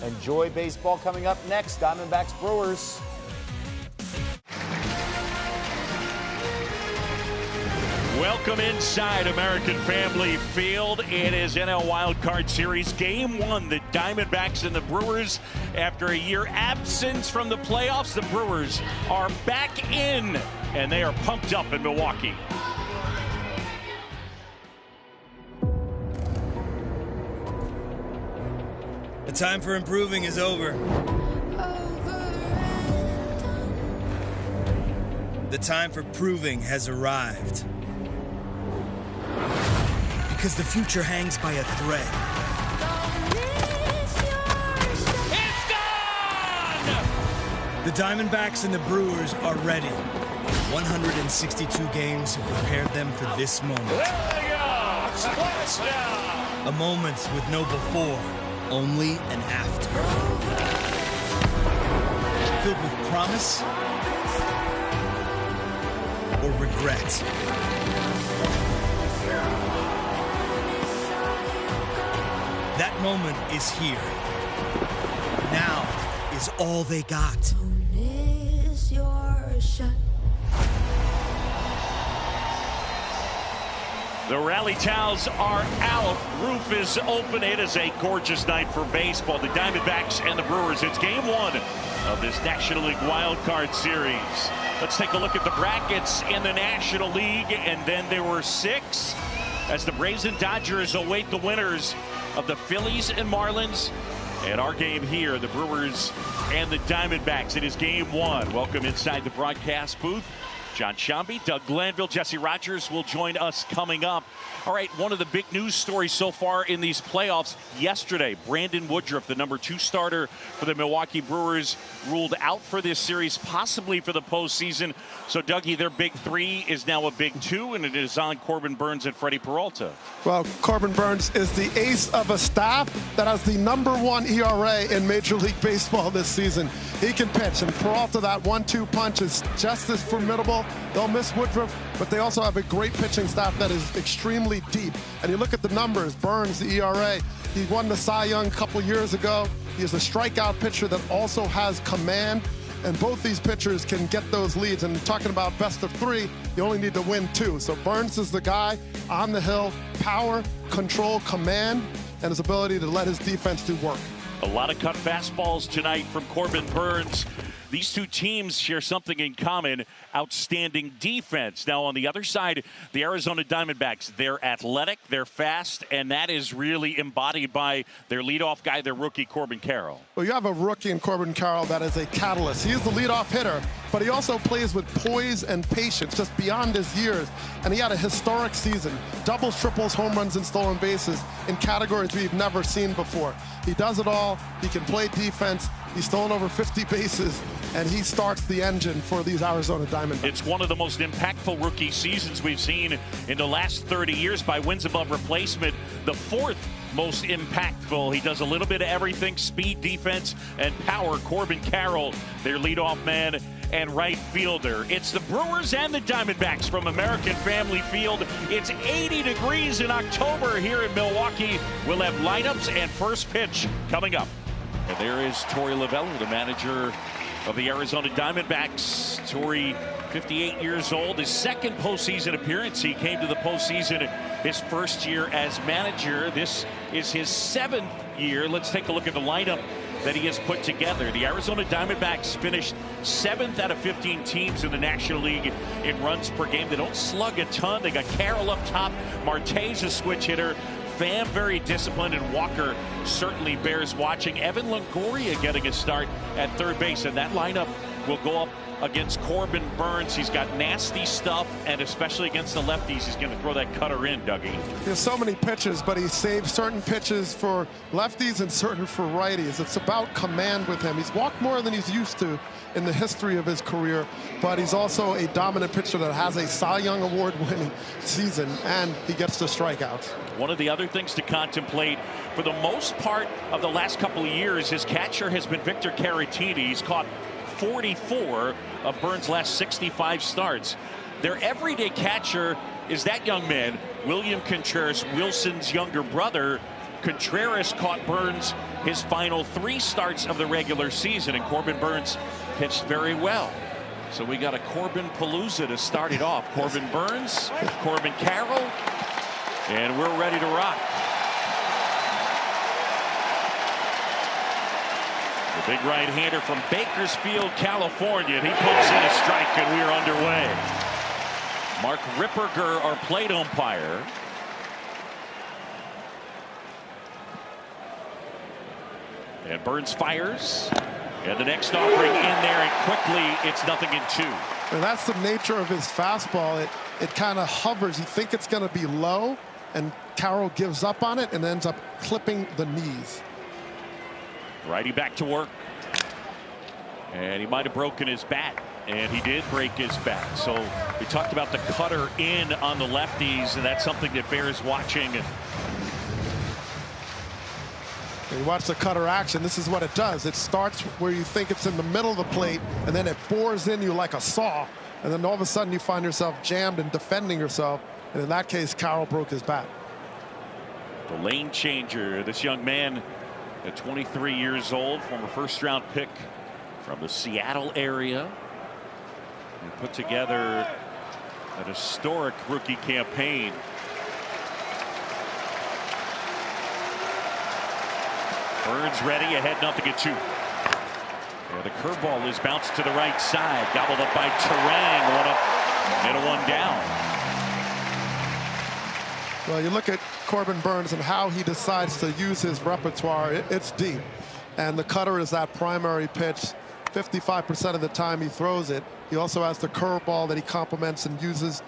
Enjoy baseball coming up next. Diamondbacks Brewers. Welcome inside American Family Field. It is NL Wild Card Series Game 1. The Diamondbacks and the Brewers, after a year absence from the playoffs, the Brewers are back in, and they are pumped up in Milwaukee. The time for improving is over. The time for proving has arrived. Because the future hangs by a thread. It's gone! The Diamondbacks and the Brewers are ready. 162 games have prepared them for this moment. There they go! Splash down! A moment with no before, only an after. Filled with promise or regret. That moment is here. Now is all they got. Miss your shot. The rally towels are out. Roof is open. It is a gorgeous night for baseball. The Diamondbacks and the Brewers. It's Game 1 of this National League Wild Card Series. Let's take a look at the brackets in the National League. And then there were 6 as the Braves and Dodgers await the winners of the Phillies and Marlins. And our game here, the Brewers and the Diamondbacks. It is Game 1. Welcome inside the broadcast booth. John Shambi, Doug Glanville, Jesse Rogers will join us coming up. All right, one of the big news stories so far in these playoffs yesterday, Brandon Woodruff, the number 2 starter for the Milwaukee Brewers, ruled out for this series, possibly for the postseason. So, Dougie, their big 3 is now a big 2, and it is on Corbin Burnes and Freddie Peralta. Well, Corbin Burnes is the ace of a staff that has the number 1 ERA in Major League Baseball this season. He can pitch, and Peralta, that 1-2 punch is just as formidable. They'll miss Woodruff, but they also have a great pitching staff that is extremely deep. And you look at the numbers, Burnes, the ERA, he won the Cy Young a couple years ago. He is a strikeout pitcher that also has command, and both these pitchers can get those leads. And talking about best of 3, you only need to win 2. So Burnes is the guy on the hill, power, control, command, and his ability to let his defense do work. A lot of cut fastballs tonight from Corbin Burnes. These two teams share something in common, outstanding defense. Now, on the other side, the Arizona Diamondbacks, they're athletic, they're fast, and that is really embodied by their leadoff guy, their rookie, Corbin Carroll. Well, you have a rookie in Corbin Carroll that is a catalyst. He is the leadoff hitter, but he also plays with poise and patience, just beyond his years. And he had a historic season. Doubles, triples, home runs, and stolen bases in categories we've never seen before. He does it all. He can play defense. He's stolen over 50 bases, and he starts the engine for these Arizona Diamondbacks. It's one of the most impactful rookie seasons we've seen in the last 30 years by wins above replacement. The 4th most impactful. He does a little bit of everything, speed, defense, and power. Corbin Carroll, their leadoff man and right fielder. It's the Brewers and the Diamondbacks from American Family Field. It's 80 degrees in October here in Milwaukee. We'll have lineups and first pitch coming up. And there is Torey Lovullo, the manager of the Arizona Diamondbacks. Torey, 58 years old, his second postseason appearance. He came to the postseason his first year as manager. This is his 7th year. Let's take a look at the lineup that he has put together. The Arizona Diamondbacks finished 7th out of 15 teams in the National League in runs per game. They don't slug a ton. They got Carroll up top. Marte's a switch hitter. Pham very disciplined, and Walker certainly bears watching. Evan Longoria getting a start at third base, and that lineup will go up against Corbin Burnes. He's got nasty stuff, and especially against the lefties, he's going to throw that cutter in, Dougie. He has so many pitches, but he saves certain pitches for lefties and certain for righties. It's about command with him. He's walked more than he's used to in the history of his career, but he's also a dominant pitcher that has a Cy Young Award-winning season, and he gets to strikeouts. One of the other things to contemplate, for the most part of the last couple of years, his catcher has been Victor Caratini. He's caught 44 of Burnes' last 65 starts. Their everyday catcher is that young man, William Contreras, Wilson's younger brother, Contreras caught Burns his final 3 starts of the regular season, and Corbin Burns pitched very well. So we got a Corbin Palooza to start it off. Corbin Burns, Corbin Carroll, and we're ready to rock. The big right-hander from Bakersfield, California. He pumps in a strike, and we are underway. Mark Ripperger, our plate umpire. And Burns fires. And the next offering in there, and quickly it's 0-2. And that's the nature of his fastball. It kind of hovers. You think it's going to be low, and Carroll gives up on it and ends up clipping the knees. Righty back to work. And he might have broken his bat. And he did break his bat. So we talked about the cutter in on the lefties, and that's something that bears watching. You watch the cutter action. This is what it does. It starts where you think it's in the middle of the plate, and then it bores in you like a saw. And then all of a sudden you find yourself jammed and defending yourself. And in that case, Carroll broke his bat. The lane changer, this young man at 23 years old, former first-round pick from the Seattle area. He put together an historic rookie campaign. Burns ready, ahead 0-2. Yeah, the curveball is bounced to the right side, gobbled up by Terang, 1 up and 1 down. Well, you look at Corbin Burns and how he decides to use his repertoire. It's deep, and the cutter is that primary pitch. 55% of the time he throws it. He also has the curveball that he complements and uses,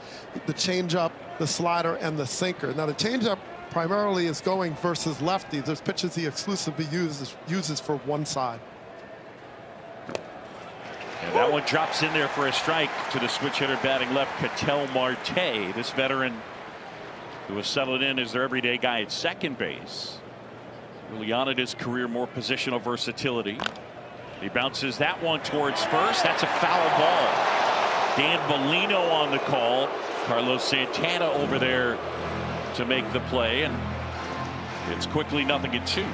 the changeup, the slider, and the sinker. Now the changeup primarily is going versus lefties. There's pitches he exclusively uses for one side. And that one drops in there for a strike to the switch hitter batting left, Ketel Marte. This veteran who was settled in as their everyday guy at second base. Really honored his career, more positional versatility. He bounces that one towards first. That's a foul ball. Dan Bellino on the call. Carlos Santana over there to make the play, and it's quickly 0-2.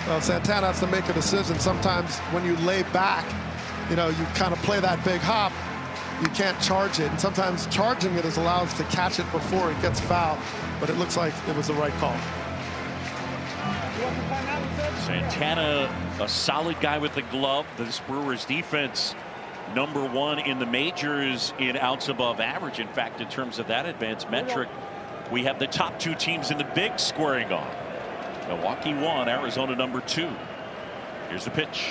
Well, Santana has to make a decision. Sometimes when you lay back, you know, you kind of play that big hop, you can't charge it, and sometimes charging it is allows to catch it before it gets fouled, but it looks like it was the right call. Santana, a solid guy with the glove. This Brewers defense, #1 in the majors in outs above average. In fact, in terms of that advanced metric, we have the top 2 teams in the big squaring off. Milwaukee 1, Arizona #2. Here's the pitch.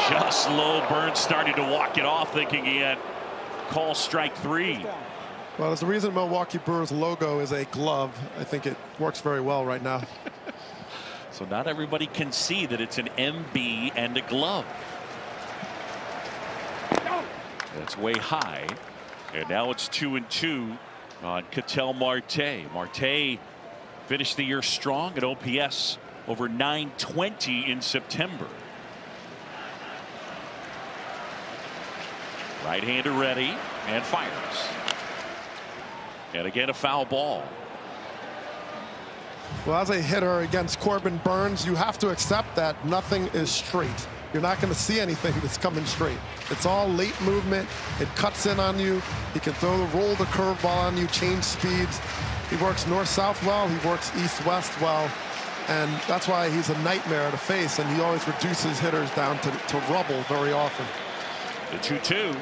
Just low. Burns starting to walk it off, thinking he had call strike 3. Well, there's a reason Milwaukee Brewers logo is a glove. I think it works very well right now. So not everybody can see that it's an MB and a glove. That's way high. And now it's 2-2 on Ketel Marte. Marte finished the year strong at OPS over .920 in September. Right-hander ready and fires. And again, a foul ball. Well, as a hitter against Corbin Burns, you have to accept that nothing is straight. You're not going to see anything that's coming straight. It's all late movement. It cuts in on you. He can roll the curveball on you, change speeds. He works north-south well. He works east-west well. And that's why he's a nightmare to face, and he always reduces hitters down to rubble very often. The 2-2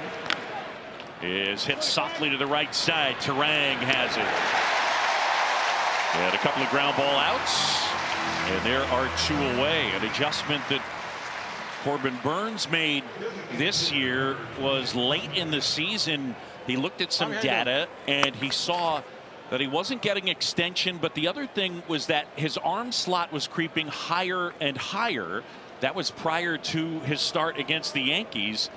is hit softly to the right side. Terang has it. And a couple of ground ball outs, and there are 2 away. An adjustment that Corbin Burns made this year was late in the season. He looked at some data and he saw that he wasn't getting extension, but the other thing was that his arm slot was creeping higher and higher. That was prior to his start against the Yankees,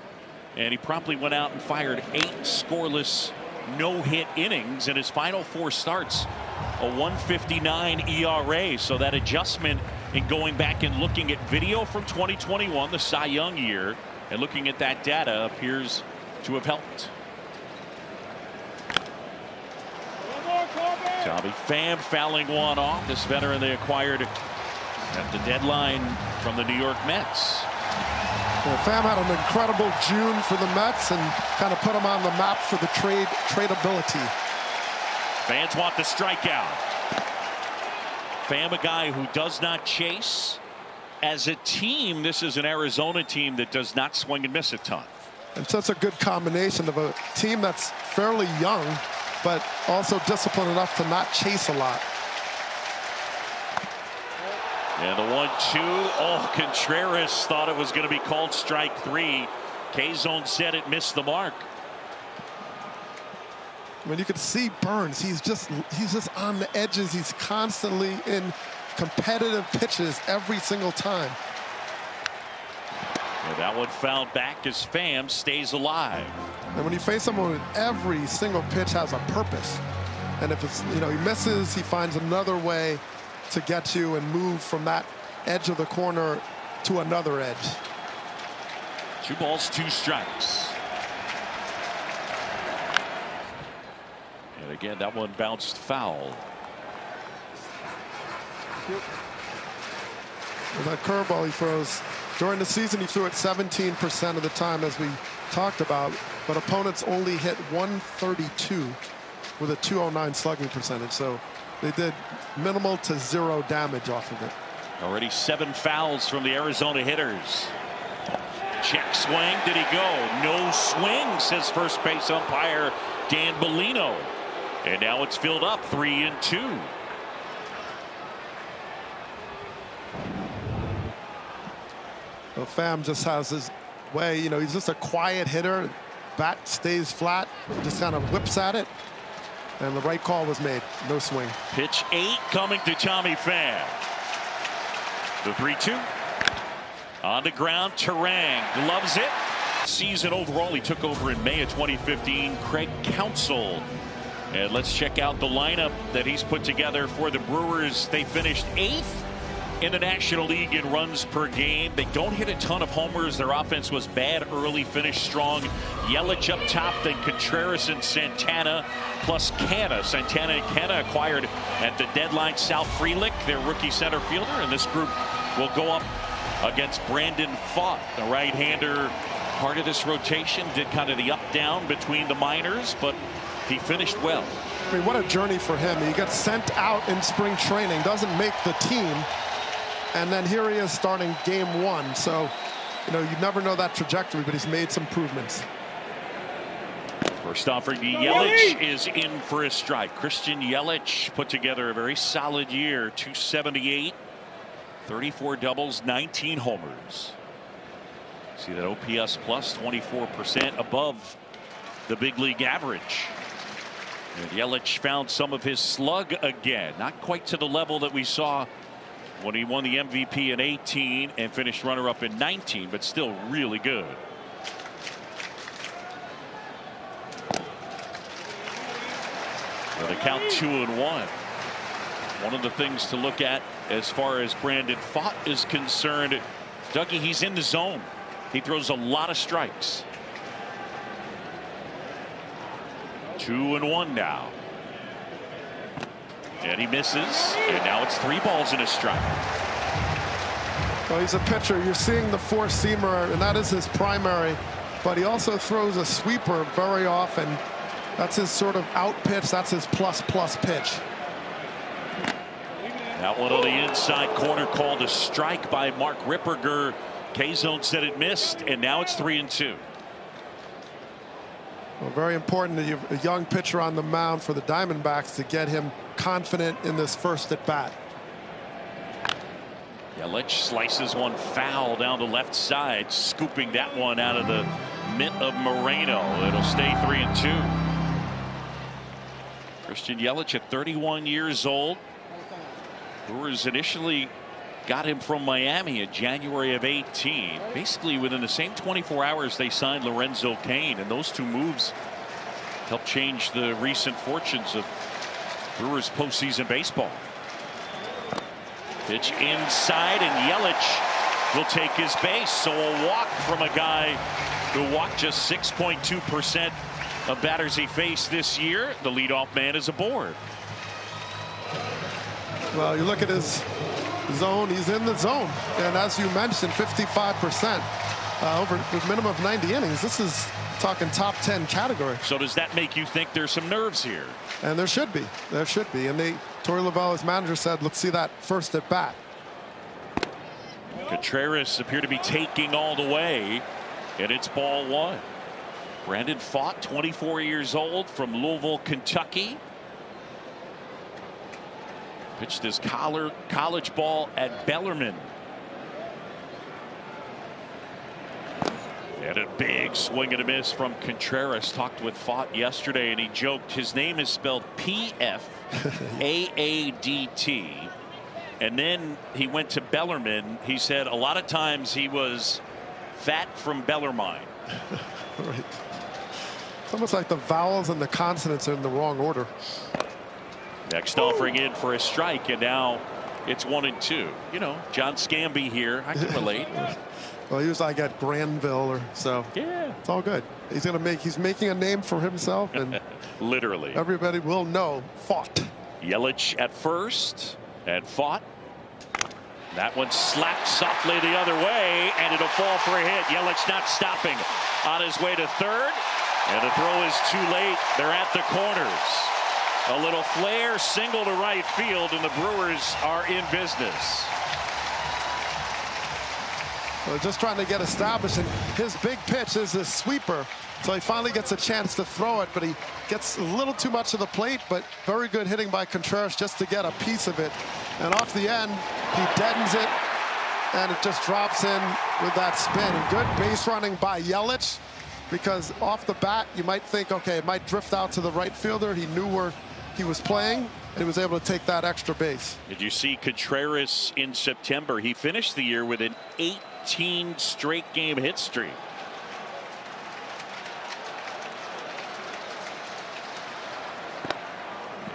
and he promptly went out and fired 8 scoreless no-hit innings in his final 4 starts. A 1.59 ERA. So that adjustment in going back and looking at video from 2021, the Cy Young year, and looking at that data appears to have helped. One more, Corbin! Tommy Pham fouling one off. This veteran they acquired at the deadline from the New York Mets. Well, Pham had an incredible June for the Mets and kind of put him on the map for the tradability. Fans want the strikeout. Pham, a guy who does not chase. As a team, this is an Arizona team that does not swing and miss a ton. And such a good combination of a team that's fairly young, but also disciplined enough to not chase a lot. And the 1-2. Oh, Contreras thought it was going to be called strike 3. K-Zone said it missed the mark. I mean, you can see Burns. He's just on the edges. He's constantly in competitive pitches every single time. And that one fouled back as Pham stays alive. And when you face someone with every single pitch has a purpose, and if it's, he misses, he finds another way to get you and move from that edge of the corner to another edge. 2 balls, 2 strikes. And again, that one bounced foul. With that curveball he throws during the season, he threw it 17% of the time, as we talked about, but opponents only hit 132 with a 209 slugging percentage, so they did minimal to 0 damage off of it. Already 7 fouls from the Arizona hitters. Check swing. Did he go? No swing, says first base umpire Dan Bellino. And now it's filled up 3-2. Well, Pham just has his way, he's just a quiet hitter. Bat stays flat, just kind of whips at it. And the right call was made. No swing. Pitch 8 coming to Tommy Pham. The 3-2. On the ground, Terang loves it. Season overall, he took over in May of 2015. Craig Counsell. And let's check out the lineup that he's put together for the Brewers. They finished 8th in the National League in runs per game. They don't hit a ton of homers. Their offense was bad early, finished strong. Yelich up top, then Contreras and Santana, plus Canna. Santana and Canna acquired at the deadline. Sal Frelick, their rookie center fielder, and this group will go up against Brandon Pfaadt, the right-hander. Part of this rotation did kind of the up-down between the minors, but he finished well. I mean, what a journey for him. He gets sent out in spring training, doesn't make the team, and then here he is starting game 1. So, you never know that trajectory, but he's made some improvements. First offering, Yelich is in for a strike. Christian Yelich put together a very solid year. 278, 34 doubles, 19 homers. See that OPS plus 24% above the big league average. And Yelich found some of his slug again. Not quite to the level that we saw when he won the MVP in 18 and finished runner-up in 19, but still really good. Well, they count 2-1. One of the things to look at as far as Brandon Pfaadt is concerned, Dougie, he's in the zone. He throws a lot of strikes. 2-1 now. And he misses, and now it's 3 balls and a strike. Well, he's a pitcher. You're seeing the 4-seamer, and that is his primary, but he also throws a sweeper very often. That's his sort of out pitch. That's his plus pitch. That one on the inside corner called a strike by Mark Ripperger. K-Zone said it missed, and now it's 3-2. Well, very important that you have a young pitcher on the mound for the Diamondbacks to get him confident in this first at bat. Yelich slices one foul down the left side, scooping that one out of the mitt of Moreno. It'll stay 3-2. Christian Yelich at 31 years old. Brewers initially got him from Miami in January of 18. Basically within the same 24 hours they signed Lorenzo Cain, and those 2 moves helped change the recent fortunes of Brewers postseason baseball. Pitch inside, and Yelich will take his base. So a walk from a guy who walked just 6.2% of batters he faced this year. The leadoff man is aboard. Well, you look at his zone, he's in the zone. And as you mentioned, 55% over the minimum of 90 innings. This is talking top 10 category. So does that make you think there's some nerves here? And there should be. There should be. And Torey Lovullo, his manager, said, let's see that first at bat. Contreras appear to be taking all the way, and it's ball one. Brandon Pfaadt, 24 years old, from Louisville, Kentucky. Pitched his college ball at Bellarmine. And a big swing and a miss from Contreras. Talked with Pfaadt yesterday, and he joked his name is spelled P-F-A-A-D-T. And then he went to Bellarmine. He said a lot of times he was fat from Bellarmine. Right. It's almost like the vowels and the consonants are in the wrong order. Next offering in for a strike, and now it's 1-2. You know, John Scamby here. I can relate. Well, he was like at Granville or so. Yeah, it's all good. He's making a name for himself, and literally everybody will know Pfaadt. Yelich at first, and Pfaadt. That one slapped softly the other way, and it'll fall for a hit. Yelich not stopping on his way to third, and the throw is too late. They're at the corners. A little flare single to right field, and the Brewers are in business. Well, just trying to get established, and his big pitch is a sweeper, so he finally gets a chance to throw it, but he gets a little too much of the plate. But very good hitting by Contreras just to get a piece of it, and off the end he deadens it, and it just drops in with that spin. And good base running by Yelich, because off the bat you might think, okay, it might drift out to the right fielder. He knew where he was playing, and he was able to take that extra base. Did you see Contreras in September? He finished the year with an 18 straight game hit streak.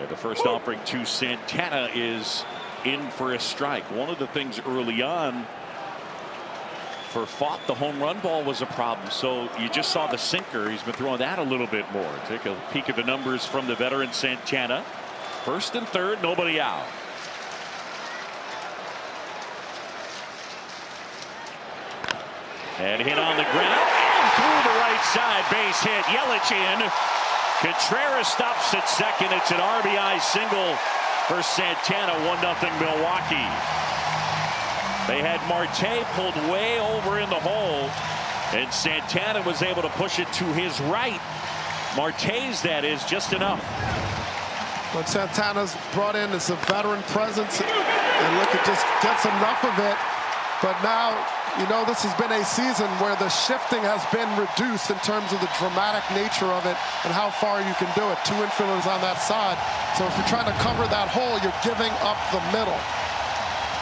And the first offering to Santana is in for a strike. One of the things early on for Pfaadt, the home run ball was a problem. So you just saw the sinker. He's been throwing that a little bit more. Take a peek at the numbers from the veteran Santana. First and third, nobody out. And hit on the ground and through the right side, base hit. Yelich in. Contreras stops at second. It's an RBI single for Santana. 1-0 Milwaukee. They had Marte pulled way over in the hole, and Santana was able to push it to his right. Marte's, that is, just enough. But Santana's brought in as a veteran presence, and look, it just gets enough of it. But now, you know, this has been a season where the shifting has been reduced in terms of the dramatic nature of it and how far you can do it. Two infielders on that side. So if you're trying to cover that hole, you're giving up the middle.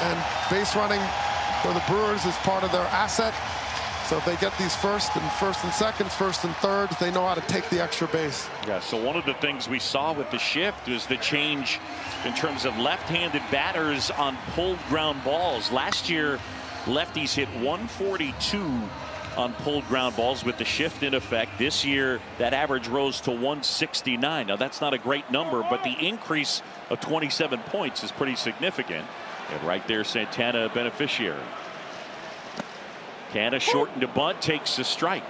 And base running for the Brewers is part of their asset. So if they get these first and seconds, first and thirds, they know how to take the extra base. Yeah, so one of the things we saw with the shift was the change in terms of left-handed batters on pulled ground balls. Last year, lefties hit 142 on pulled ground balls with the shift in effect. This year, that average rose to 169. Now, that's not a great number, but the increase of 27 points is pretty significant. And right there, Santana, beneficiary. Canna shortened to bunt, takes the strike.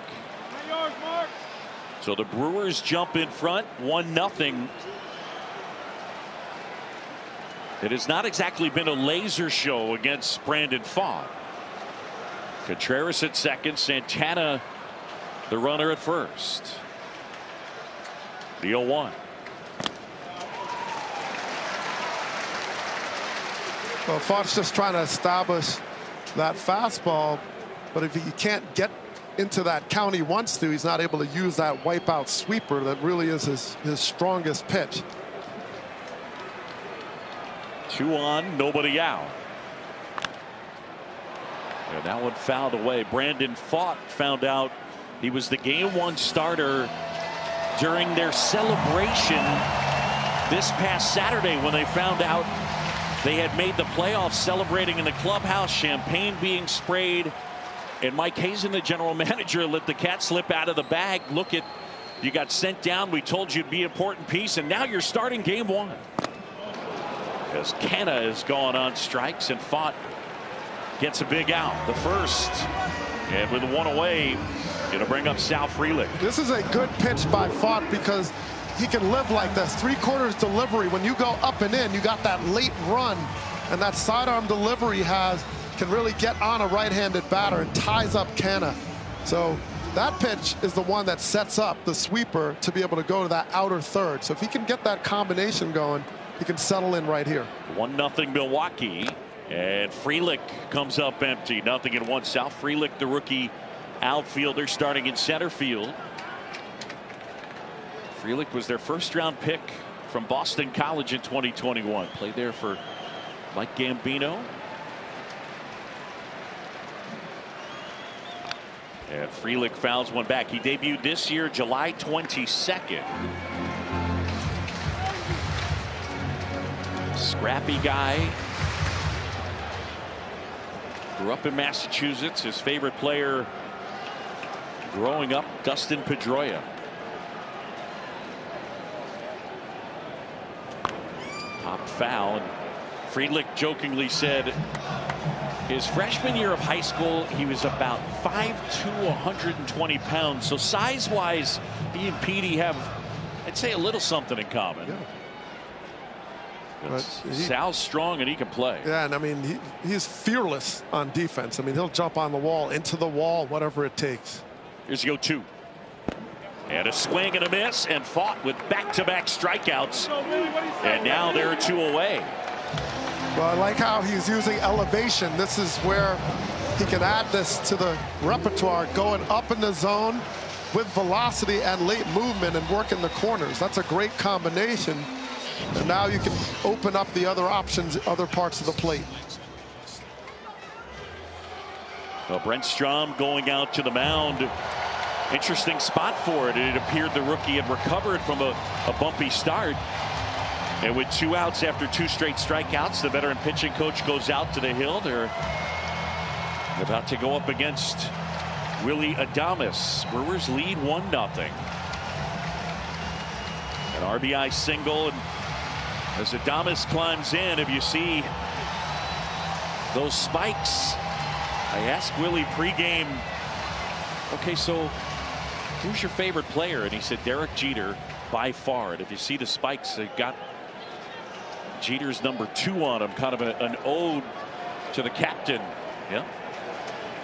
So the Brewers jump in front, 1-0. It has not exactly been a laser show against Brandon Pfaadt. Contreras at second, Santana the runner at first. The 0-1. Well, Pfaadt's just trying to establish that fastball, but if he can't get into that count he wants to, he's not able to use that wipeout sweeper that really is his strongest pitch. 2 on, nobody out. And that one fouled away. Brandon Pfaadt found out he was the game 1 starter during their celebration this past Saturday when they found out they had made the playoffs, celebrating in the clubhouse, champagne being sprayed. And Mike Hazen, the general manager, let the cat slip out of the bag. Look at, you got sent down. We told you it'd be an important piece, and now you're starting game 1. as Canna has gone on strikes, and Fott gets a big out. The first, and with one away, it'll bring up Sal Frelick. This is a good pitch by Fott because he can live like this. 3/4 delivery. When you go up and in, you got that late run, and that sidearm delivery can really get on a right-handed batter and ties up Canna. So that pitch is the one that sets up the sweeper to be able to go to that outer third. So if he can get that combination going, he can settle in right here. 1-0 Milwaukee, and Frelick comes up empty. 0-1 South. Frelick, the rookie outfielder, starting in center field. Frelick was their first-round pick from Boston College in 2021. Played there for Mike Gambino. And Frelick fouls one back. He debuted this year, July 22nd. Scrappy guy. Grew up in Massachusetts. His favorite player growing up, Dustin Pedroia. Popped foul, and Frelick jokingly said his freshman year of high school he was about 5'2", 120 pounds. So size-wise, he and Petey have, I'd say, a little something in common. Yeah. Sal's strong and he can play. Yeah, and I mean he's fearless on defense. I mean he'll jump on the wall, into the wall, whatever it takes. Here's 0-2. And a swing and a miss, and Fott with back-to-back strikeouts. And now there are 2 away. Well, I like how he's using elevation. This is where he can add this to the repertoire, going up in the zone with velocity and late movement and work in the corners. That's a great combination. And now you can open up the other options, other parts of the plate. Well, Brent Strom going out to the mound. Interesting spot for it. It appeared the rookie had recovered from a bumpy start. And with 2 outs after 2 straight strikeouts, the veteran pitching coach goes out to the hill. They're about to go up against Willie Adames. Brewers lead 1-0. An RBI single, and as Adames climbs in, if you see those spikes, I asked Willie pregame, okay, so who's your favorite player? And he said Derek Jeter by far. And if you see the spikes, they've got Jeter's number 2 on him, kind of an ode to the captain. Yeah,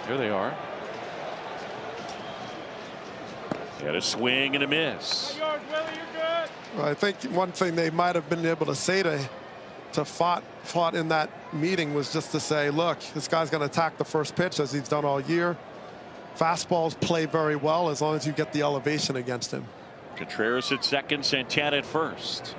there they are. And a swing and a miss. Well, I think one thing they might have been able to say to Fott in that meeting was just to say, look, this guy's going to attack the first pitch as he's done all year. Fastballs play very well as long as you get the elevation against him. Contreras at second, Santana at first.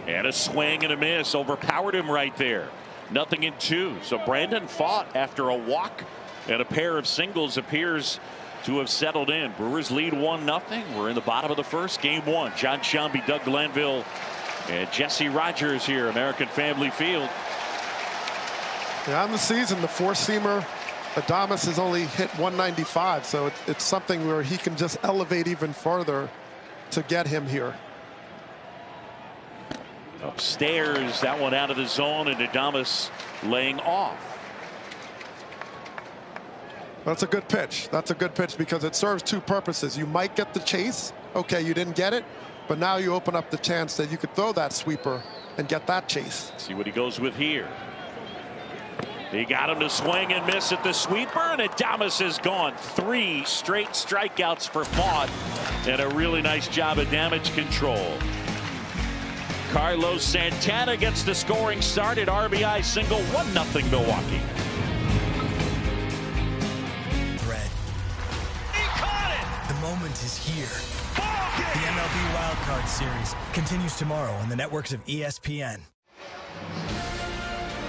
And a swing and a miss, overpowered him right there. 0-2. So Brandon Fott, after a walk and a pair of singles, appears to have settled in. Brewers lead 1-0. We're in the bottom of the first, game 1. John Sciambi, Doug Glanville, and Jesse Rogers here, American Family Field. Yeah, on the season, the 4-seamer Adames has only hit 195, so it's something where he can just elevate even further to get him here. Upstairs, that one out of the zone, and Adames laying off. That's a good pitch. That's a good pitch because it serves 2 purposes. You might get the chase. Okay, you didn't get it, but now you open up the chance that you could throw that sweeper and get that chase. See what he goes with here. He got him to swing and miss at the sweeper, and Adames is gone. 3 straight strikeouts for Fott, and a really nice job of damage control. Carlos Santana gets the scoring start at RBI single. 1-0 Milwaukee. Bread. He caught it! The moment is here. The MLB WildCard Series continues tomorrow on the networks of ESPN.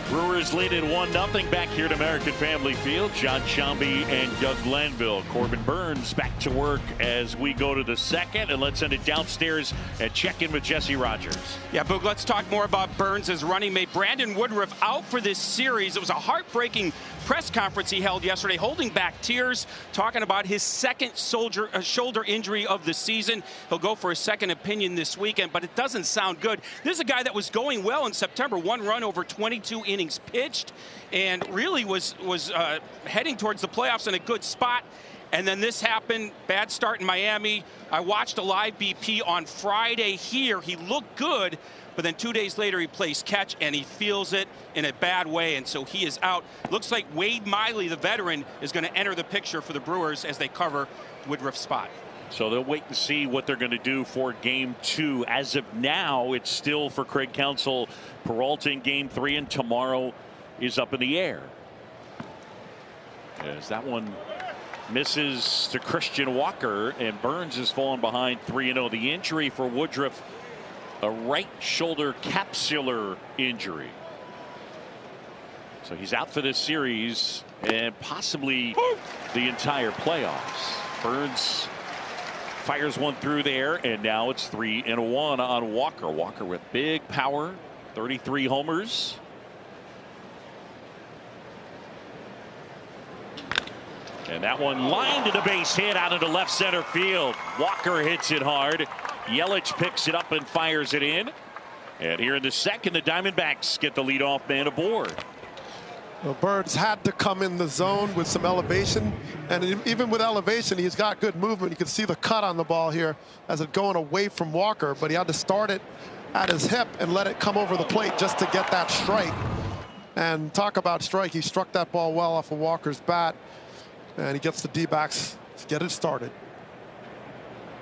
Brewers lead at 1-0 back here at American Family Field. John Shambi and Doug Glanville. Corbin Burns back to work as we go to the second. And let's send it downstairs and check in with Jesse Rogers. Yeah, Boog, let's talk more about Burns' running mate. Brandon Woodruff out for this series. It was a heartbreaking press conference he held yesterday, holding back tears, talking about his second shoulder injury of the season. He'll go for a second opinion this weekend, but it doesn't sound good. This is a guy that was going well in September. 1 run over 22 innings pitched, and really was heading towards the playoffs in a good spot. And then this happened. Bad start in Miami. I watched a live BP on Friday here. He looked good, but then 2 days later he plays catch and he feels it in a bad way, and so he is out. Looks like Wade Miley, the veteran, is going to enter the picture for the Brewers as they cover Woodruff's spot. So they'll wait and see what they're going to do for Game 2. As of now, it's still for Craig Counsell. Peralta in Game 3, and tomorrow is up in the air. As that one misses to Christian Walker, and Burns has fallen behind 3-0. The injury for Woodruff, a right shoulder capsular injury. So he's out for this series and possibly the entire playoffs. Burns fires one through there, and now it's 3-1 on Walker. Walker with big power, 33 homers. And that one lined to the base hit out into left center field. Walker hits it hard. Yelich picks it up and fires it in. And here in the second, the Diamondbacks get the leadoff man aboard. Well, Burns had to come in the zone with some elevation, and even with elevation, he's got good movement. You can see the cut on the ball here as it going away from Walker, but he had to start it at his hip and let it come over the plate just to get that strike. And talk about strike, he struck that ball well off of Walker's bat, and he gets the D-backs to get it started.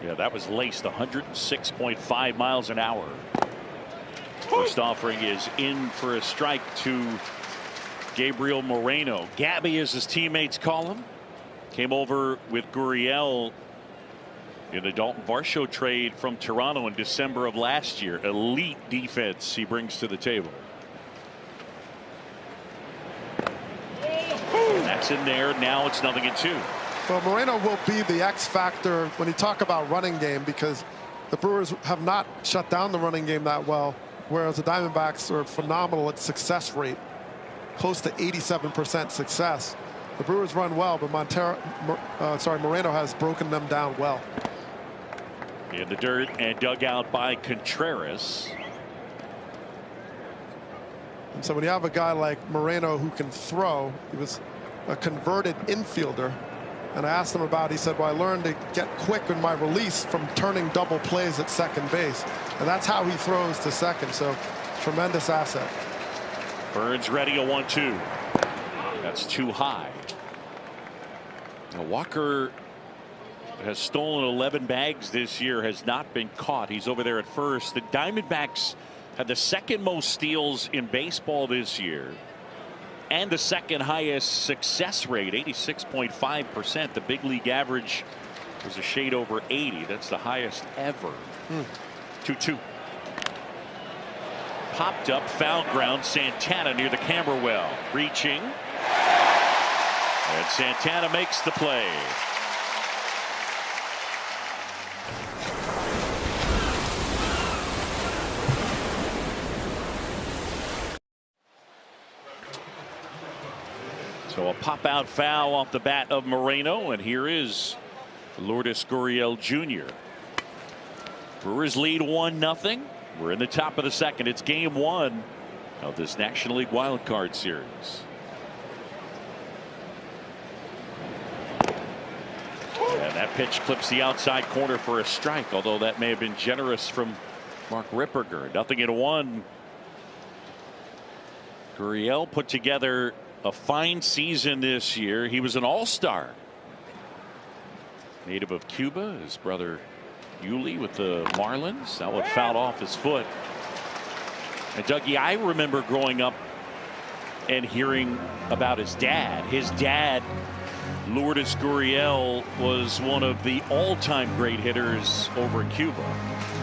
Yeah, that was laced 106.5 miles an hour. First offering is in for a strike to Gabriel Moreno. Gabby, as his teammates call him, came over with Gurriel in the Dalton Varsho trade from Toronto in December of last year. Elite defense he brings to the table. And that's in there. Now it's 0-2. Well, Moreno will be the X factor when you talk about running game, because the Brewers have not shut down the running game that well, whereas the Diamondbacks are phenomenal at success rate, close to 87% success. The Brewers run well, but Moreno has broken them down well. In the dirt and dug out by Contreras. And so when you have a guy like Moreno who can throw, he was a converted infielder. And I asked him about it. He said, well, I learned to get quick in my release from turning double plays at second base. And that's how he throws to second. So tremendous asset. Burns ready, a 1-2. That's too high. Now Walker has stolen 11 bags this year, has not been caught. He's over there at first. The Diamondbacks had the second most steals in baseball this year, and the second highest success rate, 86.5%. The big league average was a shade over 80. That's the highest ever. 2-2. Popped up, foul ground. Santana near the camera well, reaching, and Santana makes the play. So a pop-out foul off the bat of Moreno, and here is Lourdes Gurriel Jr. Brewers lead 1-0. We're in the top of the second. It's Game 1 of this National League Wild Card series. And that pitch clips the outside corner for a strike, although that may have been generous from Mark Ripperger. 0-1. Gurriel put together a fine season this year. He was an all-star. Native of Cuba, his brother Yuli with the Marlins. That one fouled off his foot. And Dougie, I remember growing up and hearing about his dad. His dad, Lourdes Gurriel, was one of the all-time great hitters over in Cuba.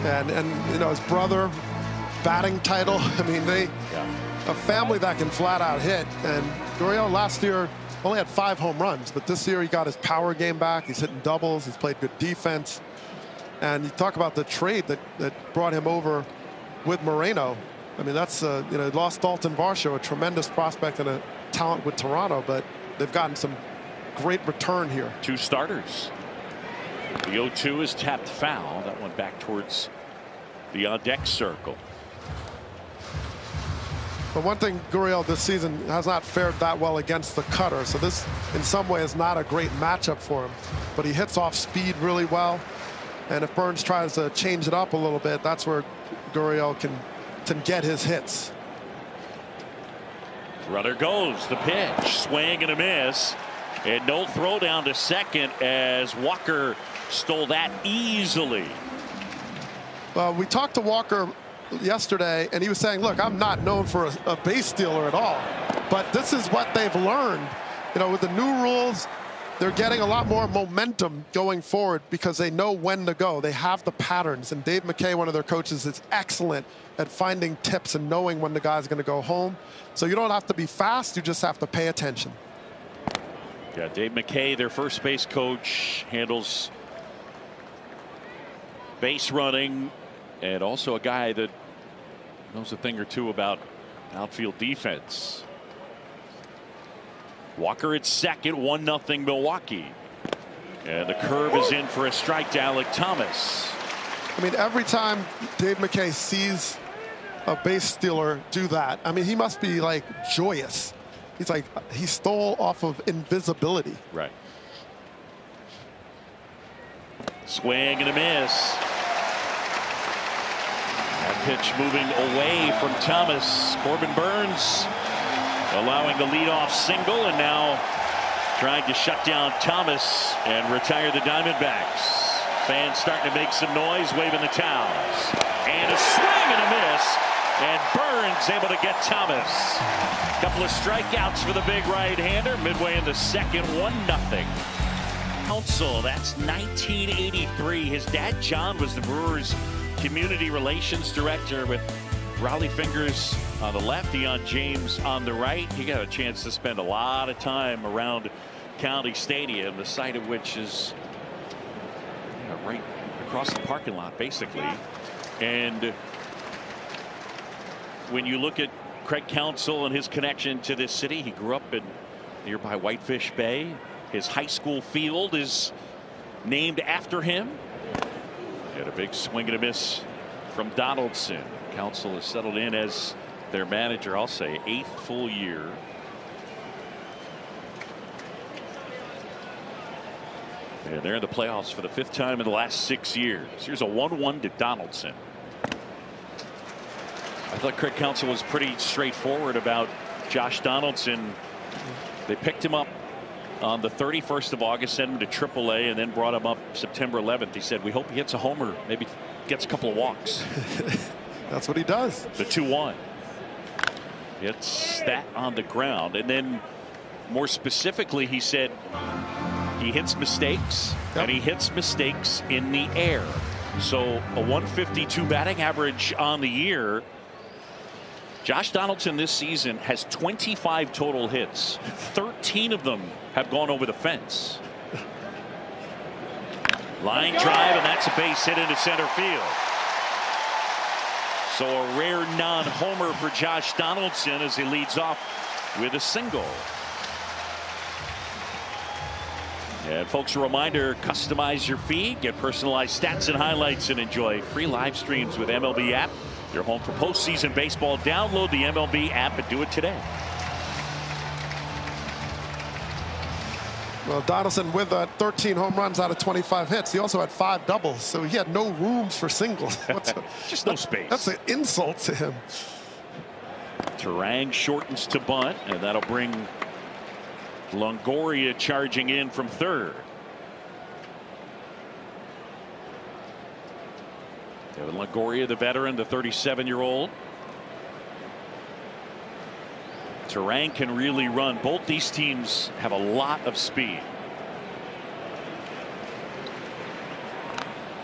And you know, his brother, batting title. I mean, a family that can flat out hit. And Gurriel last year only had 5 home runs, but this year he got his power game back. He's hitting doubles. He's played good defense. And you talk about the trade that brought him over with Moreno. I mean, that's lost Dalton Varsho, a tremendous prospect and a talent with Toronto, but they've gotten some great return here. 2 starters. The 0-2 is tapped foul. That one back towards the on-deck circle. But one thing, Gurriel this season has not fared that well against the cutter, so this in some way is not a great matchup for him. But he hits off speed really well, and if Burns tries to change it up a little bit, that's where Gurriel can get his hits. Runner goes, the pitch, swing and a miss, and no throw down to second as Walker stole that easily. Well, we talked to Walker yesterday, and he was saying, look, I'm not known for a base stealer at all, but this is what they've learned. With the new rules, they're getting a lot more momentum going forward because they know when to go. They have the patterns, and Dave McKay, one of their coaches, is excellent at finding tips and knowing when the guy's going to go home. So you don't have to be fast, you just have to pay attention. Yeah, Dave McKay, their first base coach, handles base running, and also a guy that knows a thing or two about outfield defense. Walker at second, 1-0 Milwaukee. And the curve is in for a strike to Alec Thomas. I mean, every time Dave McKay sees a base stealer do that, I mean, he must be like joyous. He's like, he stole off of invisibility. Right. Swing and a miss. That pitch moving away from Thomas. Corbin Burns allowing the leadoff single, and now trying to shut down Thomas and retire the Diamondbacks. Fans starting to make some noise, waving the towels. And a swing and a miss, and Burns able to get Thomas. A couple of strikeouts for the big right-hander midway in the second, 1-0. Council, that's 1983. His dad, John, was the Brewers community relations director with Raleigh Fingers on the left, Deion James on the right. He got a chance to spend a lot of time around County Stadium, the site of which is right across the parking lot, basically. And when you look at Craig Counsell and his connection to this city, he grew up in nearby Whitefish Bay. His high school field is named after him. He had a big swing and a miss from Donaldson. Counsell has settled in as their manager, I'll say 8th full year. And they're in the playoffs for the 5th time in the last 6 years. Here's a 1-1 to Donaldson. I thought Craig Counsell was pretty straightforward about Josh Donaldson. They picked him up on the 31st of August, sent him to AAA, and then brought him up September 11th. He said, we hope he hits a homer, maybe gets a couple of walks. That's what he does. The 2-1. It's that on the ground. And then more specifically, he said he hits mistakes, and he hits mistakes in the air. So a 152 batting average on the year. Josh Donaldson this season has 25 total hits. 13 of them have gone over the fence. Line drive, and that's a base hit into center field. So a rare non-homer for Josh Donaldson as he leads off with a single. And folks, a reminder, customize your feed, get personalized stats and highlights, and enjoy free live streams with MLB app. Your home for postseason baseball. Download the MLB app and do it today. Well, Donaldson with 13 home runs out of 25 hits. He also had 5 doubles, so he had no rooms for singles. Just no space. That's an insult to him. Terang shortens to bunt, and that'll bring Longoria charging in from third. Evan Longoria, the veteran, the 37-year-old. Terang can really run. Both these teams have a lot of speed.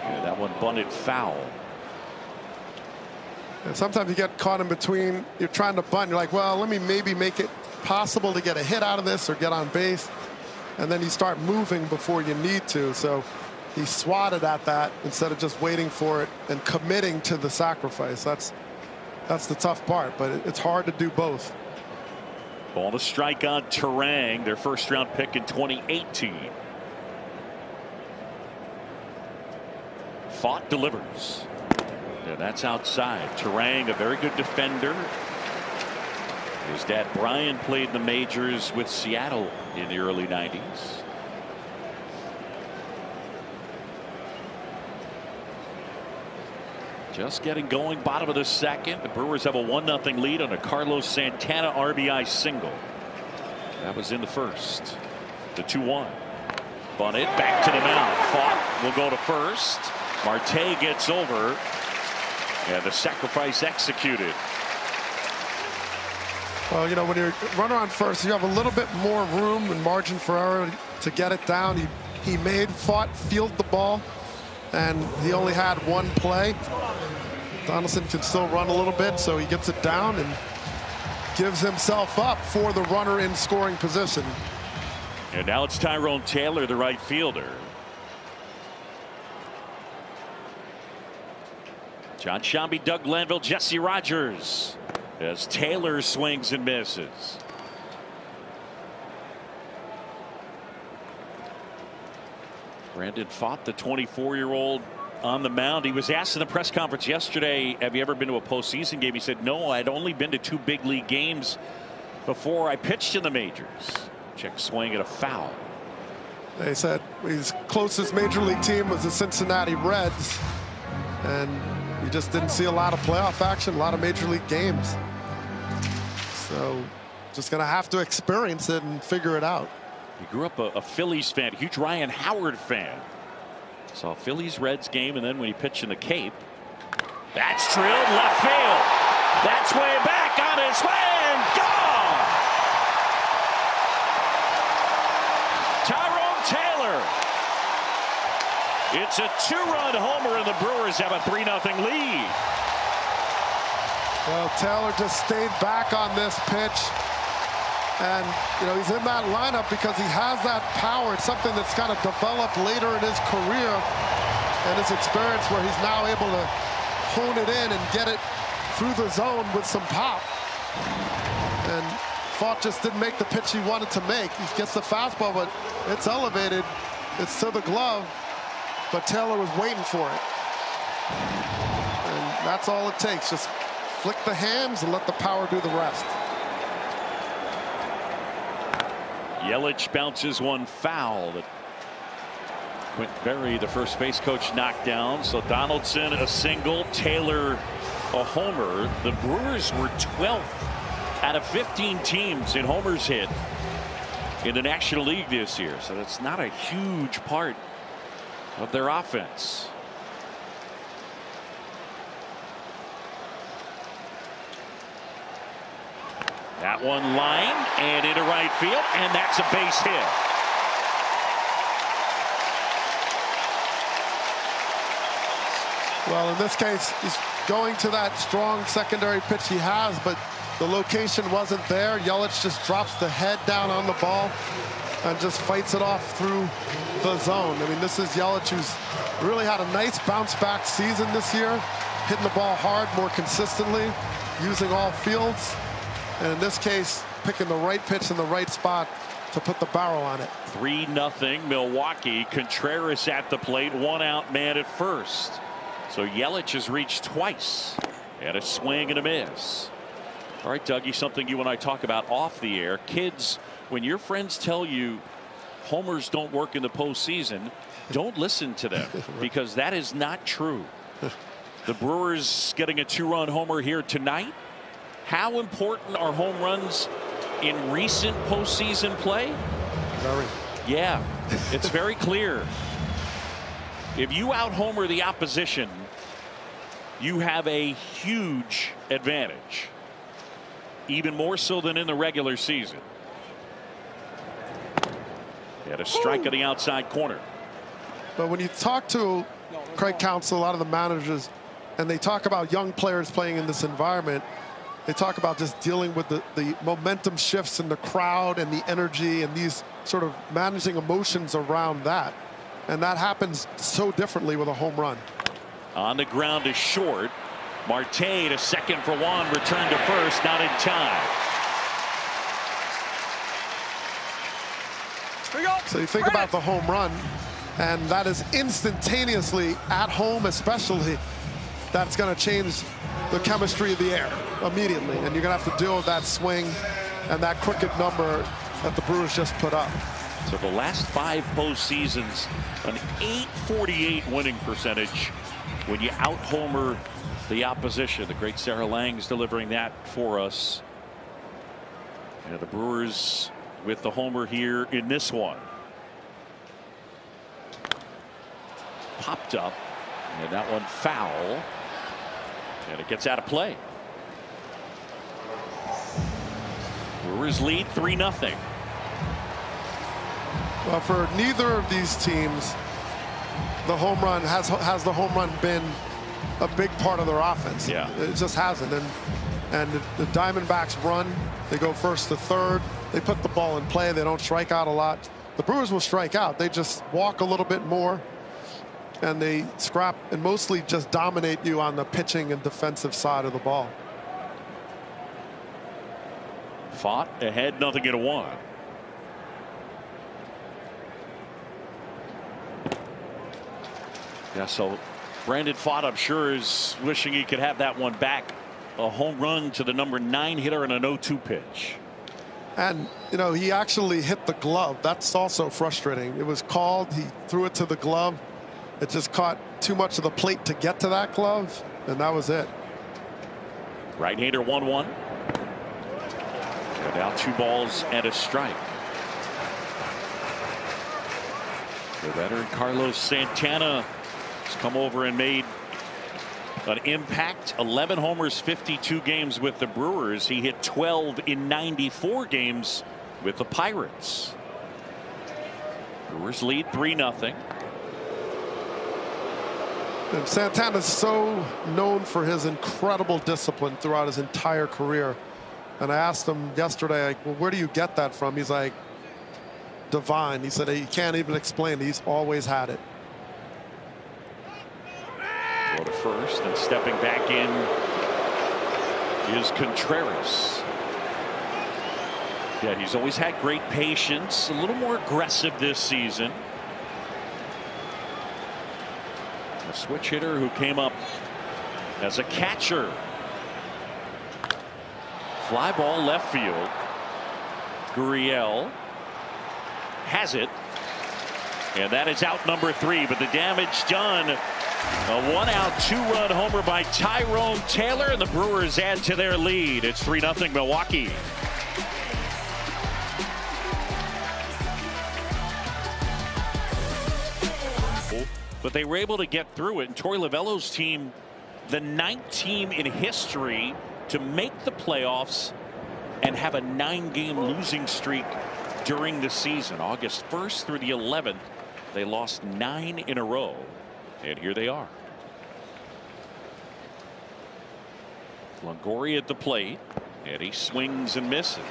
Yeah, that one bunted foul. And sometimes you get caught in between. You're trying to bunt. You're like, well, let me maybe make it possible to get a hit out of this or get on base. And then you start moving before you need to. So he swatted at that instead of just waiting for it and committing to the sacrifice. That's the tough part, but it's hard to do both. Ball to strike on Terang, their first-round pick in 2018. Fought delivers. Yeah, that's outside. Terang, a very good defender. His dad Brian played in the majors with Seattle in the early 90s. Just getting going, bottom of the second. The Brewers have a 1-0 lead on a Carlos Santana RBI single. That was in the first. The 2-1. Bunted back to the mound. Fought will go to first. Marte gets over. And the sacrifice executed. Well, you know, when you're runner on first, you have a little bit more room and margin for error to get it down. He made, fought, fielded the ball, and he only had one play. Donaldson can still run a little bit, so he gets it down and gives himself up for the runner in scoring position. And now it's Tyrone Taylor, the right fielder. John Shambi, Doug Glanville, Jesse Rogers, as Taylor swings and misses. Brandon Pfaadt, the 24-year-old, on the mound. He was asked in the press conference yesterday, have you ever been to a postseason game? He said, no, I'd only been to 2 big league games before I pitched in the majors. Check swing at a foul. They said his closest major league team was the Cincinnati Reds, and we just didn't see a lot of playoff action, a lot of major league games. So just going to have to experience it and figure it out. He grew up a Phillies fan, huge Ryan Howard fan. Saw Phillies Reds game, and then when he pitched in the Cape, that's drilled left field. That's way back on his way and gone. Tyrone Taylor. It's a 2-run homer, and the Brewers have a 3-0 lead. Well, Taylor just stayed back on this pitch. And, you know, he's in that lineup because he has that power. It's something that's kind of developed later in his career and his experience, where he's now able to hone it in and get it through the zone with some pop. And Pfaadt just didn't make the pitch he wanted to make. He gets the fastball, but it's elevated. It's to the glove, but Taylor was waiting for it. And that's all it takes. Just flick the hands and let the power do the rest. Yelich bounces one foul that Quint Berry, the first base coach, knocked down. So Donaldson a single, Taylor a homer. The Brewers were 12th out of 15 teams in homers hit in the National League this year. So that's not a huge part of their offense. That one line and into right field, and that's a base hit. Well, in this case, he's going to that strong secondary pitch he has, but the location wasn't there. Yelich just drops the head down on the ball and just fights it off through the zone. I mean, this is Yelich, who's really had a nice bounce-back season this year, hitting the ball hard more consistently, using all fields. And in this case, picking the right pitch in the right spot to put the barrel on it. 3-0 Milwaukee. Contreras at the plate, 1 out man at first. So Yelich has reached twice. And a swing and a miss. All right, Dougie, something you and I talk about off the air. Kids, when your friends tell you homers don't work in the postseason, don't listen to them, because that is not true. The Brewers getting a 2-run homer here tonight. How important are home runs in recent postseason play? Very. Yeah, it's very clear. If you out-homer the opposition, you have a huge advantage, even more so than in the regular season. He had a strike on the outside corner. But when you talk to Craig Counsell, a lot of the managers, And they talk about young players playing in this environment. They talk about just dealing with the momentum shifts in the crowd and the energy and these sort of managing emotions around that. And that happens so differently with a home run. On the ground is short. Marte to second for Juan. Return to first. Not in time. So you think about the home run, and that is instantaneously at home, especially. That's going to change the chemistry of the air immediately, and you're going to have to deal with that swing and that crooked number that the Brewers just put up. So the last 5 postseasons, an .848 winning percentage when you out-homer the opposition. The great Sarah Lang's delivering that for us. And the Brewers with the homer here in this one. Popped up, and that one foul. And it gets out of play. Brewers lead 3-0. Well, for neither of these teams, the home run has the home run been a big part of their offense. Yeah. It just hasn't. And the Diamondbacks run. They go first to third. They put the ball in play. They don't strike out a lot. The Brewers will strike out. They just walk a little bit more. And they scrap and mostly just dominate you on the pitching and defensive side of the ball. Fought ahead, 0-1. Yeah, so Brandon Pfaadt, I'm sure, is wishing he could have that one back. A home run to the number 9 hitter and an 0-2 pitch. And, you know, he actually hit the glove. That's also frustrating. It was called. He threw it to the glove. It just caught too much of the plate to get to that glove, and that was it. Right-hander 1-1. And now 2 balls and a strike. The veteran Carlos Santana has come over and made an impact. 11 homers, 52 games with the Brewers. He hit 12 in 94 games with the Pirates. Brewers lead 3-0. And Santana's so known for his incredible discipline throughout his entire career. And I asked him yesterday, like, well, where do you get that from? He's like, divine. He said he can't even explain it. He's always had it. Go to first, and stepping back in is Contreras. Yeah, he's always had great patience. A little more aggressive this season. A switch hitter who came up as a catcher. Fly ball left field. Gurriel has it, and that is out number 3. But the damage done. A 1-out 2-run homer by Tyrone Taylor, and the Brewers add to their lead. It's 3-0 Milwaukee. But they were able to get through it. And Torey Lovullo's team, the 9th team in history to make the playoffs and have a 9-game losing streak during the season. August 1st through the 11th, they lost 9 in a row. And here they are. Longoria at the plate, and he swings and misses.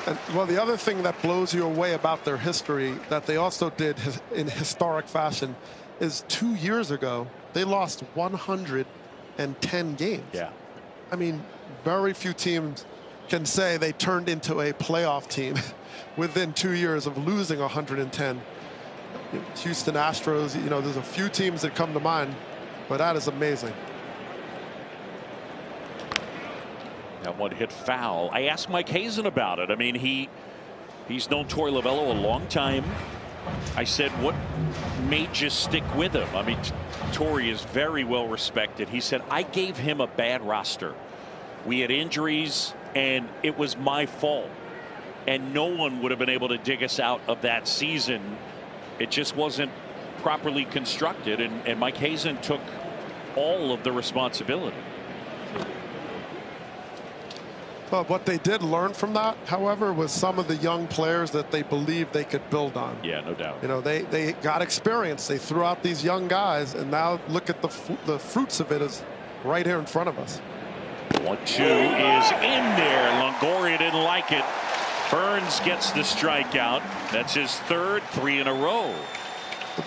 And, well, the other thing that blows you away about their history that they also did in historic fashion is 2 years ago they lost 110 games. Yeah. I mean, very few teams can say they turned into a playoff team within 2 years of losing 110. Houston Astros, you know, there's a few teams that come to mind, but that is amazing. That one hit foul. I asked Mike Hazen about it. I mean, he's known Torey Lovullo a long time. I said, what made you stick with him? I mean, Torey is very well respected. He said, I gave him a bad roster. We had injuries, and it was my fault. And no one would have been able to dig us out of that season. It just wasn't properly constructed, and Mike Hazen took all of the responsibility. Well, what they did learn from that, however, was some of the young players that they believed they could build on. Yeah, no doubt. You know, they got experience. They threw out these young guys, and now look at the fruits of it right here in front of us. 1-2 is in there. Longoria didn't like it. Burns gets the strikeout. That's his third, 3 in a row.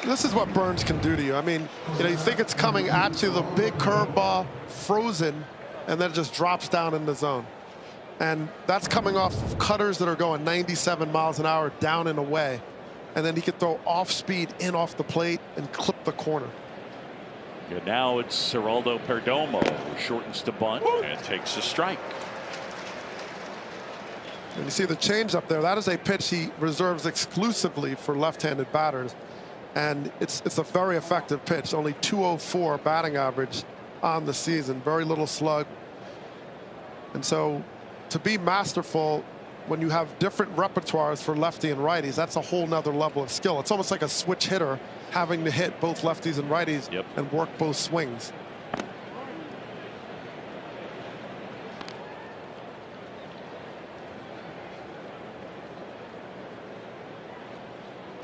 This is what Burns can do to you. I mean, you think it's coming at you, the big curveball, frozen, and then it just drops down in the zone. And that's coming off of cutters that are going 97 miles an hour down and away. And then he could throw off speed in off the plate and clip the corner. And now it's Geraldo Perdomo, who shortens the bunt and takes a strike. And you see the change up there. That is a pitch he reserves exclusively for left-handed batters. And it's a very effective pitch. Only 204 batting average on the season. Very little slug. And so to be masterful when you have different repertoires for lefty and righties, that's a whole nother level of skill. It's almost like a switch hitter having to hit both lefties and righties and work both swings.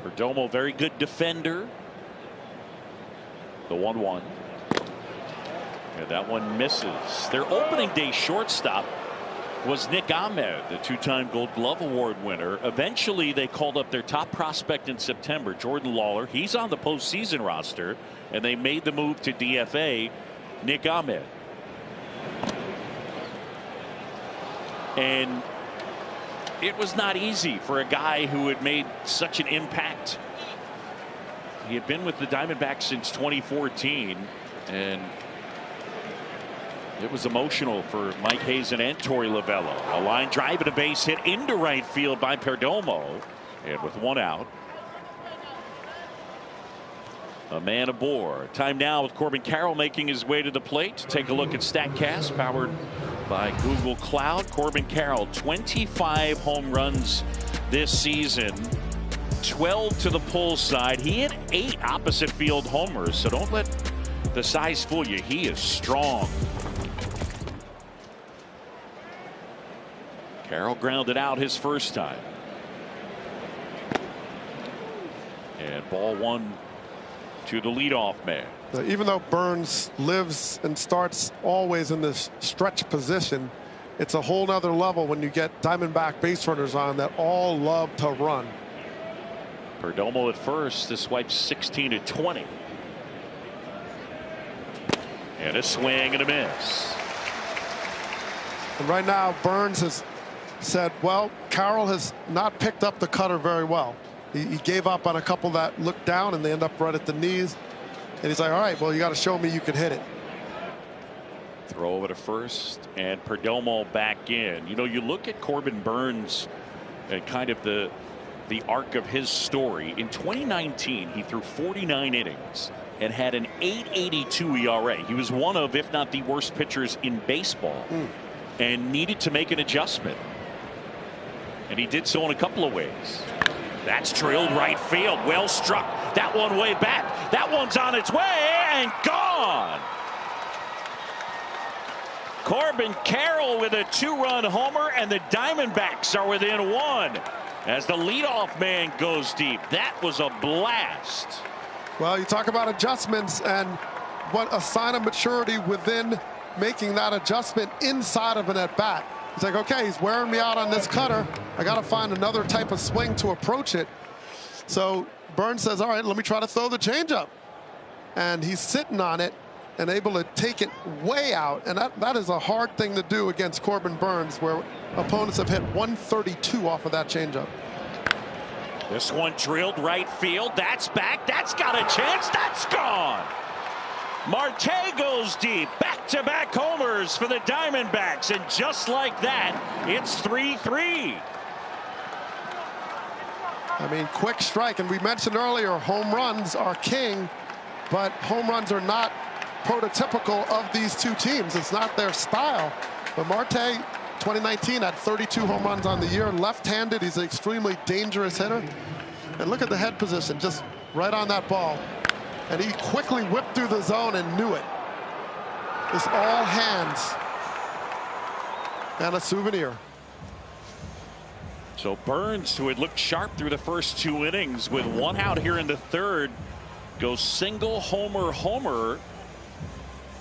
Perdomo, very good defender. The 1-1. And that one misses. Their opening day shortstop was Nick Ahmed, the 2-time Gold Glove Award winner. Eventually, they called up their top prospect in September, Jordan Lawler. He's on the postseason roster, and they made the move to DFA Nick Ahmed. And it was not easy for a guy who had made such an impact. He had been with the Diamondbacks since 2014, and it was emotional for Mike Hazen and Torey Lovello. A line drive and a base hit into right field by Perdomo. And with 1 out, a man aboard. Time now with Corbin Carroll making his way to the plate. Take a look at StatCast, powered by Google Cloud. Corbin Carroll, 25 home runs this season, 12 to the pull side. He hit 8 opposite field homers, so don't let the size fool you. He is strong. Carroll grounded out his first time. And ball 1 to the leadoff man. Even though Burns lives and starts always in this stretch position, it's a whole nother level when you get Diamondback base runners on that all love to run. Perdomo at first. This wipes 16 to 20. And a swing and a miss. And right now Burns has said, well, Carroll has not picked up the cutter very well. He gave up on a couple that looked down and they end up right at the knees. And he's like, all right, well, you got to show me you can hit it. Throw over to first, and Perdomo back in. You know, you look at Corbin Burns and kind of the arc of his story. In 2019, he threw 49 innings and had an 8.82 ERA. He was one of, if not the worst pitchers in baseball, and needed to make an adjustment. And he did so in a couple of ways. That's drilled right field. Well struck. That one way back. That one's on its way and gone. Corbin Carroll with a 2-run homer, and the Diamondbacks are within 1 as the leadoff man goes deep. That was a blast. Well, you talk about adjustments, and what a sign of maturity within making that adjustment inside of an at-bat. He's like, okay, he's wearing me out on this cutter. I got to find another type of swing to approach it. So Burns says, all right, let me try to throw the changeup. And he's sitting on it and able to take it way out. And that is a hard thing to do against Corbin Burns, where opponents have hit 132 off of that changeup. This one drilled right field. That's back. That's got a chance. That's gone. Marte goes deep. Back-to-back homers for the Diamondbacks. And just like that, it's 3-3. I mean, quick strike. And we mentioned earlier, home runs are king, but home runs are not prototypical of these two teams. It's not their style. But Marte, 2019, had 32 home runs on the year. Left-handed, he's an extremely dangerous hitter. And look at the head position, just right on that ball. And he quickly whipped through the zone and knew it. It's all hands. And a souvenir. So Burns, who had looked sharp through the first 2 innings, with 1 out here in the third, goes single homer.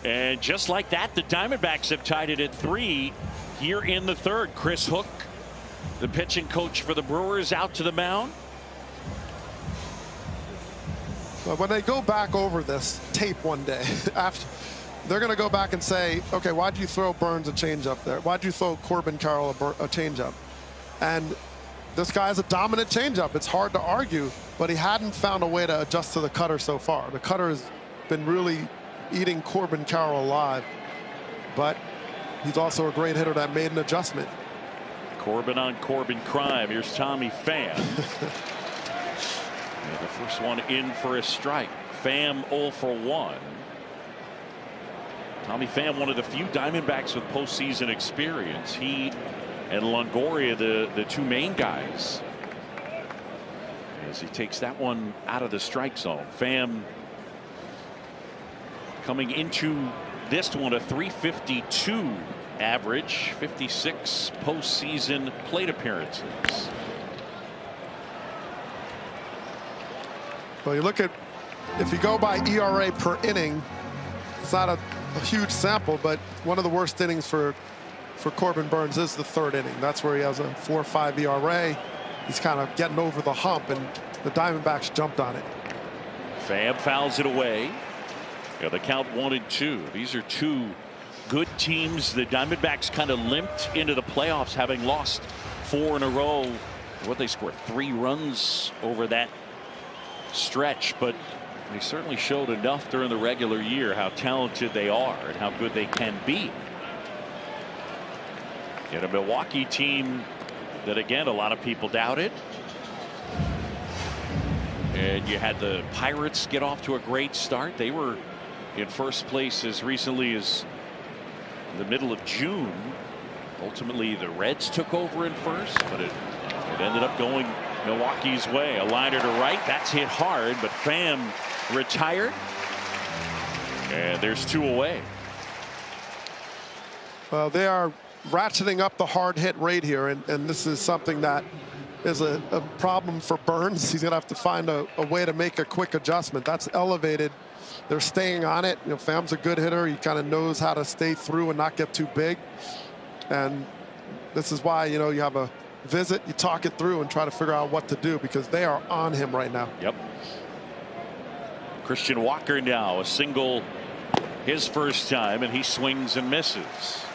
And just like that, the Diamondbacks have tied it at 3 here in the third. Chris Hook, the pitching coach for the Brewers, out to the mound. But when they go back over this tape one day, after they're going to go back and say, okay, why'd you throw Burns a changeup there? Why'd you throw Corbin Carroll a changeup? And this guy has a dominant changeup. It's hard to argue, but he hadn't found a way to adjust to the cutter so far. The cutter has been really eating Corbin Carroll alive, but he's also a great hitter that made an adjustment. Corbin on Corbin crime. Here's Tommy Pham. And the first one in for a strike. Pham 0 for 1. Tommy Pham, one of the few Diamondbacks with postseason experience. He and Longoria, the two main guys, as he takes that one out of the strike zone. Pham coming into this one a .352 average, 56 postseason plate appearances. Well, you look at, if you go by ERA per inning, it's not a huge sample, but one of the worst innings for Corbin Burns is the third inning. That's where he has a 4.5 ERA. He's kind of getting over the hump, and the Diamondbacks jumped on it. Pham fouls it away. Yeah, the count 1-2. These are two good teams. The Diamondbacks kind of limped into the playoffs, having lost 4 in a row. What they scored 3 runs over that stretch, but they certainly showed enough during the regular year how talented they are and how good they can be. Yet a Milwaukee team that, again, a lot of people doubted. And you had the Pirates get off to a great start. They were in first place as recently as the middle of June. Ultimately, the Reds took over in first, but it ended up going Milwaukee's way. A liner to right. That's hit hard, but Pham retired. And there's 2 away. Well, they are ratcheting up the hard hit rate here, and this is something that is a problem for Burns. He's going to have to find a way to make a quick adjustment. That's elevated. They're staying on it. You know, Pham's a good hitter. He kind of knows how to stay through and not get too big. And this is why, you know, you have a visit, you talk it through and try to figure out what to do, because they are on him right now. Yep. Christian Walker now, a single his first time, and he swings and misses.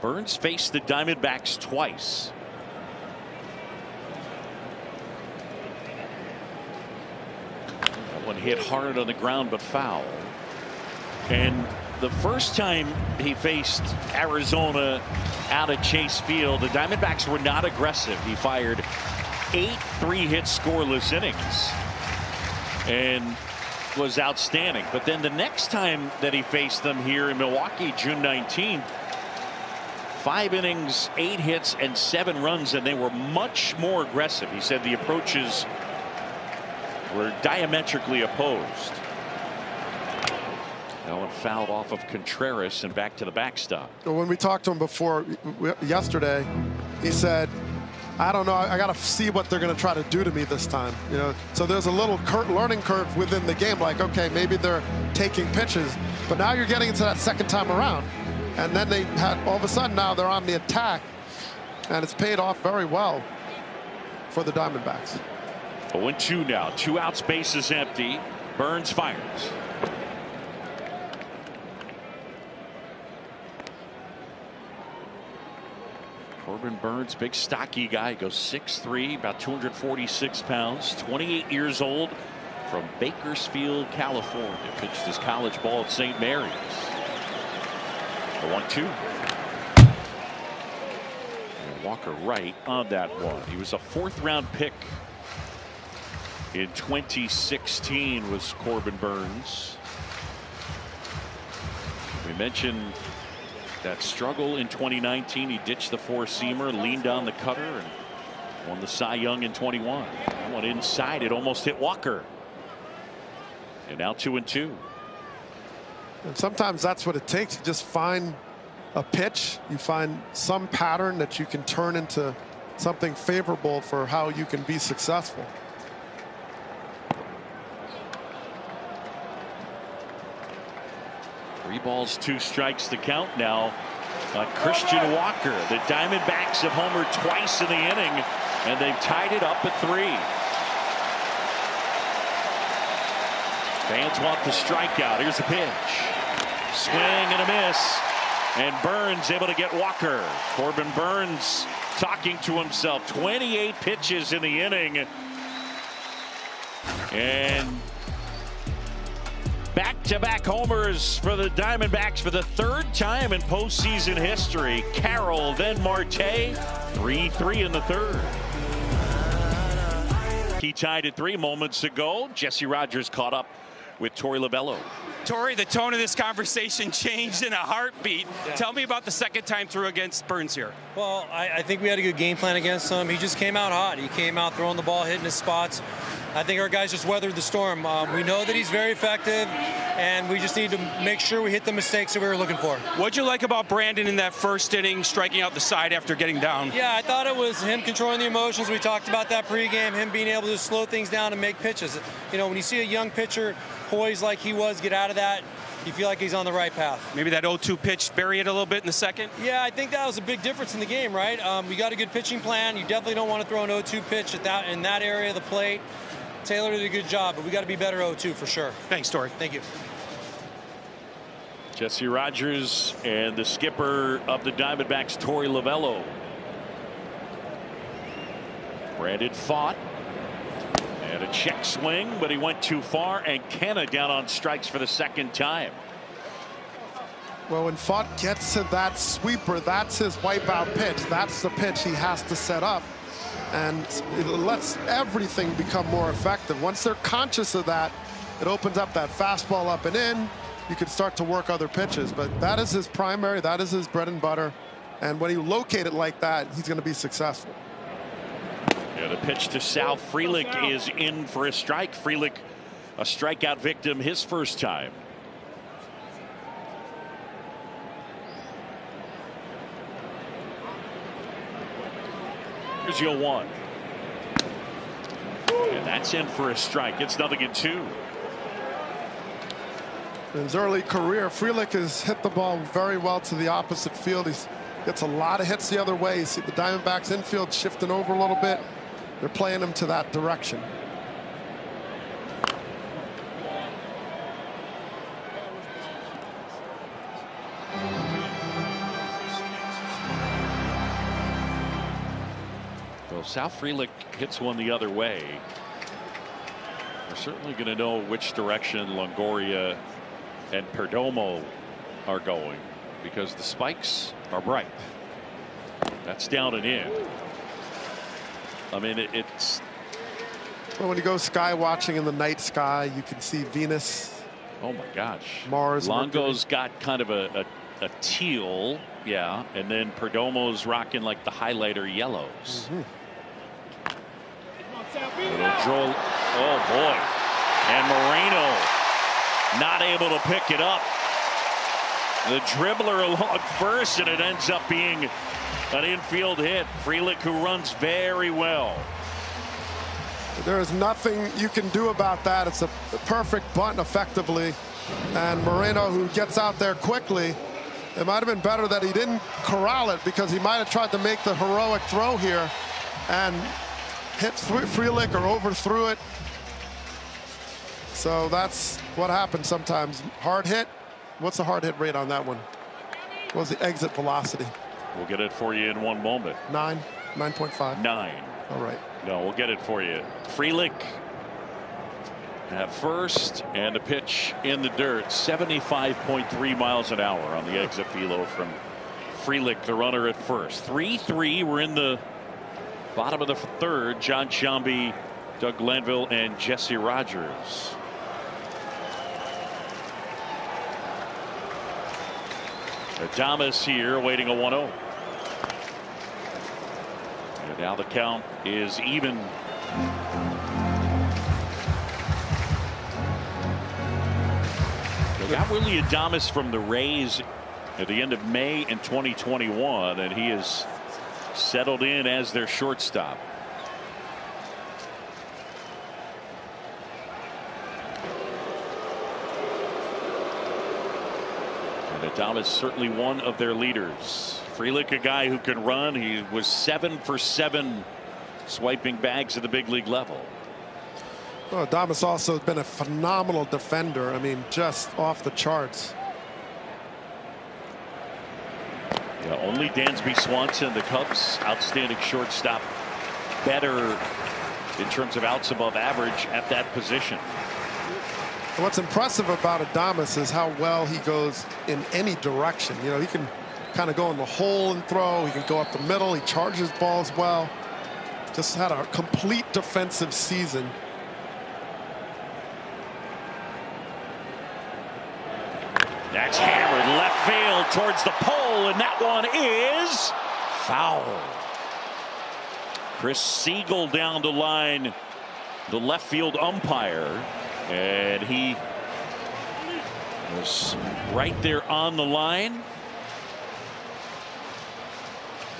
Burns faced the Diamondbacks twice. That one hit hard on the ground but foul. And the first time he faced Arizona out at Chase Field, the Diamondbacks were not aggressive. He fired 8 3-hit scoreless innings and was outstanding. But then the next time that he faced them here in Milwaukee, June 19th, 5 innings, 8 hits, and 7 runs, and they were much more aggressive. He said the approaches were diametrically opposed. That one fouled off of Contreras and back to the backstop. When we talked to him before yesterday, he said, I don't know, I got to see what they're going to try to do to me this time. You know, so there's a little learning curve within the game. Like, okay, maybe they're taking pitches, but now you're getting into that second time around. And then they had, all of a sudden now they're on the attack, and it's paid off very well for the Diamondbacks. 0-2 now, 2 outs, bases empty. Burns fires. Corbin Burns, big stocky guy, goes 6'3", about 246 pounds, 28 years old, from Bakersfield, California. Pitched his college ball at St. Mary's. The 1-2. Walker right on that one. He was a 4th-round pick in 2016, was Corbin Burns. We mentioned that struggle in 2019. He ditched the 4-seamer, leaned on the cutter, and won the Cy Young in 21. That one inside, it almost hit Walker. And now 2-2. And sometimes that's what it takes. You just find a pitch, you find some pattern that you can turn into something favorable for how you can be successful. balls, 2 strikes to count now. Christian Walker. The Diamondbacks have homered twice in the inning, and they've tied it up at 3. Fans want the strikeout. Here's the pitch. Swing and a miss. And Burns able to get Walker. Corbin Burns talking to himself. 28 pitches in the inning. And back-to-back homers for the Diamondbacks for the 3rd time in postseason history. Carroll, then Marte. 3-3 in the 3rd. He tied at 3 moments ago. Jesse Rogers caught up with Torey Lovullo. Torey, the tone of this conversation changed in a heartbeat. Yeah. Tell me about the second time through against Burns here. Well, I think we had a good game plan against him. He just came out hot. He came out throwing the ball, hitting his spots. I think our guys just weathered the storm. We know that he's very effective, and we just need to make sure we hit the mistakes that we were looking for. What'd you like about Brandon in that first inning, striking out the side after getting down? Yeah, I thought it was him controlling the emotions. We talked about that pregame, him being able to slow things down and make pitches. You know, when you see a young pitcher poised like he was, get out of that, you feel like he's on the right path. Maybe that 0-2 pitch, bury it a little bit in the second? Yeah, I think that was a big difference in the game, right? We got a good pitching plan. You definitely don't want to throw an 0-2 pitch in that area of the plate. Taylor did a good job, but we got to be better 0-2 for sure. Thanks, Torey. Thank you. Jesse Rogers and the skipper of the Diamondbacks, Torey Lovullo. Brandon fought. And a check swing, but he went too far, and Kenna down on strikes for the 2nd time. Well, when Fott gets to that sweeper, that's his wipeout pitch. That's the pitch he has to set up. And it lets everything become more effective. Once they're conscious of that, it opens up that fastball up and in. You can start to work other pitches, but that is his primary, that is his bread and butter. And when you locate it like that, he's going to be successful. Yeah, the pitch to Sal Frelick is in for a strike. Frelick, a strikeout victim his first time. Here's 0-1. And that's in for a strike. It's 0-2. In his early career, Frelick has hit the ball very well to the opposite field. He gets a lot of hits the other way. You see the Diamondbacks infield shifting over a little bit. They're playing him to that direction. Well, Sal Frelick hits one the other way. We're certainly going to know which direction Longoria and Perdomo are going, because the spikes are bright. That's down and in. I mean, it's. Well, when you go sky watching in the night sky, you can see Venus. Oh my gosh. Mars. Longo's got kind of a teal, yeah, and then Perdomo's rocking like the highlighter yellows. Oh boy. And Moreno not able to pick it up. The dribbler along first, and it ends up being an infield hit. Frelick, who runs very well. There is nothing you can do about that. It's a perfect bunt effectively. And Moreno, who gets out there quickly, it might have been better that he didn't corral it, because he might have tried to make the heroic throw here and hit Frelick or overthrew it. So that's what happens sometimes. Hard hit. What's the hard hit rate on that one? What was the exit velocity? We'll get it for you in one moment. 9.5. 9. All right. No, we'll get it for you. Frelick at first, and the pitch in the dirt. 75.3 miles an hour on the exit velo from Frelick, the runner at first. 3-3. We're in the bottom of the 3rd. John Sciambi, Doug Glanville, and Jesse Rogers. Adames here waiting a 1-0. And now the count is even. They got Willie Adames from the Rays at the end of May in 2021, and he is settled in as their shortstop. And Adames certainly one of their leaders. Frelick, a guy who can run. He was 7 for 7 swiping bags at the big league level. Well, Adames also has been a phenomenal defender. I mean, just off the charts. Yeah, only Dansby Swanson, the Cubs' outstanding shortstop, better in terms of outs above average at that position. What's impressive about Adames is how well he goes in any direction. You know, he can kind of go in the hole and throw. He can go up the middle. He charges balls well. Just had a complete defensive season. That's hammered left field towards the pole, and that one is foul. Chris Siegel down the line, the left field umpire, and he was right there on the line.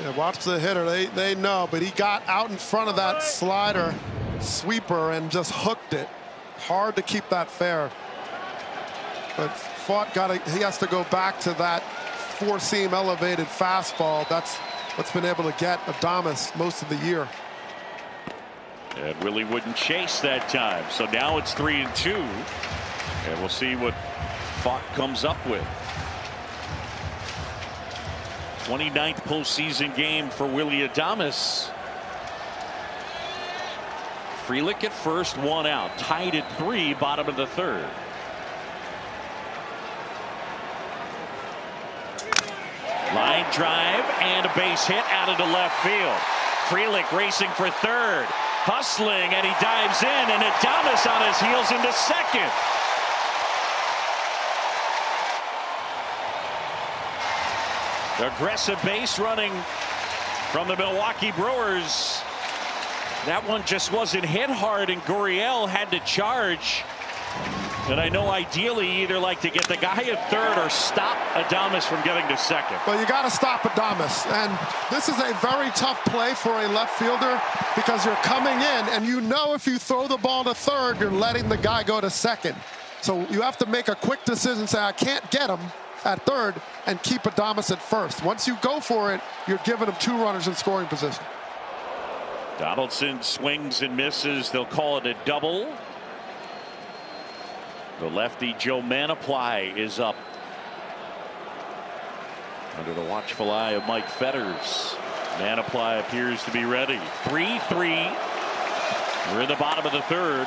Yeah, watch the hitter. They know, but he got out in front of that slider sweeper and just hooked it. Hard to keep that fair. But Fought he has to go back to that four-seam elevated fastball. That's what's been able to get Adames most of the year. And Willie wouldn't chase that time. So now it's 3-2. And we'll see what Fought comes up with. 29th postseason game for Willie Adames. Frelick at first, 1 out. Tied at 3, bottom of the 3rd. Line drive and a base hit out into left field. Frelick racing for 3rd. Hustling, and he dives in, and Adames on his heels into 2nd. Aggressive base running from the Milwaukee Brewers. That one just wasn't hit hard, and Gurriel had to charge. And I know ideally you either like to get the guy at 3rd or stop Adames from getting to 2nd. Well, you got to stop Adames, and this is a very tough play for a left fielder because you're coming in, and you know if you throw the ball to 3rd, you're letting the guy go to 2nd. So you have to make a quick decision, say I can't get him at 3rd, and keep Adames at 1st. Once you go for it, you're giving him 2 runners in scoring position. Donaldson swings and misses. They'll call it a double. The lefty Joe Manaply is up under the watchful eye of Mike Fetters. Manaply appears to be ready. 3-3. We're in the bottom of the 3rd.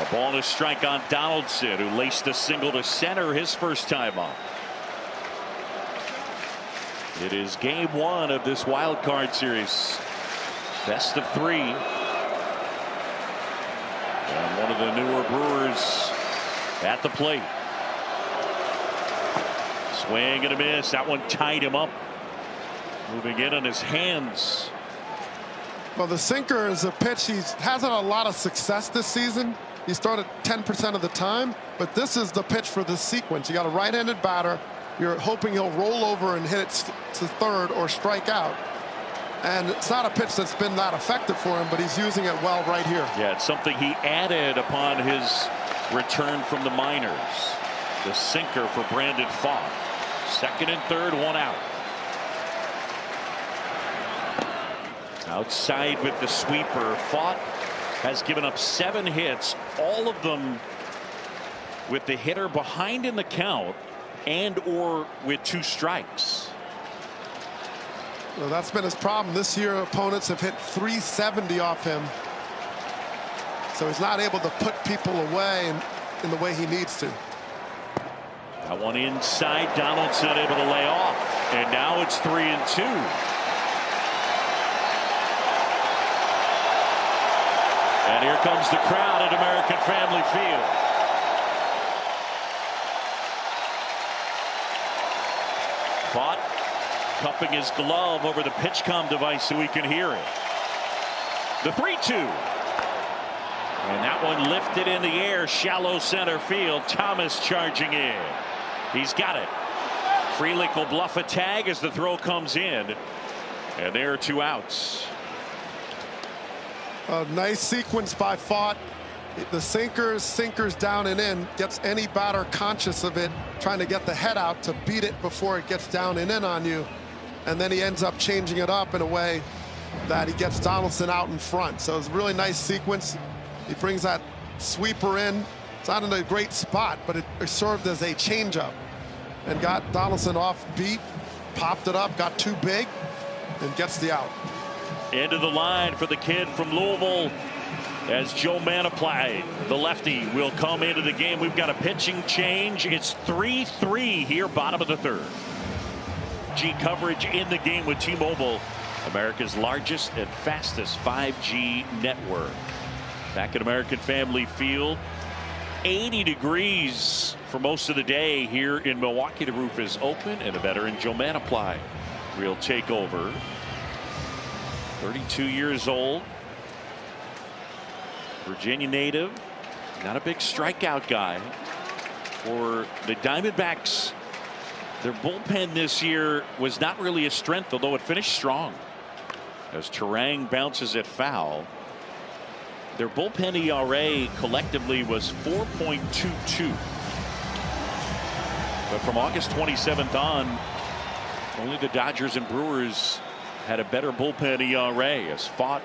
A ball and a strike on Donaldson, who laced a single to center his first time up. It is game 1 of this wild card series. Best of 3. And one of the newer Brewers at the plate. Swing and a miss. That one tied him up. Moving in on his hands. Well, the sinker is a pitch he hasn't had a lot of success this season. He started 10% of the time, but this is the pitch for this sequence. You got a right-handed batter. You're hoping he'll roll over and hit it to 3rd or strike out. And it's not a pitch that's been that effective for him, but he's using it well right here. Yeah, it's something he added upon his return from the minors. The sinker for Brandon Fought. 2nd and 3rd, 1 out. Outside with the sweeper. Fought has given up 7 hits, all of them with the hitter behind in the count and or with 2 strikes. Well, that's been his problem this year. Opponents have hit 370 off him, so he's not able to put people away in the way he needs to. That one inside. Donaldson able to lay off, and now it's 3-2. And here comes the crowd at American Family Field. Fought cupping his glove over the PitchCom device so we can hear it. The 3-2. And that one lifted in the air, shallow center field. Thomas charging in. He's got it. Frelick will bluff a tag as the throw comes in. And there are 2 outs. A nice sequence by Fott. The sinkers down and in, gets any batter conscious of it, trying to get the head out to beat it before it gets down and in on you. And then he ends up changing it up in a way that he gets Donaldson out in front. So it's a really nice sequence. He brings that sweeper in. It's not in a great spot, but it served as a changeup and got Donaldson off beat, popped it up, got too big, and gets the out. End of the line for the kid from Louisville as Joe Mantiply, the lefty, will come into the game. We've got a pitching change. It's 3-3 here, bottom of the third. G coverage in the game with T-Mobile, America's largest and fastest 5G network. Back at American Family Field, 80 degrees for most of the day here in Milwaukee. The roof is open, and a veteran, Joe Mantiply, will take over. 32 years old, Virginia native, not a big strikeout guy. For the Diamondbacks, their bullpen this year was not really a strength, although it finished strong as Turang bounces it foul. Their bullpen ERA collectively was 4.22. But from August 27th on, only the Dodgers and Brewers had a better bullpen ERA as Fott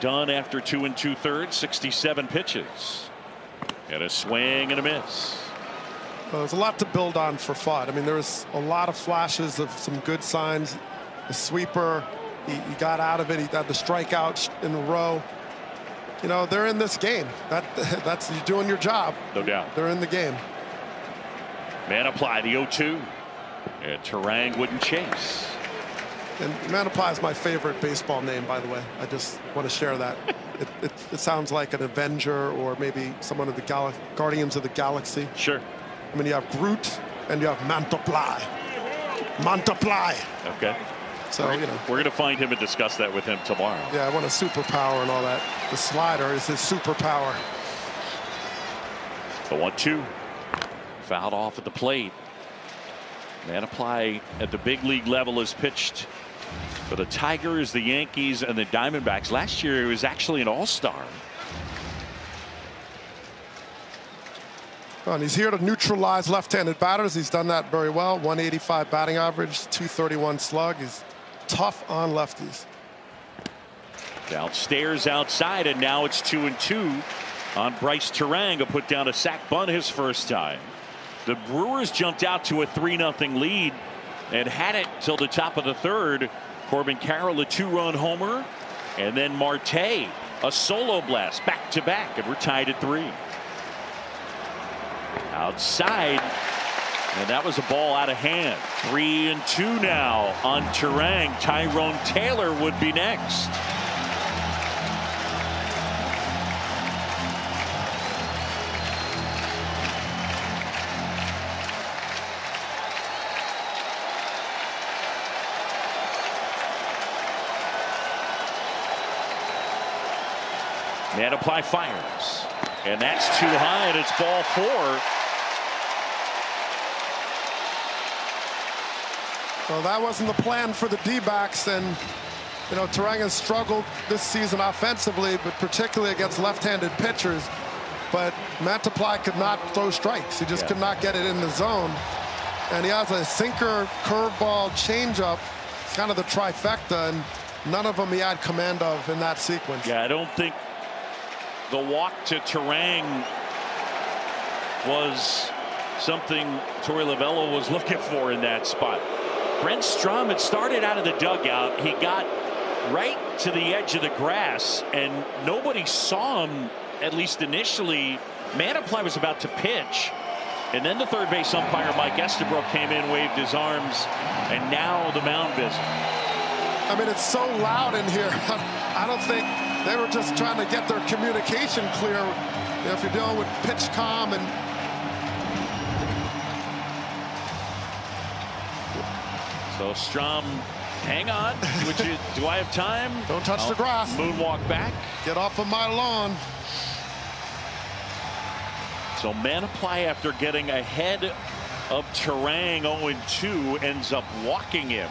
done after 2 2/3, 67 pitches. And a swing and a miss. Well, there's a lot to build on for Fott. I mean, there's a lot of flashes of some good signs. The sweeper, he got out of it. He got the strikeouts in a row. You know, they're in this game. That's you're doing your job. No doubt. They're in the game. Mantiply the 0-2. And Turang wouldn't chase. And Mantiply is my favorite baseball name, by the way. I just want to share that. It sounds like an Avenger or maybe someone of the Guardians of the Galaxy. Sure. I mean, you have Groot and you have Mantiply. Mantiply. Okay. So, you know. We're going to find him and discuss that with him tomorrow. Yeah, I want a superpower and all that. The slider is his superpower. The 1-2. Fouled off at the plate. Mantiply at the big league level has pitched for the Tigers, the Yankees, and the Diamondbacks. Last year he was actually an all-star. And he's here to neutralize left-handed batters. He's done that very well. 185 batting average, 231 slug. He's tough on lefties. Downstairs outside, and now it's 2-2 on Bryce Turang, who put down a sac bunt his first time. The Brewers jumped out to a 3-0 lead and had it till the top of the third. Corbin Carroll, a 2-run homer, and then Marte, a solo blast back-to-back, and we're tied at 3. Outside, and that was a ball out of hand. 3-2 now on Turang. Tyrone Taylor would be next. Mantiply fires, and that's too high, and it's ball 4. Well, that wasn't the plan for the D-backs, and you know, Turang has struggled this season offensively, but particularly against left-handed pitchers. But Mantiply could not throw strikes. He just could not get it in the zone. And he has a sinker, curveball, changeup, kind of the trifecta, and none of them he had command of in that sequence. Yeah, I don't think the walk to Turang was something Torey Lovullo was looking for in that spot. Brent Strom had started out of the dugout. He got right to the edge of the grass, and nobody saw him, at least initially. Mantiply was about to pitch, and then the third base umpire, Mike Estabrook, came in, waved his arms, and now the mound visit. I mean, it's so loud in here. I don't think they were just trying to get their communication clear. You know, if you're dealing with pitch calm and so Strom, hang on. Do I have time? Don't touch the grass. Moonwalk back. Get off of my lawn. So Mantiply, after getting ahead of Turang 0-2, ends up walking him.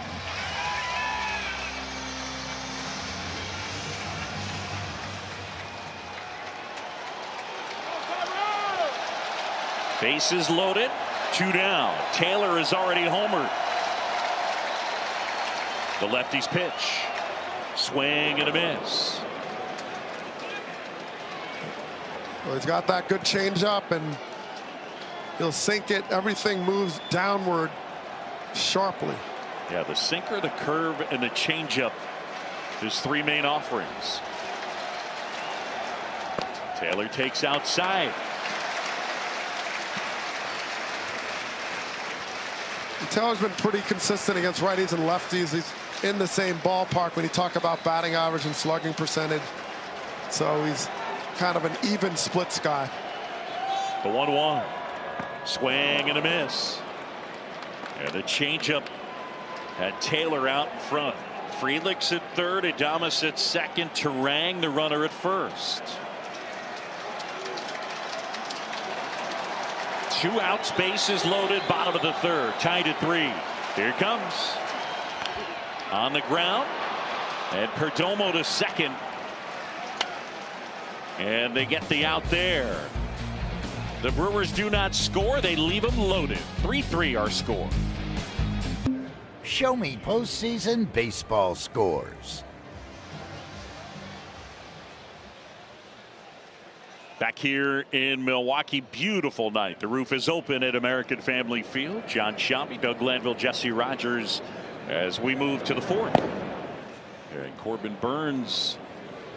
Bases loaded, 2 down. Taylor is already homered. The lefty's pitch. Swing and a miss. Well, he's got that good changeup, and he'll sink it. Everything moves downward sharply. Yeah, the sinker, the curve, and the changeup. His 3 main offerings. Taylor takes outside. Taylor's been pretty consistent against righties and lefties. He's in the same ballpark when you talk about batting average and slugging percentage. So he's kind of an even splits guy. The 1-1. Swing and a miss. And the changeup had Taylor out in front. Frelick's at third, Adames at second, Turang the runner at first. 2 outs, bases loaded, bottom of the third, tied at 3. Here it comes. On the ground, and Perdomo to second. And they get the out there. The Brewers do not score, they leave them loaded. 3-3 our score. Show me postseason baseball scores. Back here in Milwaukee, beautiful night. The roof is open at American Family Field. John Shelby, Doug Glanville, Jesse Rogers as we move to the 4th. And Corbin Burns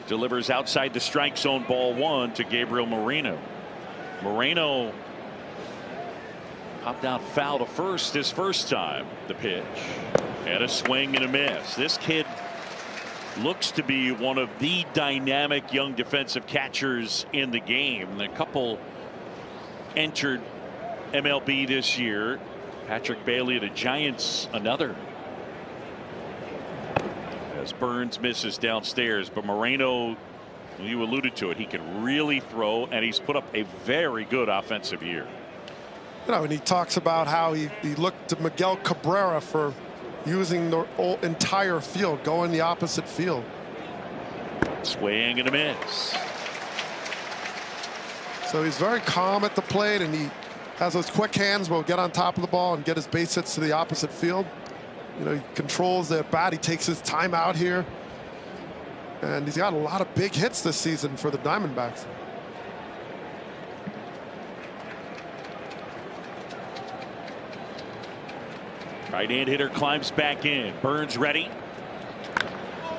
delivers outside the strike zone, ball 1 to Gabriel Moreno. Moreno popped out foul to first his first time. The pitch and a swing and a miss. This kid looks to be one of the dynamic young defensive catchers in the game. A couple entered MLB this year. Patrick Bailey of the Giants, another. As Burns misses downstairs, but Moreno, you alluded to it, he can really throw, and he's put up a very good offensive year. You know, and he talks about how he looked to Miguel Cabrera for using the entire field, going the opposite field. Swing and a miss. So he's very calm at the plate, and he has those quick hands, will get on top of the ball and get his base hits to the opposite field. You know, he controls the bat. He takes his time out here, and he's got a lot of big hits this season for the Diamondbacks. Right-hand hitter climbs back in. Burns ready.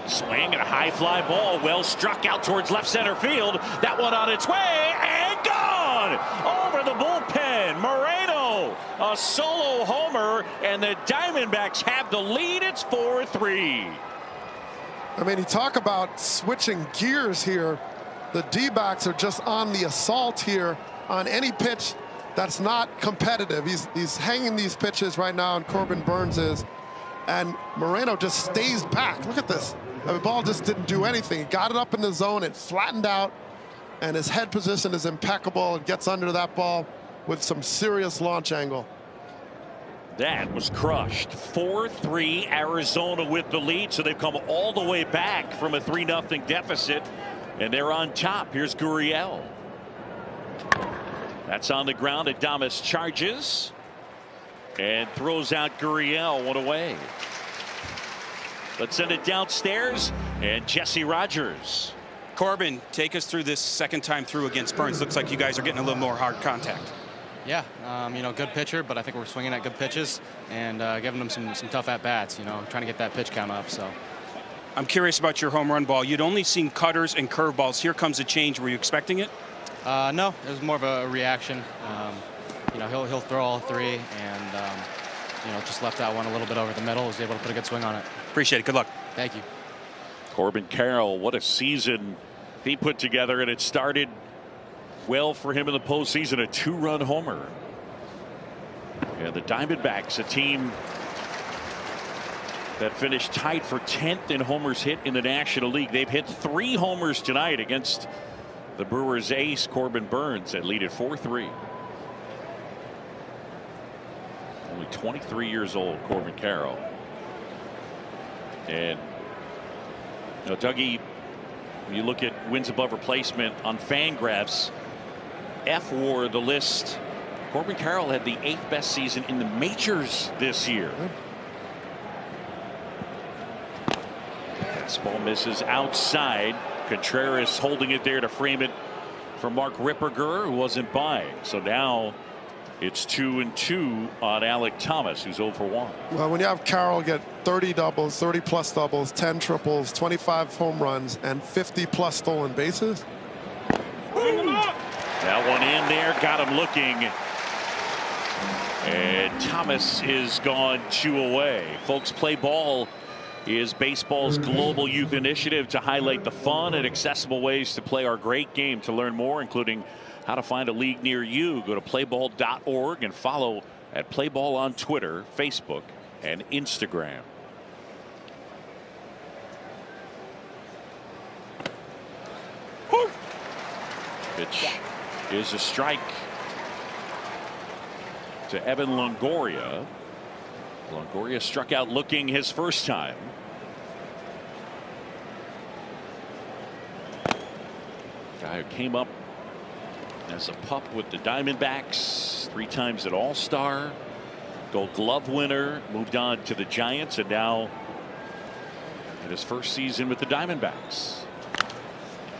Swing and a high fly ball. Well struck out towards left center field. That one on its way and gone over the bullpen. Moreno, a solo homer, and the Diamondbacks have the lead. It's 4-3. I mean, you talk about switching gears here. The D-backs are just on the assault here on any pitch that's not competitive. He's hanging these pitches right now, and Corbin Burns is. And Moreno just stays back. Look at this. The ball just didn't do anything. He got it up in the zone. It flattened out, and his head position is impeccable and gets under that ball with some serious launch angle. That was crushed. 4-3 Arizona with the lead, so they've come all the way back from a 3-0 deficit, and they're on top. Here's Gurriel. That's on the ground. Adames charges and throws out Gurriel, one away. Let's send it downstairs, and Jesse Rogers. Corbin, take us through this second time through against Burns. Looks like you guys are getting a little more hard contact. Yeah, you know, good pitcher, but I think we're swinging at good pitches and giving them some tough at-bats, you know, trying to get that pitch count up. So I'm curious about your home run ball. You'd only seen cutters and curveballs. Here comes a change. Were you expecting it? No, it was more of a reaction. You know, he'll throw all 3, and you know, just left that one a little bit over the middle. Was able to put a good swing on it. Appreciate it. Good luck. Thank you. Corbin Carroll, what a season he put together, and it started well for him in the postseason. A 2-run homer. Yeah, the Diamondbacks, a team that finished tied for 10th in homers hit in the National League. They've hit 3 homers tonight against the Brewers ace Corbin Burns, and lead at 4-3. Only 23 years old, Corbin Carroll. And you know, Dougie, when you look at wins above replacement on FanGraphs, F-WAR, the list Corbin Carroll had the 8th best season in the majors this year. Fastball misses outside. Contreras holding it there to frame it for Mark Ripperger, who wasn't buying. So now it's 2-2 on Alek Thomas, who's 0 for 1. Well, when you have Carroll get 30 doubles, 30 plus doubles, 10 triples, 25 home runs, and 50 plus stolen bases. That one in there, got him looking. And Thomas is gone 2 away. Folks, Play Ball is baseball's global youth initiative to highlight the fun and accessible ways to play our great game. To learn more, including how to find a league near you, go to playball.org and follow at Playball on Twitter, Facebook, and Instagram. Pitch is a strike to Evan Longoria. Longoria struck out looking his first time. Guy who came up as a pup with the Diamondbacks, 3 times an All-Star, Gold Glove winner, moved on to the Giants, and now in his first season with the Diamondbacks.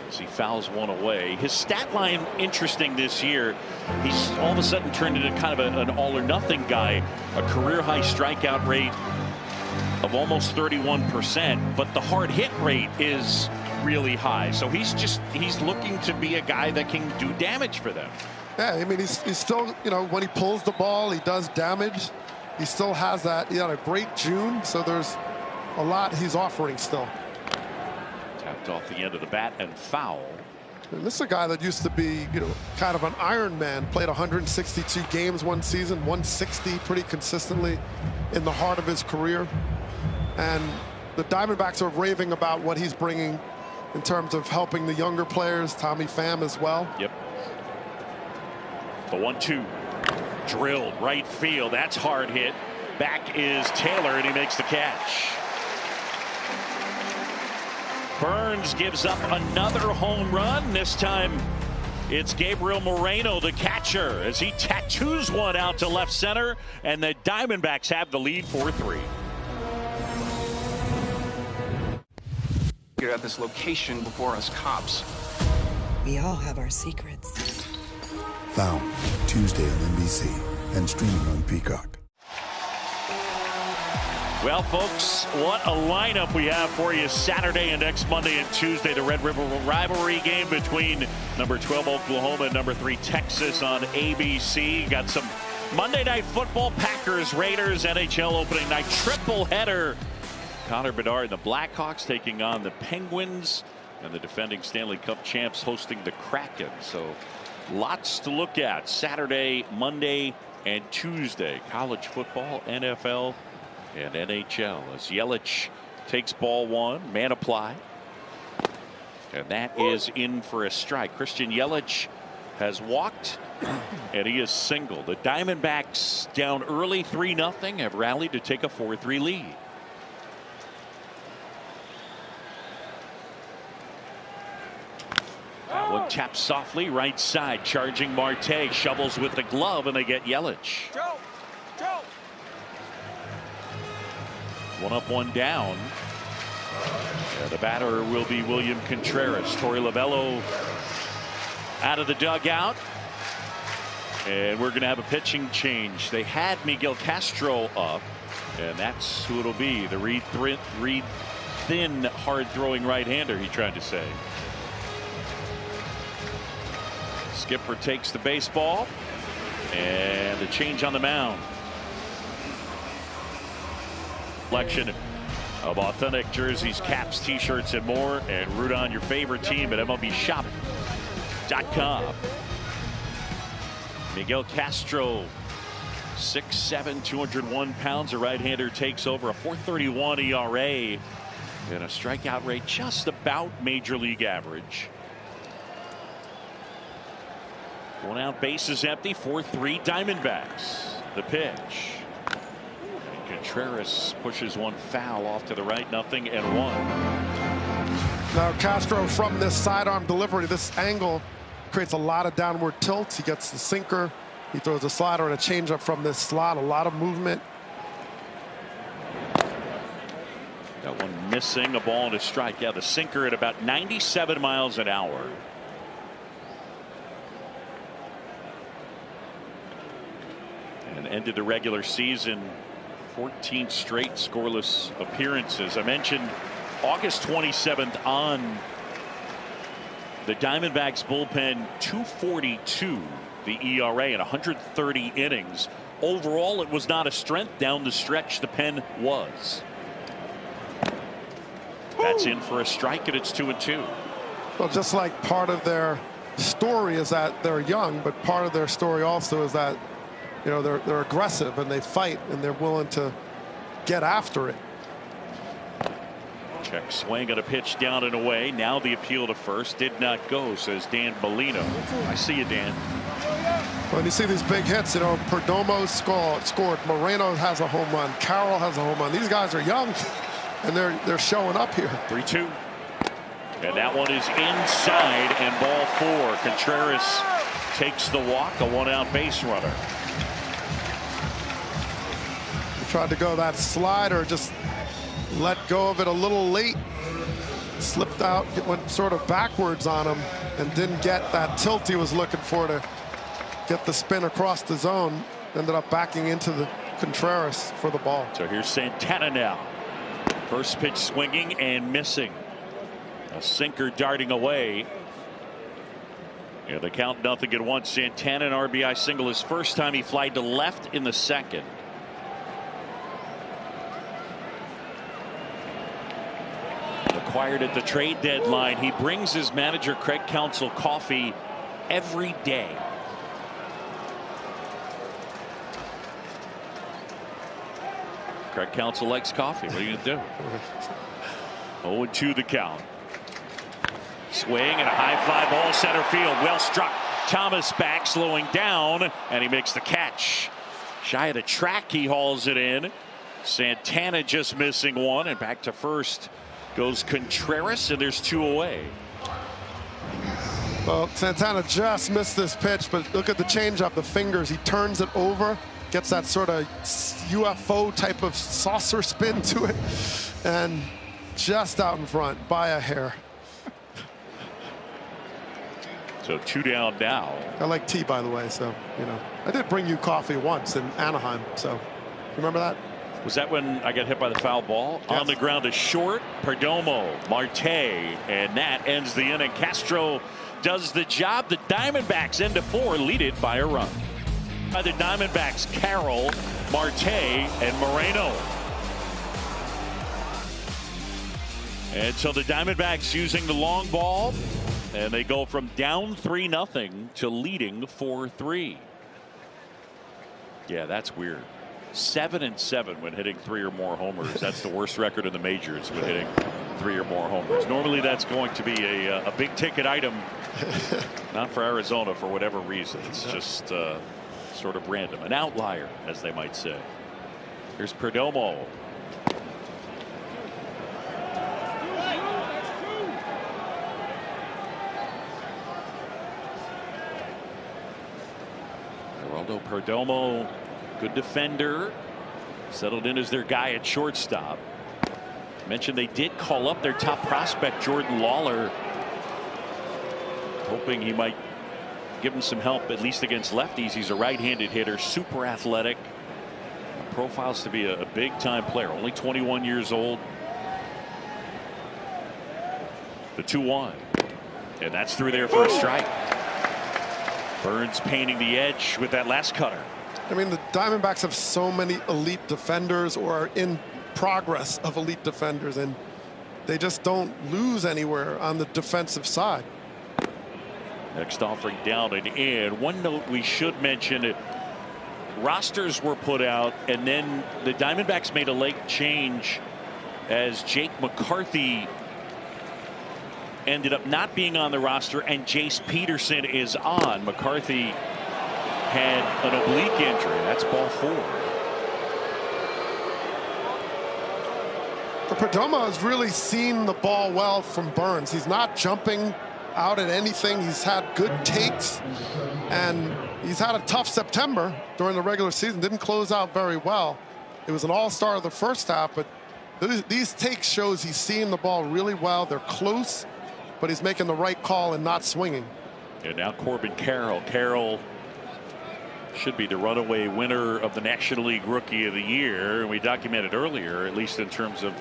As he fouls one away. His stat line interesting this year. He's all of a sudden turned into kind of an all or nothing guy. A career high strikeout rate of almost 31%, but the hard hit rate is really high. So he's looking to be a guy that can do damage for them. Yeah, I mean, he's still, you know, when he pulls the ball, he does damage. He still has that. He had a great June, so there's a lot he's offering still. Tapped off the end of the bat and foul. And this is a guy that used to be, you know, kind of an Iron Man. Played 162 games one season, 160 pretty consistently in the heart of his career. And the Diamondbacks are raving about what he's bringing in terms of helping the younger players, Tommy Pham as well. Yep. The 1-2 drilled right field. That's hard hit. Back is Taylor, and he makes the catch. Burns gives up another home run. This time it's Gabriel Moreno, the catcher, as he tattoos one out to left center, and the Diamondbacks have the lead 4-3. You're at this location before us cops. We all have our secrets. Found Tuesday on NBC and streaming on Peacock. Well, folks, what a lineup we have for you Saturday and next Monday and Tuesday. The Red River rivalry game between number 12 Oklahoma and number 3 Texas on ABC. Got some Monday Night Football, Packers, Raiders, NHL opening night triple header. Connor Bedard and the Blackhawks taking on the Penguins, and the defending Stanley Cup champs hosting the Kraken. So lots to look at Saturday, Monday, and Tuesday. College football, NFL, and NHL. As Yelich takes ball 1, man apply, and that is in for a strike. Christian Yelich has walked and he is single. The Diamondbacks down early 3-0 have rallied to take a 4-3 lead. That one taps softly right side, charging Marte, shovels with the glove, and they get Yelich. Joe. One up, one down. The batter will be William Contreras. Torey Lovello out of the dugout. And we're going to have a pitching change. They had Miguel Castro up, and that's who it'll be. The read thin, hard-throwing right-hander, he tried to say. Skipper takes the baseball, and the change on the mound. Selection of authentic jerseys, caps, t-shirts, and more, and root on your favorite team at MLBshop.com. Miguel Castro, 6'7", 201 pounds. A right-hander takes over, a 4.31 ERA, and a strikeout rate just about major league average. 1 out, bases empty, 4-3 Diamondbacks. The pitch. Contreras pushes one foul off to the right, 0-1. Now Castro, from this sidearm delivery, this angle creates a lot of downward tilt. He gets the sinker He throws a slider and a changeup from this slot. A lot of movement. That one missing, a ball and a strike. Yeah, the sinker at about 97 miles an hour. And ended the regular season 14 straight scoreless appearances. I mentioned August 27th on the Diamondbacks bullpen, 2.42 the ERA in 130 innings. Overall, it was not a strength. Down the stretch, the pen was. That's in for a strike, and it's 2-2. Well, just like part of their story is that they're young, but part of their story also is that, you know, they're aggressive and they fight and they're willing to get after it. Check swing at a pitch down and away. Now the appeal to first did not go, says Dan Molino. I see you, Dan. When you see these big hits, you know, Perdomo scored. Moreno has a home run. Carroll has a home run. These guys are young, and they're showing up here. 3-2. And that one is inside and ball 4. Contreras takes the walk, a 1-out base runner. He tried to go that slider, just let go of it a little late. Slipped out, went sort of backwards on him, and didn't get that tilt he was looking for to get the spin across the zone. Ended up backing into the Contreras for the ball. So here's Santana now. First pitch swinging and missing. A sinker darting away. Yeah, the count 0-1. Santana an RBI single, his first time. He flied to left in the second. Acquired at the trade deadline. He brings his manager Craig Counsell coffee every day. Craig Counsell likes coffee. What are you going to do? 0-2 the count. Swing and a high fly ball center field. Well struck. Thomas back, slowing down, and he makes the catch. Shy of the track, he hauls it in. Santana just missing one, and back to first goes Contreras, and there's 2 away. Well, Santana just missed this pitch, but look at the changeup, the fingers. He turns it over, gets that sort of UFO type of saucer spin to it, and just out in front by a hair. So 2 down now. I like tea, by the way, so, you know. I did bring you coffee once in Anaheim, so you remember that? Was that when I got hit by the foul ball? Yes. On the ground is short. Perdomo, Marte, and that ends the inning. Castro does the job. The Diamondbacks end to 4, lead it by a run. By the Diamondbacks, Carroll, Marte, and Moreno. And so the Diamondbacks using the long ball, and they go from down 3-0 to leading 4-3. Yeah, that's weird. 7-7 when hitting 3 or more homers. That's the worst record in the majors when hitting 3 or more homers. Normally that's going to be a big ticket item. Not for Arizona for whatever reason. It's just sort of random, an outlier, as they might say. Here's Perdomo. Geraldo Perdomo, good defender, settled in as their guy at shortstop. Mentioned they did call up their top prospect Jordan Lawler, hoping he might give him some help at least against lefties. He's a right-handed hitter, super athletic, profiles to be a big-time player, only 21 years old. The 2-1, and that's through there for a strike. Burns painting the edge with that last cutter. I mean, the Diamondbacks have so many elite defenders or are in progress of elite defenders, and they just don't lose anywhere on the defensive side. Next offering down and in. One note we should mention, rosters were put out, and then the Diamondbacks made a late change as Jake McCarthy ended up not being on the roster, and Jace Peterson is on. McCarthy had an oblique injury. That's ball 4. Perdomo has really seen the ball well from Burns. He's not jumping out at anything. He's had good takes, and he's had a tough September during the regular season. Didn't close out very well. It was an all-star of the first half, but these takes shows he's seeing the ball really well. They're close, but he's making the right call and not swinging. And now Corbin Carroll. Carroll should be the runaway winner of the National League Rookie of the Year. And we documented earlier, at least in terms of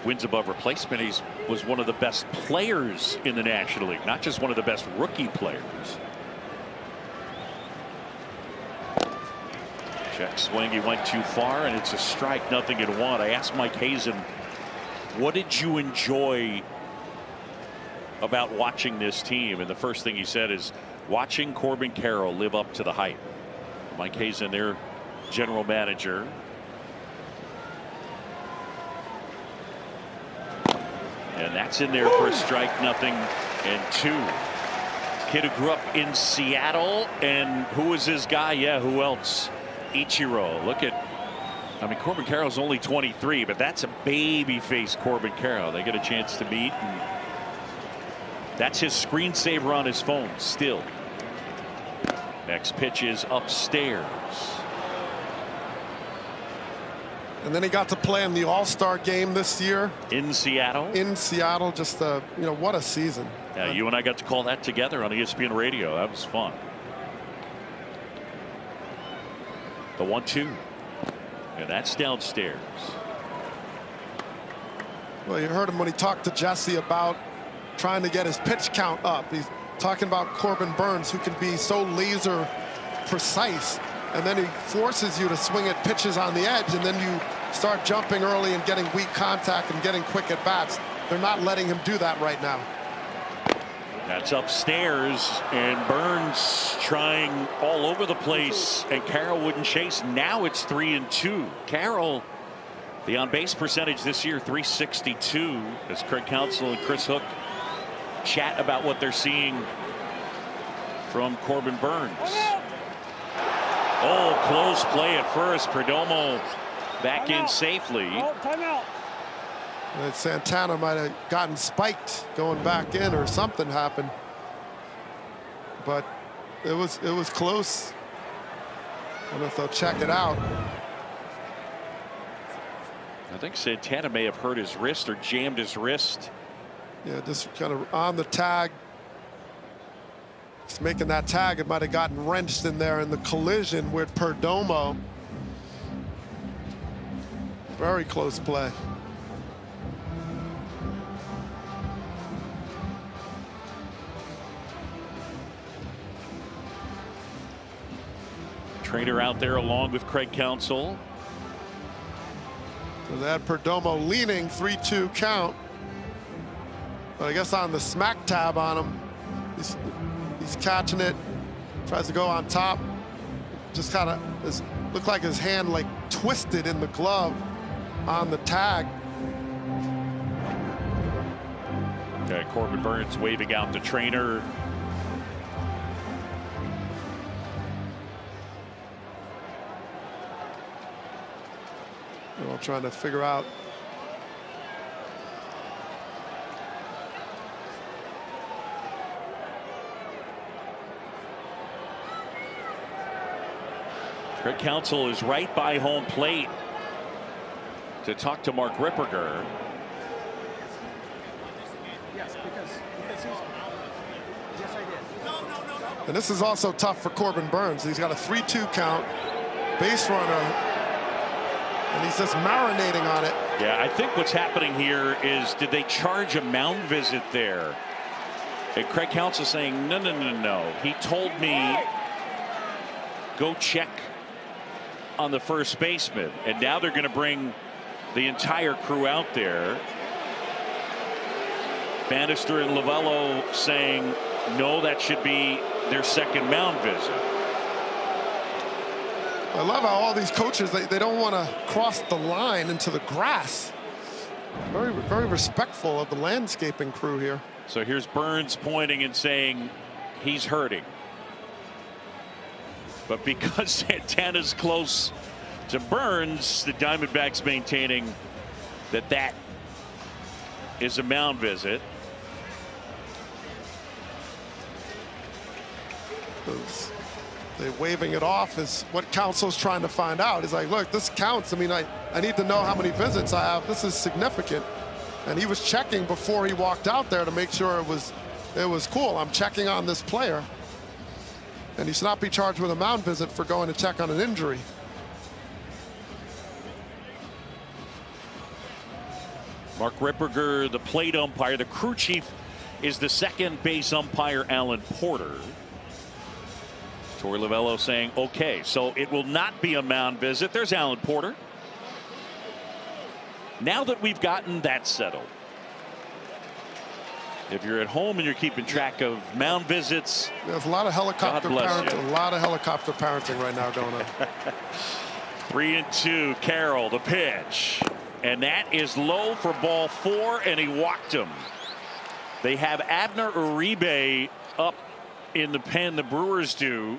wins above replacement, he was one of the best players in the National League, not just one of the best rookie players. Check swing, he went too far, and it's a strike, 0-1. I asked Mike Hazen, what did you enjoy about watching this team? And the first thing he said is watching Corbin Carroll live up to the hype. Mike Hazen, their general manager. And that's in there for a strike, 0-2. Kid who grew up in Seattle, and who was his guy? Yeah, who else? Ichiro. Look at, I mean, Corbin Carroll's only 23, but that's a baby face Corbin Carroll. They get a chance to meet, and that's his screensaver on his phone still. Next pitch is upstairs. And then he got to play in the All-Star game this year. In Seattle? In Seattle. Just, you know, what a season. Yeah, you and I got to call that together on ESPN Radio. That was fun. The 1-2. And that's downstairs. Well, you heard him when he talked to Jesse about trying to get his pitch count up. He's talking about Corbin Burnes, who can be so laser precise, and then he forces you to swing at pitches on the edge, and then you start jumping early and getting weak contact and getting quick at bats. They're not letting him do that right now. That's upstairs, and Burnes trying all over the place, and Carroll wouldn't chase. Now it's 3-2. Carroll, the on-base percentage this year, .362, as Craig Counsell and Chris Hook chat about what they're seeing from Corbin Burnes. Oh, close play at first. Perdomo back in safely. Oh, timeout. And Santana might have gotten spiked going back in, or something happened, but it was close. I don't know if they'll check it out. I think Santana may have hurt his wrist or jammed his wrist. Yeah, just kind of on the tag. Just making that tag, it might have gotten wrenched in there in the collision with Perdomo. Very close play. Trainer out there along with Craig Counsell. So they had Perdomo leaning, 3-2 count. But I guess on the smack tab on him, he's catching it, tries to go on top. Just kind of looked like his hand like twisted in the glove on the tag. Okay, Corbin Burnes waving out the trainer. They're all trying to figure out. Craig Counsell is right by home plate to talk to Mark Ripperger. Yes, because yes, I did. And this is also tough for Corbin Burnes. He's got a 3-2 count, base runner, and he's just marinating on it. Yeah, I think what's happening here is, did they charge a mound visit there? And Craig Counsell saying, no, no, no, no. He told me go check on the first baseman, and now they're going to bring the entire crew out there. Bannister and Lovello saying no, that should be their second mound visit. I love how all these coaches, they don't want to cross the line into the grass. Very, very respectful of the landscaping crew here. So here's Burnes pointing and saying he's hurting. But because Santana's close to Burnes, the Diamondbacks maintaining that that is a mound visit. because they waving it off is what counsel's trying to find out. He's like, look, this counts. I mean, I need to know how many visits I have. This is significant. And he was checking before he walked out there to make sure it was cool. I'm checking on this player. And he should not be charged with a mound visit for going to check on an injury. Mark Ripperger, the plate umpire. The crew chief is the second base umpire, Alan Porter. Torey Lovello saying, okay, so it will not be a mound visit. There's Alan Porter. Now that we've gotten that settled, if you're at home and you're keeping track of mound visits, there's a lot of helicopter parenting. A lot of helicopter parenting right now going on. 3-2. Carroll, the pitch. And that is low for ball 4, and he walked him. They have Abner Uribe up in the pen, the Brewers do.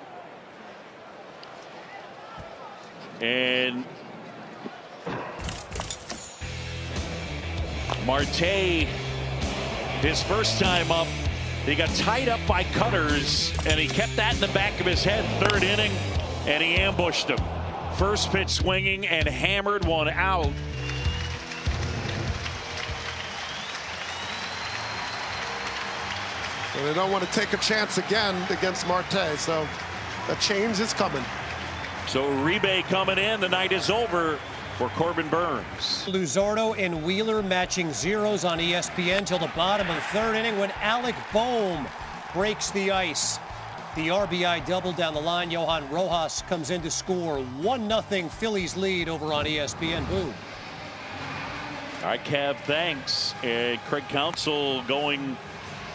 And Marte, his first time up, he got tied up by cutters, and he kept that in the back of his head. 3rd inning, and he ambushed him. First pitch swinging and hammered one out. And they don't want to take a chance again against Marte, so a change is coming. So Uribe coming in. The night is over for Corbin Burns. Luzardo and Wheeler matching zeros on ESPN till the bottom of the 3rd inning when Alec Boehm breaks the ice. The RBI double down the line. Johan Rojas comes in to score. 1-0 Phillies lead over on ESPN. Boom. All right, Cav, thanks. And Craig Counsell going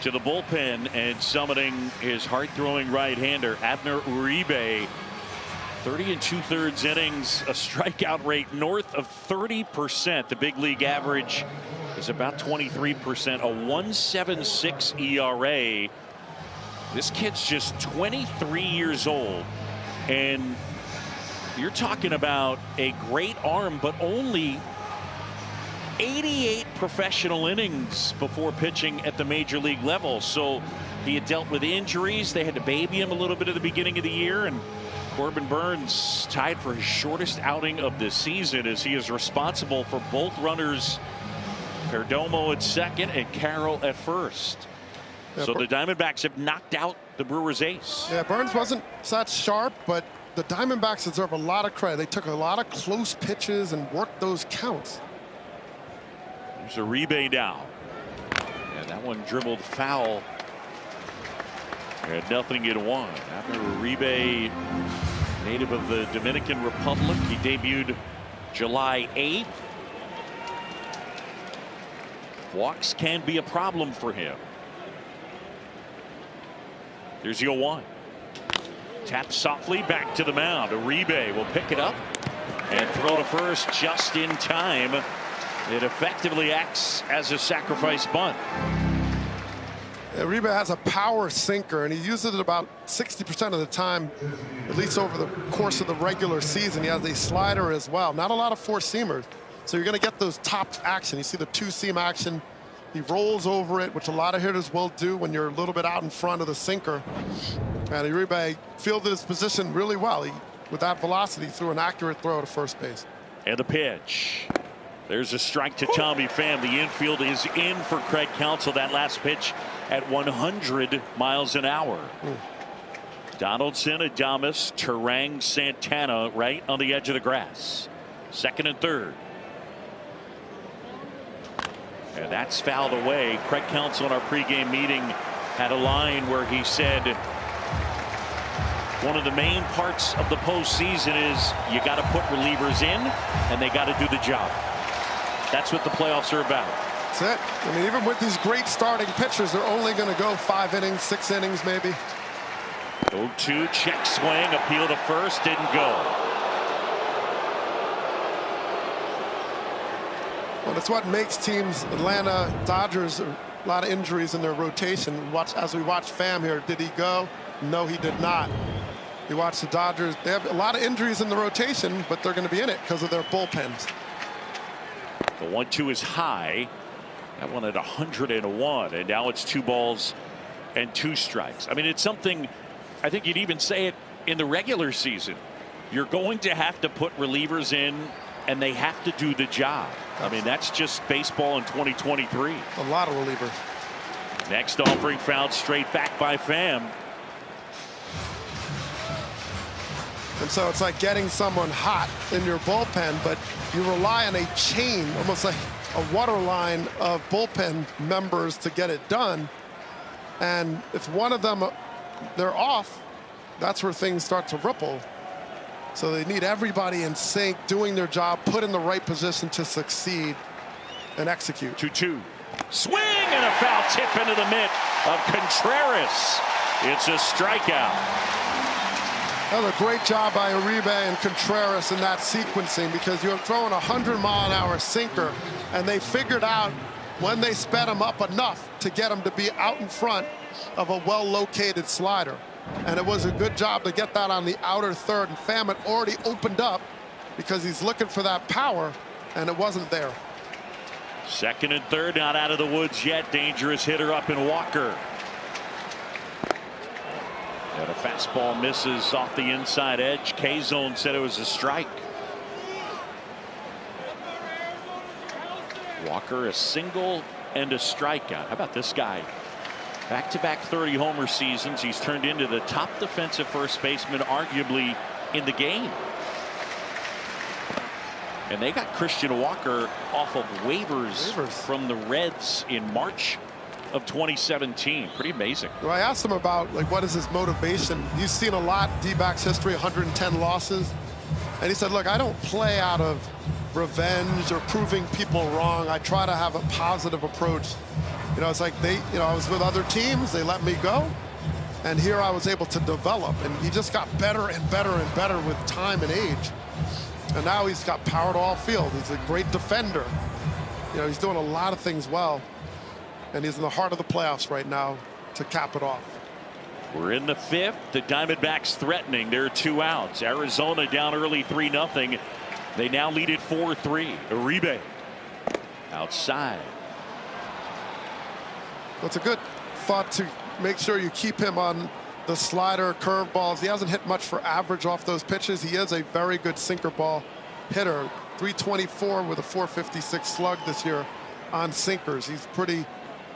to the bullpen and summoning his hard-throwing right-hander, Abner Uribe. 30 2/3 innings, a strikeout rate north of 30%. The big league average is about 23%. A 1.76 ERA. This kid's just 23 years old, and you're talking about a great arm, but only 88 professional innings before pitching at the major league level. So he had dealt with injuries. They had to baby him a little bit at the beginning of the year, and Corbin Burns tied for his shortest outing of the season as he is responsible for both runners, Perdomo at second and Carroll at first. So the Diamondbacks have knocked out the Brewers ace. Yeah, Burns wasn't that sharp, but the Diamondbacks deserve a lot of credit. They took a lot of close pitches and worked those counts. There's Uribe down. And that one dribbled foul. And 0-1. After Uribe, native of the Dominican Republic, he debuted July 8th. Walks can be a problem for him. Here's 0-1. Tap softly back to the mound. Uribe will pick it up and throw to first just in time. It effectively acts as a sacrifice bunt. Uribe has a power sinker, and he uses it about 60% of the time, at least over the course of the regular season. He has a slider as well. Not a lot of four-seamers. So you're going to get those top action. You see the two-seam action. He rolls over it, which a lot of hitters will do when you're a little bit out in front of the sinker. And Uribe fielded his position really well. With that velocity, threw an accurate throw to first base. And the pitch. There's a strike to Tommy Pham. The infield is in for Craig Counsell. That last pitch at 100 miles an hour. Donaldson, Adames, Turang, Santana right on the edge of the grass. Second and third. And that's fouled away. Craig Counsell in our pregame meeting had a line where he said one of the main parts of the postseason is you got to put relievers in and they got to do the job. That's what the playoffs are about. That's it. I mean, even with these great starting pitchers, they're only going to go 5 innings, 6 innings maybe. 0-2, check swing, appeal to first, didn't go. Well, that's what makes teams, Atlanta, Dodgers, a lot of injuries in their rotation. As we watch Pham here, did he go? No, he did not. You watch the Dodgers, they have a lot of injuries in the rotation, but they're going to be in it because of their bullpens. The 1-2 is high. That one at 101, and now it's 2 balls and 2 strikes. I mean, it's something I think you'd even say it in the regular season. You're going to have to put relievers in, and they have to do the job. I mean, that's just baseball in 2023. A lot of relievers. Next offering fouled straight back by Pham. And so it's like getting someone hot in your bullpen, but you rely on a chain, almost like a water line of bullpen members to get it done. And if one of them, they're off, that's where things start to ripple. So they need everybody in sync, doing their job, put in the right position to succeed and execute. 2-2. Swing and a foul tip into the mitt of Contreras. It's a strikeout. That was a great job by Uribe and Contreras in that sequencing, because you're throwing a 100-mile-an-hour sinker, and they figured out when they sped him up enough to get him to be out in front of a well-located slider. And it was a good job to get that on the outer third, and Pham had already opened up because he's looking for that power, and it wasn't there. Second and third, not out of the woods yet. Dangerous hitter up in Walker. And a fastball misses off the inside edge. K-Zone said it was a strike. Walker, a single and a strikeout. How about this guy? Back-to-back 30-homer seasons. He's turned into the top defensive first baseman, arguably, in the game. And they got Christian Walker off of waivers from the Reds in March of 2017. Pretty amazing. Well, I asked him about, like, what is his motivation. He's seen a lot, D-backs history, 110 losses. And he said, look, I don't play out of revenge or proving people wrong. I try to have a positive approach. You know, it's like I was with other teams, they let me go, and here I was able to develop, and he just got better and better and better with time and age. And now he's got power to all field. He's a great defender. You know, he's doing a lot of things well, and he's in the heart of the playoffs right now to cap it off. We're in the fifth. The Diamondbacks threatening. There are 2 outs. Arizona down early 3-0. They now lead it 4-3. Uribe outside. It's a good thought to make sure you keep him on the slider, curveballs. He hasn't hit much for average off those pitches. He is a very good sinker ball hitter. 324 with a 456 slug this year on sinkers. He's pretty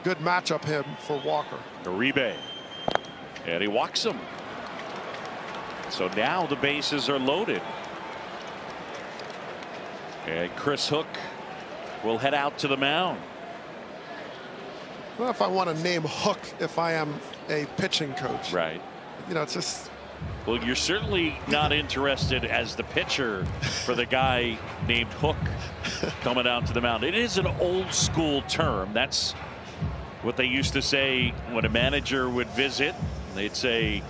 good matchup him for Walker. Uribe. And he walks him. So now the bases are loaded. And Chris Hook will head out to the mound. I don't know if I want to name Hook if I am a pitching coach. Right. You know, it's just. Well, you're certainly not interested as the pitcher for the guy named Hook coming out to the mound. It is an old school term. That's what they used to say when a manager would visit. They'd say,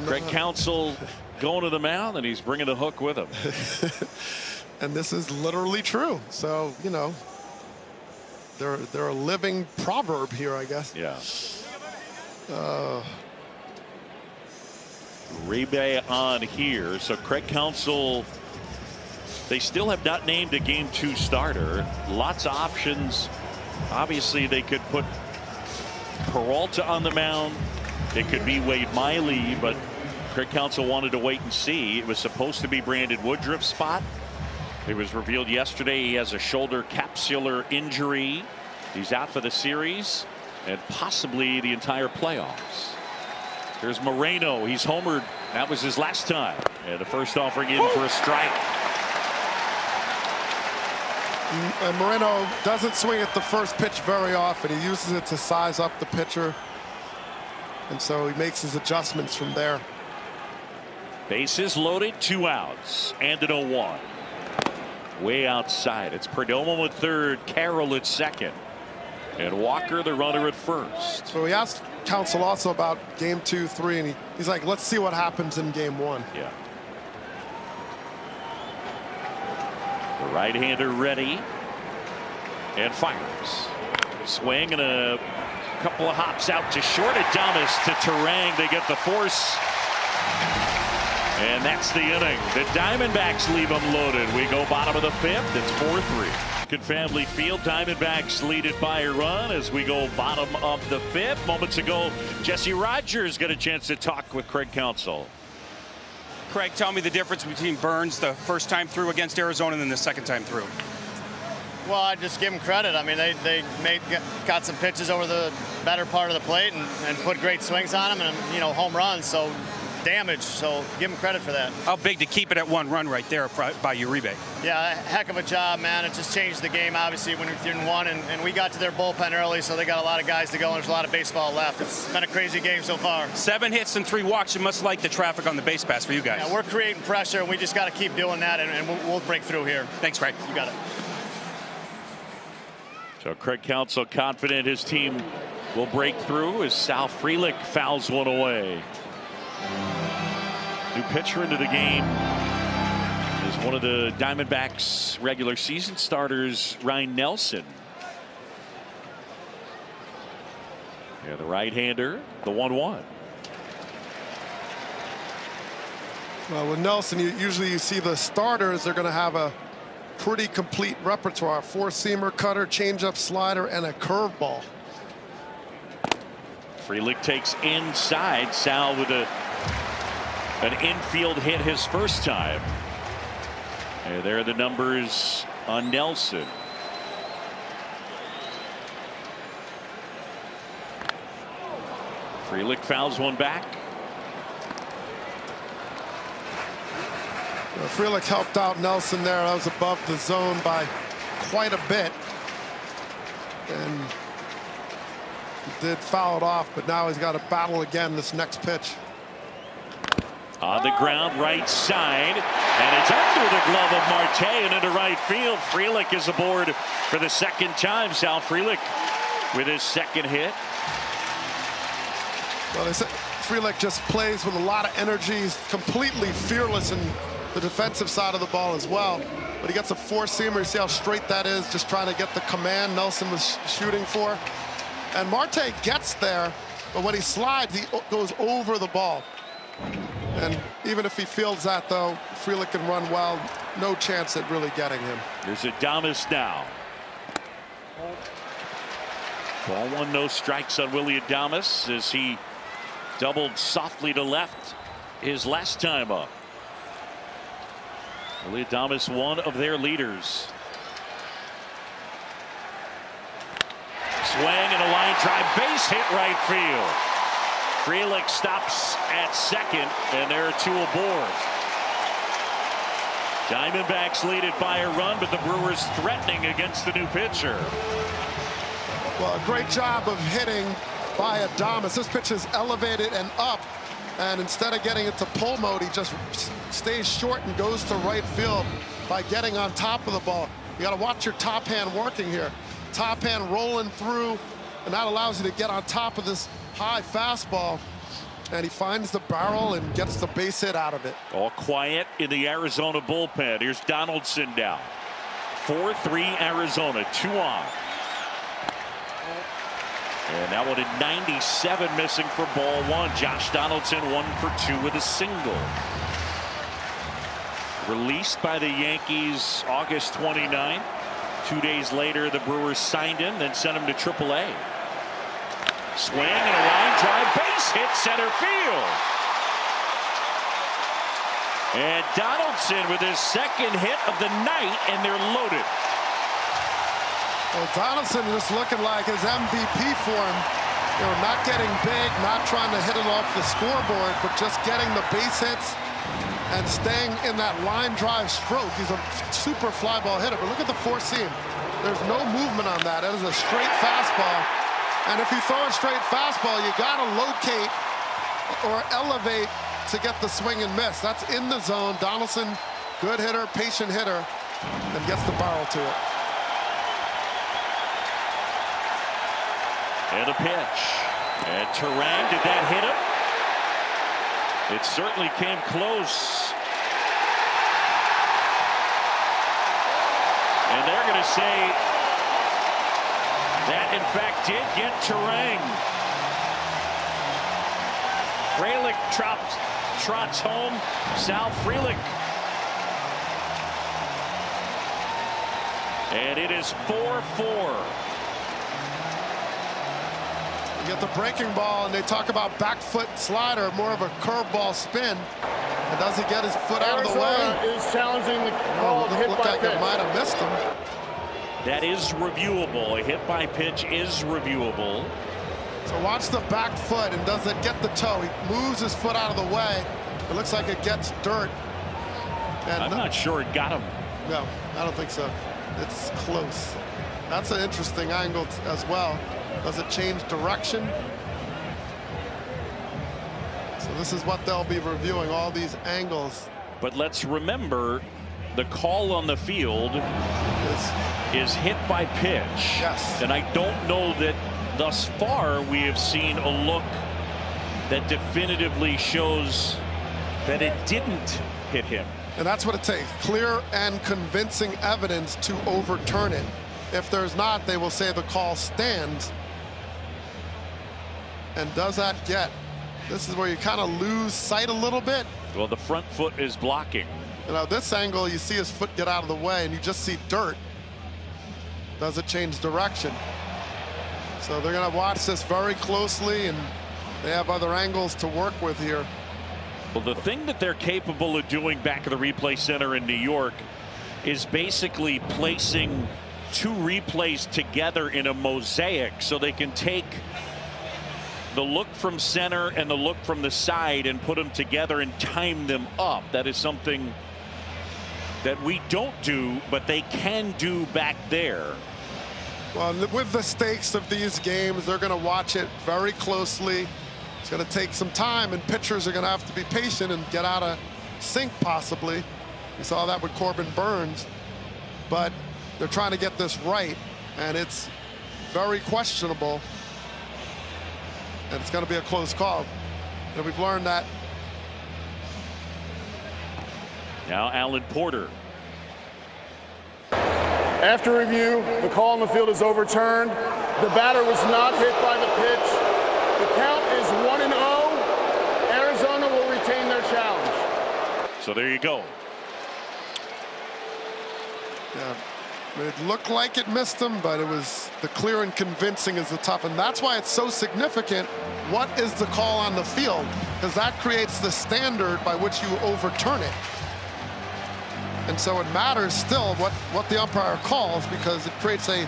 Craig Counsell going to the mound, and he's bringing the hook with him. And this is literally true. So, you know, they're a living proverb here, I guess. Yeah. Uribe on here. So Craig Counsell, they still have not named a Game 2 starter. Lots of options. Obviously, they could put Peralta on the mound. It could be Wade Miley, but Craig Counsell wanted to wait and see. It was supposed to be Brandon Woodruff's spot. It was revealed yesterday he has a shoulder capsular injury. He's out for the series and possibly the entire playoffs. There's Moreno. He's homered. That was his last time. And the first offering in for a strike. And Moreno doesn't swing at the first pitch very often. He uses it to size up the pitcher. And so he makes his adjustments from there. Bases loaded, 2 outs, and an 0-1. Way outside. It's Perdomo at third, Carroll at second, and Walker the runner at first. So he asked Counsell also about Game 2, 3, and he's like, let's see what happens in Game 1. Yeah. The right-hander ready and fires. Swing and a couple of hops out to short. Adames to Turang. They get the force. And that's the inning. The Diamondbacks leave them loaded. We go bottom of the fifth. It's 4-3. Family Field, Diamondbacks lead it by a run as we go bottom of the fifth. Moments ago, Jesse Rogers got a chance to talk with Craig Counsell. Craig, tell me the difference between Burns the first time through against Arizona and then the second time through. Well, I just give them credit. I mean, they got some pitches over the better part of the plate and put great swings on them and, you know, home runs. So damage. So give them credit for that. How big to keep it at 1 run right there by Uribe. Yeah, heck of a job, man. It just changed the game, obviously, when you're in 1. And we got to their bullpen early, so they got a lot of guys to go, and there's a lot of baseball left. It's been a crazy game so far. 7 hits and 3 walks. You must like the traffic on the base pass for you guys. Yeah, we're creating pressure, and we just got to keep doing that, and we'll break through here. Thanks, Craig. You got it. So Craig Counsell confident his team will break through as Sal Frelick fouls one away. New pitcher into the game is one of the Diamondbacks regular season starters, Ryan Nelson. Yeah, the right-hander, the 1-1. Well, with Nelson, usually you see the starters, they're going to have a pretty complete repertoire. 4-seamer, cutter, changeup, slider, and a curveball. Frelick takes inside. Sal with an infield hit his first time. And there are the numbers on Nelson. Frelick fouls one back. Frelick helped out Nelson there. That was above the zone by quite a bit. And he did foul it off, but now he's got to battle again this next pitch. On the ground, right side, and it's under the glove of Marte and into right field. Frelick is aboard for the second time. Sal Frelick with his second hit. Well, they said Frelick just plays with a lot of energy. He's completely fearless in the defensive side of the ball as well. But he gets a 4-seamer. You see how straight that is, just trying to get the command Nelson was shooting for. And Marte gets there, but when he slides, he goes over the ball. And even if he fields that, though, Frelick can run well. No chance at really getting him. Here's Adames now. Ball 1, no strikes on Willy Adames as he doubled softly to left his last time up. Willy Adames, one of their leaders. Swing and a line drive, base hit right field. Frelick stops at second, and there are 2 aboard. Diamondbacks lead it by a run, but the Brewers threatening against the new pitcher. Well, a great job of hitting by Adames. This pitch is elevated and up, and instead of getting into pull mode, he just stays short and goes to right field by getting on top of the ball. You got to watch your top hand working here. Top hand rolling through, and that allows you to get on top of this high fastball, and he finds the barrel and gets the base hit out of it. All quiet in the Arizona bullpen. Here's Donaldson down. 4-3 Arizona, 2 on. And that one at 97, missing for ball 1. Josh Donaldson 1 for 2 with a single. Released by the Yankees August 29. 2 days later, the Brewers signed him, then sent him to AAA. Swing and a line drive, base hit center field. And Donaldson with his second hit of the night, and they're loaded. Well, Donaldson just looking like his MVP form. You know, not getting big, not trying to hit it off the scoreboard, but just getting the base hits and staying in that line drive stroke. He's a super fly ball hitter, but look at the 4-seam. There's no movement on that. That is a straight fastball. And if you throw a straight fastball, you got to locate or elevate to get the swing and miss. That's in the zone. Donaldson, good hitter, patient hitter, and gets the barrel to it. And a pitch. And Turang, did that hit him? It certainly came close. And they're going to say that, in fact, did get Turang. Frelick trots home Sal Frelick. And it is 4-4. You get the breaking ball, and they talk about back foot slider, more of a curveball spin. And does he get his foot out of the way? Is challenging the call of hit looked by like pitch. it might have missed him. That is reviewable. A hit by pitch is reviewable. So watch the back foot, and does it get the toe? He moves his foot out of the way. It looks like it gets dirt. And I'm not sure it got him. No, I don't think so. It's close. That's an interesting angle as well. Does it change direction? So this is what they'll be reviewing, all these angles. But let's remember, the call on the field is hit by pitch. Yes. And I don't know that thus far we have seen a look that definitively shows that it didn't hit him. And that's what it takes, clear and convincing evidence to overturn it. If there's not, they will say the call stands. And does that get? This is where you kind of lose sight a little bit. Well, the front foot is blocking. You know, this angle, you see his foot get out of the way, and you just see dirt. Does it change direction? So they're going to watch this very closely, and they have other angles to work with here. Well, the thing that they're capable of doing back at the replay center in New York is basically placing two replays together in a mosaic so they can take the look from center and the look from the side and put them together and time them up. That is something that we don't do, but they can do back there. Well, with the stakes of these games, they're going to watch it very closely. It's going to take some time, and pitchers are going to have to be patient and get out of sync possibly. We saw that with Corbin Burns, but they're trying to get this right, and it's very questionable, and it's going to be a close call. And we've learned that. Now Alan Porter. After review, the call on the field is overturned. The batter was not hit by the pitch. The count is 1-0. Arizona will retain their challenge. So there you go. Yeah, it looked like it missed him, but it was the clear and convincing is the tough, and that's why it's so significant. What is the call on the field? Because that creates the standard by which you overturn it. And so it matters still what the umpire calls, because it creates a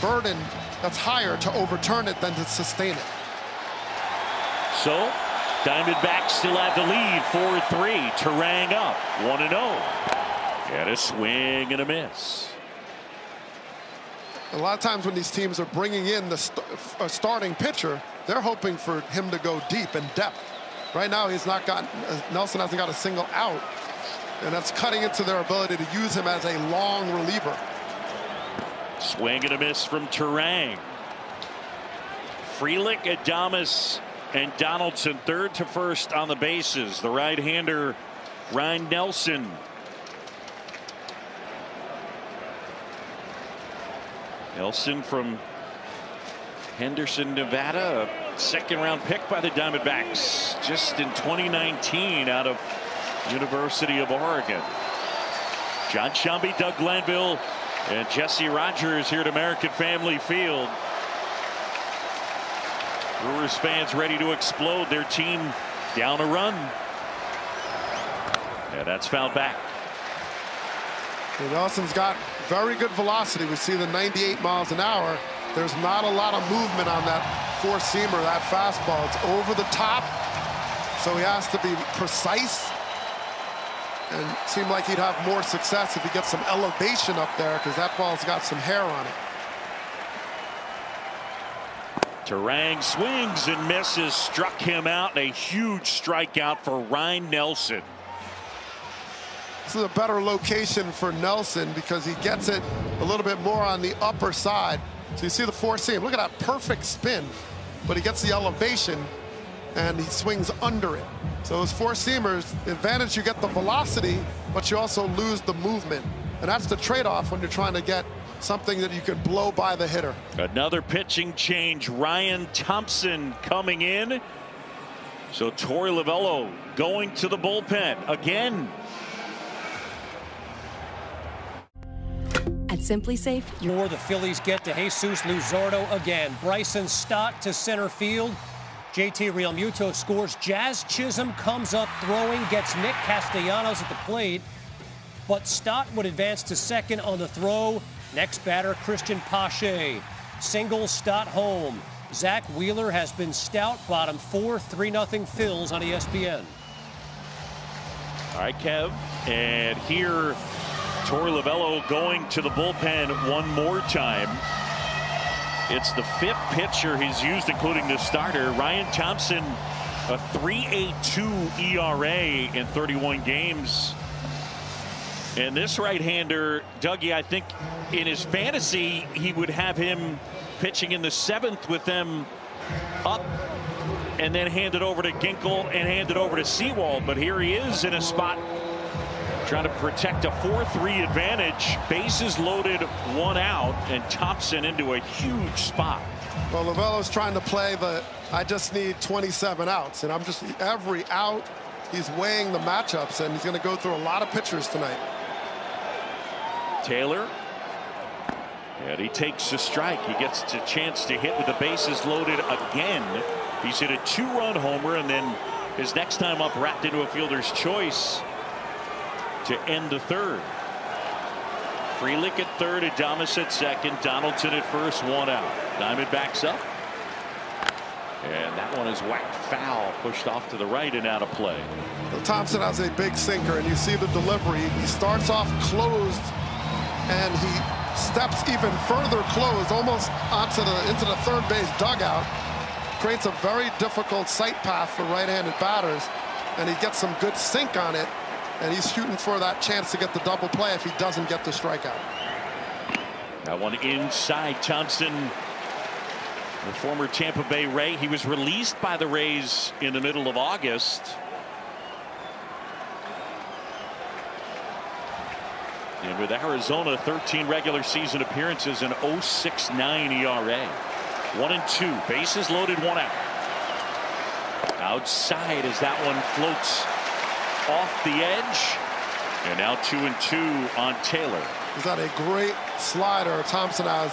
burden that's higher to overturn it than to sustain it. So Diamondbacks still have the lead 4-3. Turang up 1-0. And a swing and a miss. A lot of times when these teams are bringing in a starting pitcher, they're hoping for him to go deep in depth. Right now he's not gotten, Nelson hasn't got a single out, and that's cutting into their ability to use him as a long reliever. Swing and a miss from Turang. Frelick, Adames, and Donaldson third to first on the bases. The right-hander Ryan Nelson. Nelson from Henderson, Nevada, a second-round pick by the Diamondbacks just in 2019 out of University of Oregon. John Shambi, Doug Glanville, and Jesse Rogers here at American Family Field. Brewers fans ready to explode. Their team down a run. Yeah, that's fouled back. And Nelson's got very good velocity. We see the 98 miles an hour. There's not a lot of movement on that four-seamer, that fastball. It's over the top, so he has to be precise. And it seemed like he'd have more success if he gets some elevation up there, because that ball's got some hair on it. Turang swings and misses, struck him out. A huge strikeout for Ryan Nelson. This is a better location for Nelson because he gets it a little bit more on the upper side. So you see the four-seam. Look at that perfect spin, but he gets the elevation and he swings under it. So those four-seamers, the advantage, you get the velocity, but you also lose the movement. And that's the trade-off when you're trying to get something that you can blow by the hitter. Another pitching change. Ryan Thompson coming in. So Torey Lovullo going to the bullpen again. At Simply Safe, the Phillies get to Jesus Luzardo again. Bryson Stott to center field. JT Realmuto scores. Jazz Chisholm comes up throwing, gets Nick Castellanos at the plate. But Stott would advance to second on the throw. Next batter, Christian Pache. Single, Stott home. Zach Wheeler has been stout. Bottom 4, 3-0 Phils on ESPN. All right, Kev. And here, Torey Lovullo going to the bullpen one more time. It's the 5th pitcher he's used, including the starter. Ryan Thompson, a 3.82 ERA in 31 games. And this right-hander, Dougie, I think in his fantasy, he would have him pitching in the 7th with them up and then hand it over to Ginkel and hand it over to Sewald. But here he is in a spot trying to protect a 4-3 advantage. Bases loaded, 1 out, and Thompson into a huge spot. Well, Lovullo's trying to play the I just need 27 outs, and I'm just every out he's weighing the matchups, and he's going to go through a lot of pitchers tonight. Taylor, and he takes a strike. He gets a chance to hit with the bases loaded again. He's hit a 2-run homer, and then his next time up wrapped into a fielder's choice to end the 3rd. Frelick at 3rd, Adames at 2nd, Donaldson at 1st, 1 out. Diamondbacks up. And that one is whacked foul, pushed off to the right and out of play. Well, Thompson has a big sinker, and you see the delivery. He starts off closed, and he steps even further closed, almost into the third base dugout. Creates a very difficult sight path for right-handed batters, and he gets some good sink on it, and he's shooting for that chance to get the double play if he doesn't get the strikeout. That one inside. Thompson, the former Tampa Bay Ray, he was released by the Rays in the middle of August. And with Arizona, 13 regular season appearances and 0.69 ERA. 1-2, bases loaded, 1 out. Outside as that one floats off the edge. And now 2-2 on Taylor. He's got a great slider. Thompson has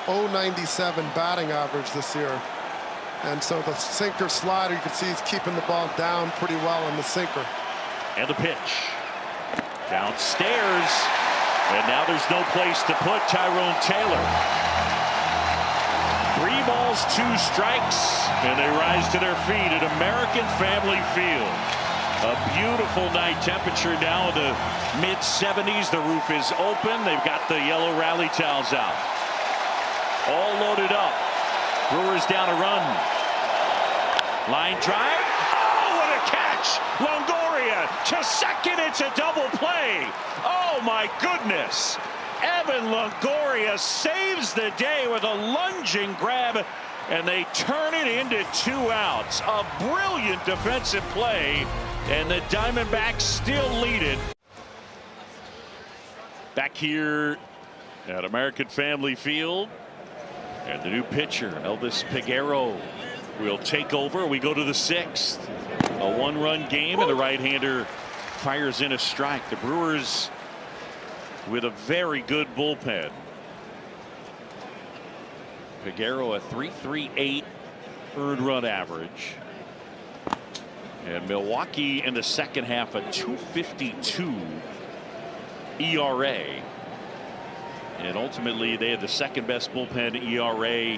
0.97 batting average this year. And so the sinker slider, you can see he's keeping the ball down pretty well in the sinker. And the pitch. Downstairs. And now there's no place to put Tyrone Taylor. 3 balls, 2 strikes, and they rise to their feet at American Family Field. A beautiful night temperature now in the mid-70s. The roof is open. They've got the yellow rally towels out. All loaded up. Brewers down a run. Line drive. Oh, what a catch! Longoria to second. It's a double play. Oh, my goodness. Evan Longoria saves the day with a lunging grab, and they turn it into 2 outs. A brilliant defensive play, and the Diamondbacks still lead it. Back here at American Family Field, and the new pitcher, Elvis Peguero, will take over. We go to the 6th. A 1-run game, and the right-hander fires in a strike. The Brewers with a very good bullpen. Peguero a 3.38 earned run average. And Milwaukee in the second half a 2.52 ERA. And ultimately they had the second best bullpen ERA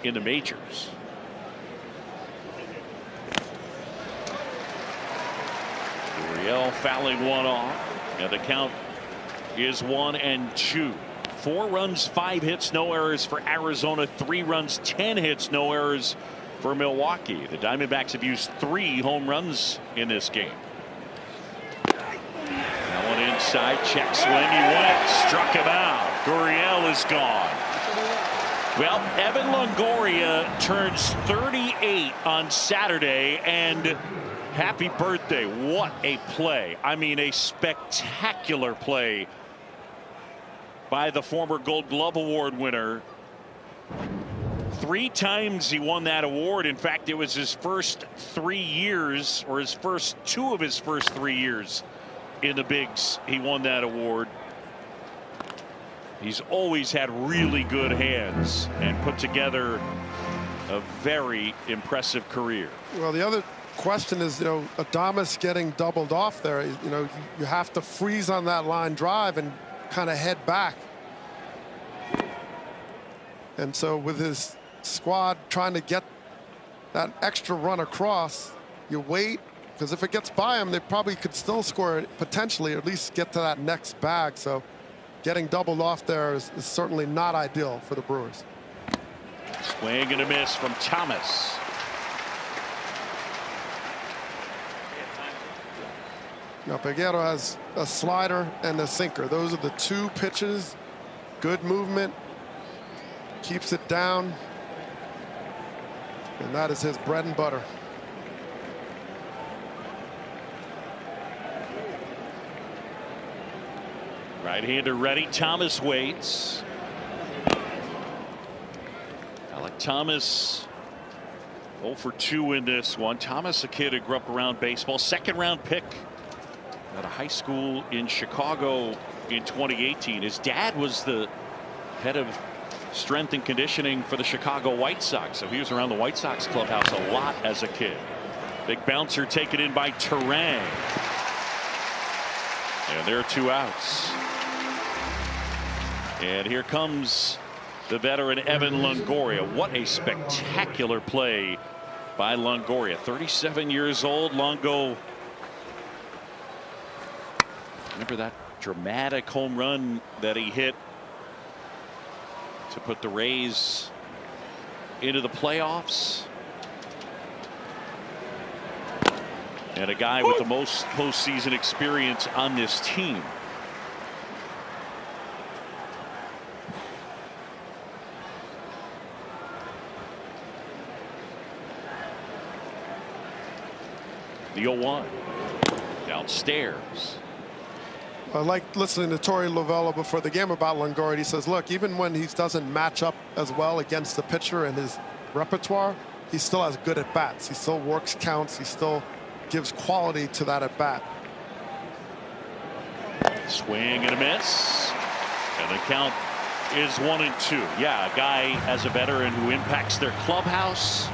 in the majors. Gurriel fouling one off, and the count is 1-2. 4 runs, 5 hits, no errors for Arizona. 3 runs, 10 hits, no errors for Milwaukee. The Diamondbacks have used 3 home runs in this game. That one inside, check swing, he went, struck him out. Gurriel is gone. Well, Evan Longoria turns 38 on Saturday, and happy birthday. What a play. I mean, a spectacular play by the former Gold Glove Award winner. 3 times he won that award. In fact, it was his first 3 years, or his first 2 of his first 3 years in the bigs. He won that award. He's always had really good hands and put together a very impressive career. Well, the other question is, Adames getting doubled off there. You have to freeze on that line drive and kind of head back. And so with his squad trying to get that extra run across, you wait, because if it gets by him, they probably could still score it potentially, or at least get to that next bag. So getting doubled off there is certainly not ideal for the Brewers. Swing and a miss from Thomas. Now, Peguero has a slider and a sinker. Those are the 2 pitches. Good movement. Keeps it down. And that is his bread and butter. Right-hander ready. Thomas waits. Alec Thomas 0 for 2 in this one. Thomas, a kid who grew up around baseball. 2nd-round pick at a high school in Chicago in 2018. His dad was the head of strength and conditioning for the Chicago White Sox, so he was around the White Sox clubhouse a lot as a kid. Big bouncer taken in by Terang. And there are 2 outs. And here comes the veteran Evan Longoria. What a spectacular play by Longoria. 37 years old. Longo, remember that dramatic home run that he hit to put the Rays into the playoffs? And a guy with the most postseason experience on this team. The 0-1 downstairs. I like listening to Torey Lovullo before the game about Longoria. He says, look, even when he doesn't match up as well against the pitcher in his repertoire, he still has good at bats. He still works counts. He still gives quality to that at bat. Swing and a miss. And the count is 1-2. Yeah, a guy as a veteran who impacts their clubhouse,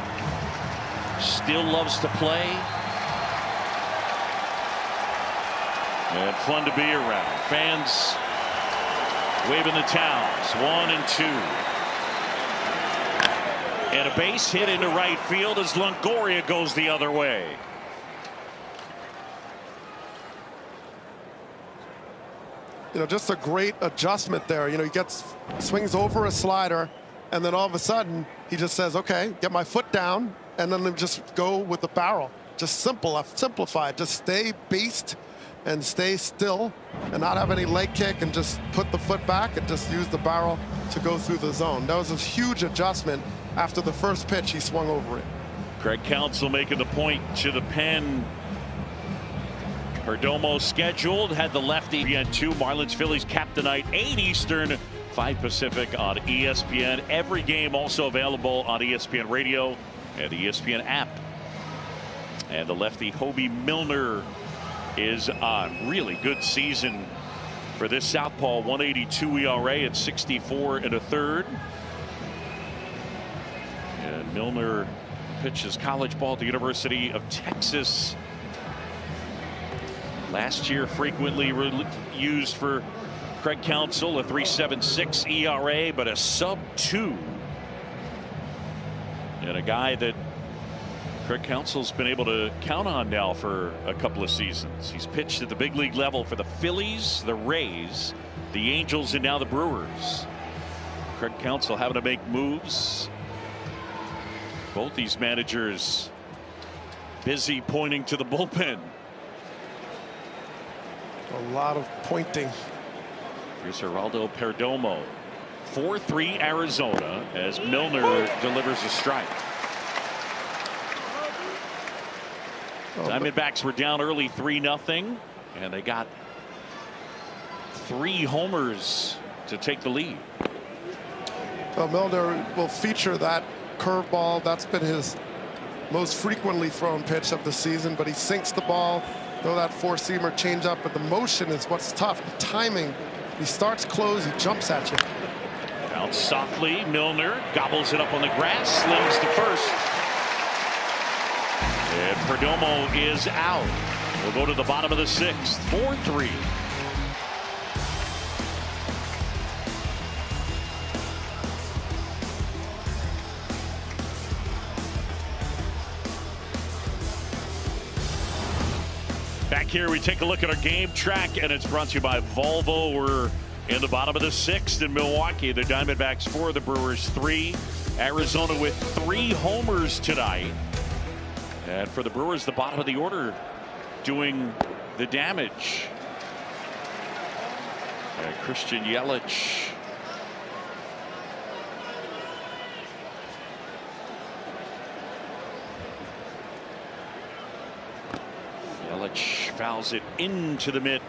still loves to play. And fun to be around. Fans waving the towels. 1-2. And a base hit into right field as Longoria goes the other way. Just a great adjustment there. He swings over a slider, and then all of a sudden he just says, okay, get my foot down, and then just go with the barrel. Just simplified. Just stay based and stay still and not have any leg kick, and just put the foot back and just use the barrel to go through the zone. That was a huge adjustment. After the first pitch, he swung over it. Craig Counsell making the point to the pen. Perdomo scheduled, had the lefty ESPN2. Marlins Phillies cap tonight, 8 Eastern, 5 Pacific on ESPN. Every game also available on ESPN Radio and the ESPN app. And the lefty Hobie Milner is on. Really good season for this southpaw. 182 ERA at 64 1/3. And Milner pitches college ball at the University of Texas. Last year frequently used for Craig Counsell, a 3.76 ERA, but a sub-2. And a guy that Craig Counsell's been able to count on now for a couple of seasons. He's pitched at the big league level for the Phillies, the Rays, the Angels, and now the Brewers. Craig Counsell having to make moves. Both these managers busy pointing to the bullpen. A lot of pointing. Here's Geraldo Perdomo. 4-3 Arizona as Milner delivers a strike. Diamondbacks were down early 3-0, and they got 3 homers to take the lead. Well, Milner will feature that curveball. That's been his most frequently thrown pitch of the season, but he sinks the ball. Throw that four-seamer changeup, but the motion is what's tough. The timing. He starts close, he jumps at you. Out softly, Milner gobbles it up on the grass, slings to first. And Perdomo is out. We'll go to the bottom of the sixth, 4-3. Back here, we take a look at our game track, and it's brought to you by Volvo. We're in the bottom of the sixth in Milwaukee. The Diamondbacks 4, the Brewers 3. Arizona with 3 homers tonight. And for the Brewers, the bottom of the order doing the damage. And Christian Yelich. Yelich fouls it into the mitt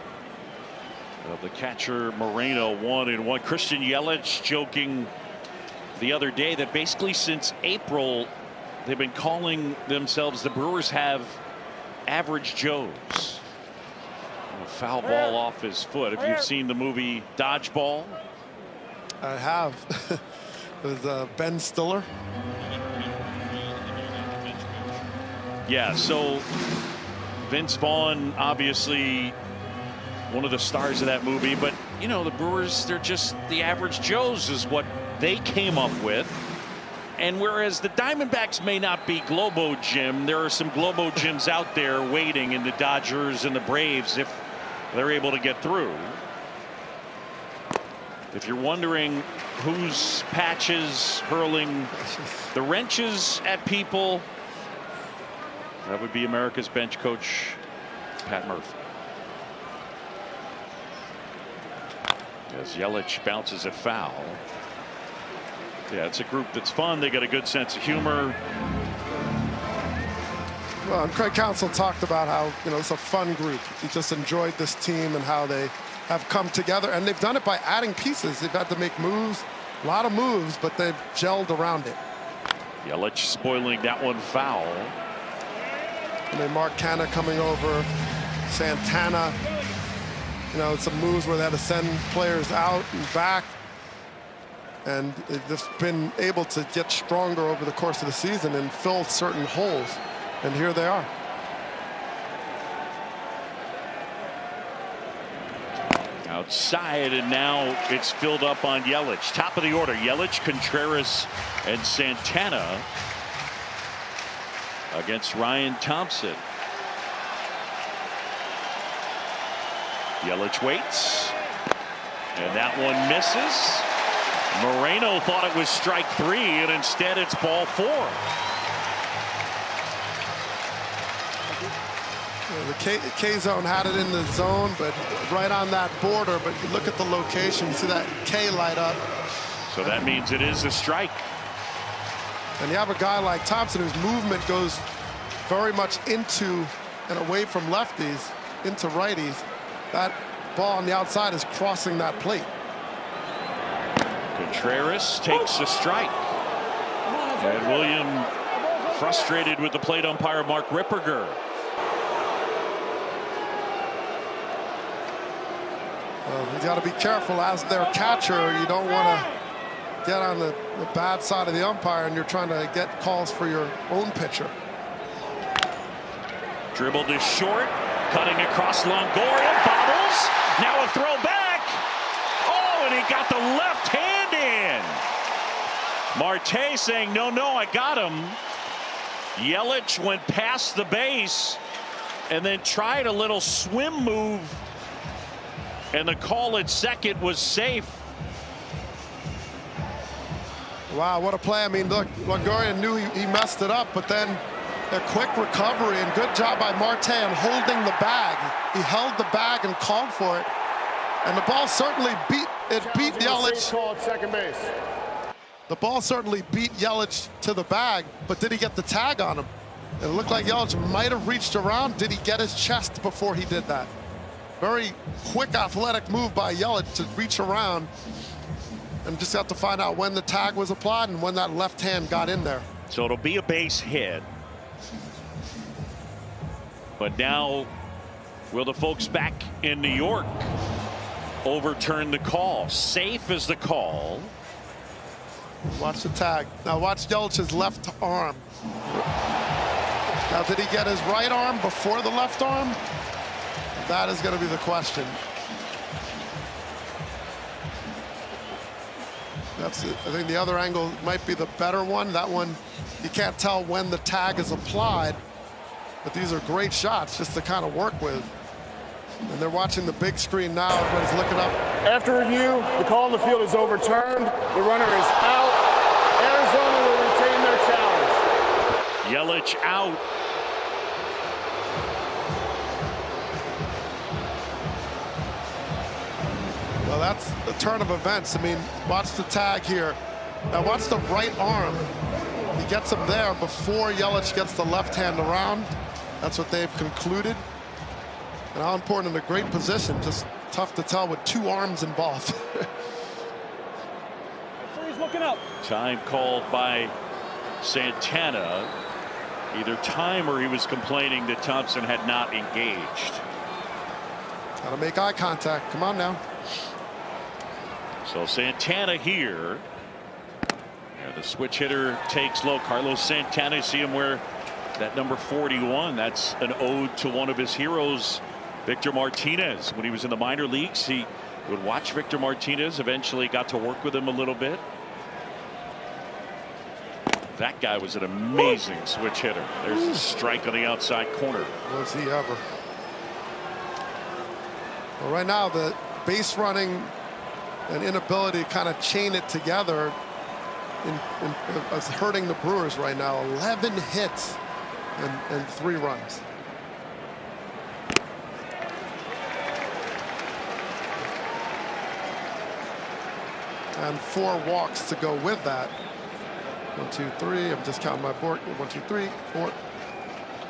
of the catcher Moreno. 1-1. Christian Yelich joking the other day that basically since April they've been calling themselves the Brewers have average Joes. A foul ball off his foot. Have you seen the movie Dodgeball? I have. With Ben Stiller. Yeah, so Vince Vaughn, obviously one of the stars of that movie, but you know, the Brewers, they're just the average Joes is what they came up with. And whereas the Diamondbacks may not be Globo Gym, there are some Globo Gyms out there waiting in the Dodgers and the Braves if they're able to get through. If you're wondering whose patches hurling the wrenches at people, that would be America's bench coach, Pat Murphy. As Yelich bounces a foul. Yeah, it's a group that's fun. They got a good sense of humor. Well, and Craig Counsell talked about how, you know, it's a fun group. He just enjoyed this team and how they have come together. And they've done it by adding pieces. They've had to make moves, a lot of moves, but they've gelled around it. Yelich spoiling that one foul. And then Mark Canha coming over, Santana. You know, some moves where they had to send players out and back. And they've just been able to get stronger over the course of the season and fill certain holes. And here they are. Outside, and now it's filled up on Yelich. Top of the order, Yelich, Contreras, and Santana against Ryan Thompson. Yelich waits, and that one misses. Moreno thought it was strike 3, and instead it's ball 4. The K-zone had it in the zone, but right on that border. But you look at the location, you see that K light up. So that means it is a strike. And you have a guy like Thompson whose movement goes very much into and away from lefties, into righties. That ball on the outside is crossing that plate. Contreras takes a strike. And William frustrated with the plate umpire Mark Ripperger. He's got to be careful as their catcher. You don't want to get on the bad side of the umpire, and you're trying to get calls for your own pitcher. Dribbled is short, cutting across Longoria, bobbles. Now a throw back. Oh, and he got the left hand in. Marte saying, no, I got him. Yelich went past the base and then tried a little swim move. And the call at second was safe. Wow, what a play. I mean, look, Longoria knew he messed it up, but then a quick recovery and good job by Marte on holding the bag. He held the bag and called for it. And the ball certainly beat Yelich. Call at second base. The ball certainly beat Yelich to the bag, but did he get the tag on him? It looked like Yelich might have reached around. Did he get his chest before he did that? Very quick athletic move by Yelich to reach around and just have to find out when the tag was applied and when that left hand got in there. So it'll be a base hit. But now, will the folks back in New York overturn the call? Safe is the call. Watch the tag. Now watch Yelich's left arm. Now, did he get his right arm before the left arm? That is going to be the question. That's it. I think the other angle might be the better one. That one, you can't tell when the tag is applied. But these are great shots just to kind of work with. And they're watching the big screen now. Everybody's looking up. After review, the call on the field is overturned. The runner is out. Arizona will retain their challenge. Yelich out. Well, that's the turn of events. I mean, watch the tag here. Now watch the right arm. He gets him there before Yelich gets the left hand around. That's what they've concluded. And how important in a great position. Just tough to tell with two arms involved. He's looking up. Time called by Santana. Either time or he was complaining that Thompson had not engaged. Gotta make eye contact. Come on now. So Santana here. And the switch hitter takes low. Carlos Santana, you see him wear that number 41. That's an ode to one of his heroes, Victor Martinez. When he was in the minor leagues, he would watch Victor Martinez, eventually got to work with him a little bit. That guy was an amazing switch hitter. There's a strike on the outside corner. Was he ever. Well, right now, the base running and inability to kind of chain it together is hurting the Brewers right now. 11 hits and 3 runs. And 4 walks to go with that. 1, 2, 3. I'm just counting my board. 1, 2, 3, 4.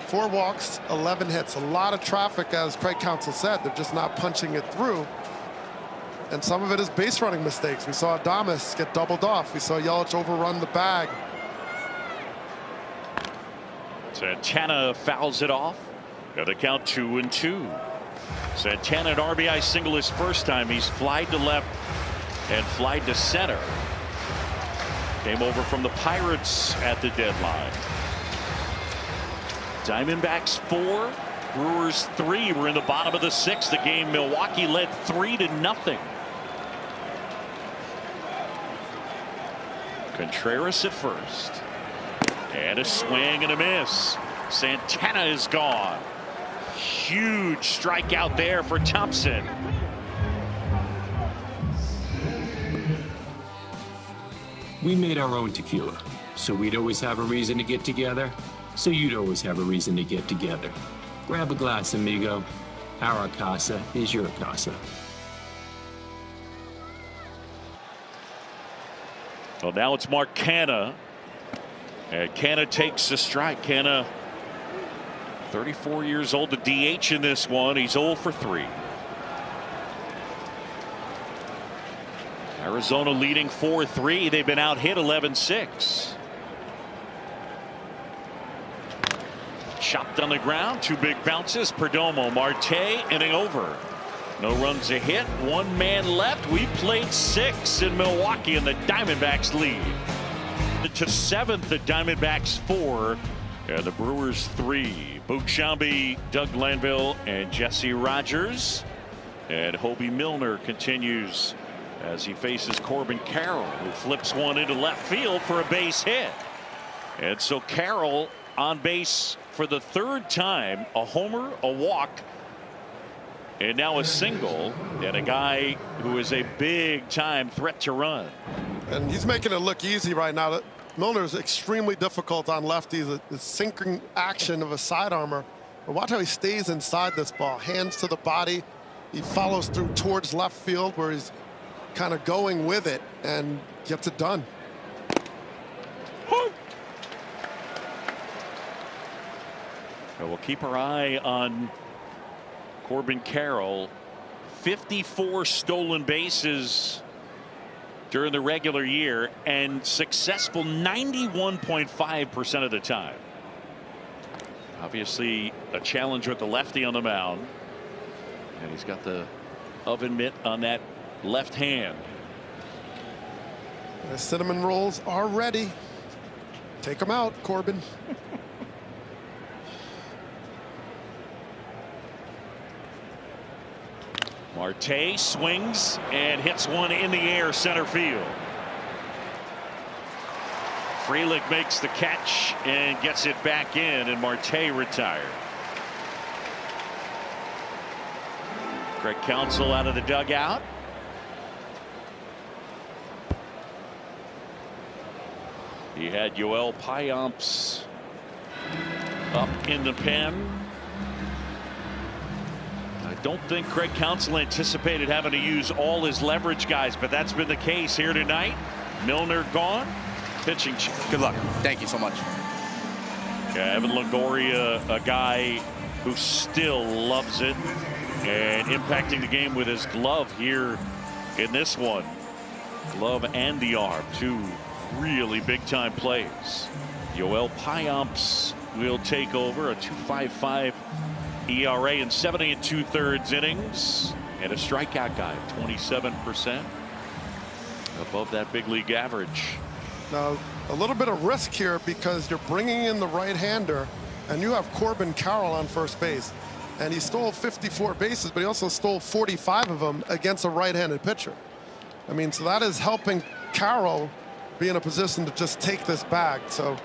4 walks, 11 hits. A lot of traffic, as Craig Counsell said. They're just not punching it through. And some of it is base running mistakes. We saw Adames get doubled off. We saw Yelich overrun the bag. Santana fouls it off. Got to count 2-2. Santana an RBI single his first time. He's flied to left and flied to center. Came over from the Pirates at the deadline. Diamondbacks 4, Brewers 3. We're in the bottom of the 6th. The game Milwaukee led 3-0. Contreras at first. And a swing and a miss. Santana is gone. Huge strikeout there for Thompson. We made our own tequila, so we'd always have a reason to get together, so you'd always have a reason to get together. Grab a glass, amigo. Our casa is your casa. Well, now it's Mark Canha. And Canha takes the strike. Canha, 34 years old, the DH in this one. He's 0 for 3. Arizona leading 4-3. They've been out hit 11-6. Chopped on the ground. 2 big bounces. Perdomo, Marte, inning over. No runs a hit. 1 man left. We played 6 in Milwaukee, and the Diamondbacks lead. To 7th, the Diamondbacks 4, and the Brewers 3. Boog Sciambi, Doug Glanville, and Jesse Rogers. And Hobie Milner continues as he faces Corbin Carroll, who flips one into left field for a base hit. And so Carroll on base for the 3rd time, a homer, a walk, and now a single, and a guy who is a big time threat to run. And he's making it look easy right now. Milner is extremely difficult on lefties. The sinking action of a side armor. But watch how he stays inside this ball. Hands to the body. He follows through towards left field where he's kind of going with it and gets it done. So we'll keep our eye on Corbin Carroll. 54 stolen bases during the regular year and successful 91.5% of the time. Obviously a challenge with the lefty on the mound, and he's got the oven mitt on that left hand. The cinnamon rolls are ready. Take them out, Corbin. Marte swings and hits one in the air center field. Frelick makes the catch and gets it back in, and Marte retired. Greg Counsell out of the dugout. He had Yoel Payamps up in the pen. I don't think Craig Counsell anticipated having to use all his leverage guys, but that's been the case here tonight. Milner gone. Pitching. Good luck. Thank you so much. Evan Longoria, a guy who still loves it and impacting the game with his glove here in this one. Glove and the arm, two really big time plays. Yoel Payamps will take over, a 2.55 ERA in 70 2/3 innings, and a strikeout guy, 27%, above that big league average. Now a little bit of risk here because you're bringing in the right-hander and you have Corbin Carroll on first base, and he stole 54 bases, but he also stole 45 of them against a right-handed pitcher. I mean, so that is helping Carroll be in a position to just take this bag. So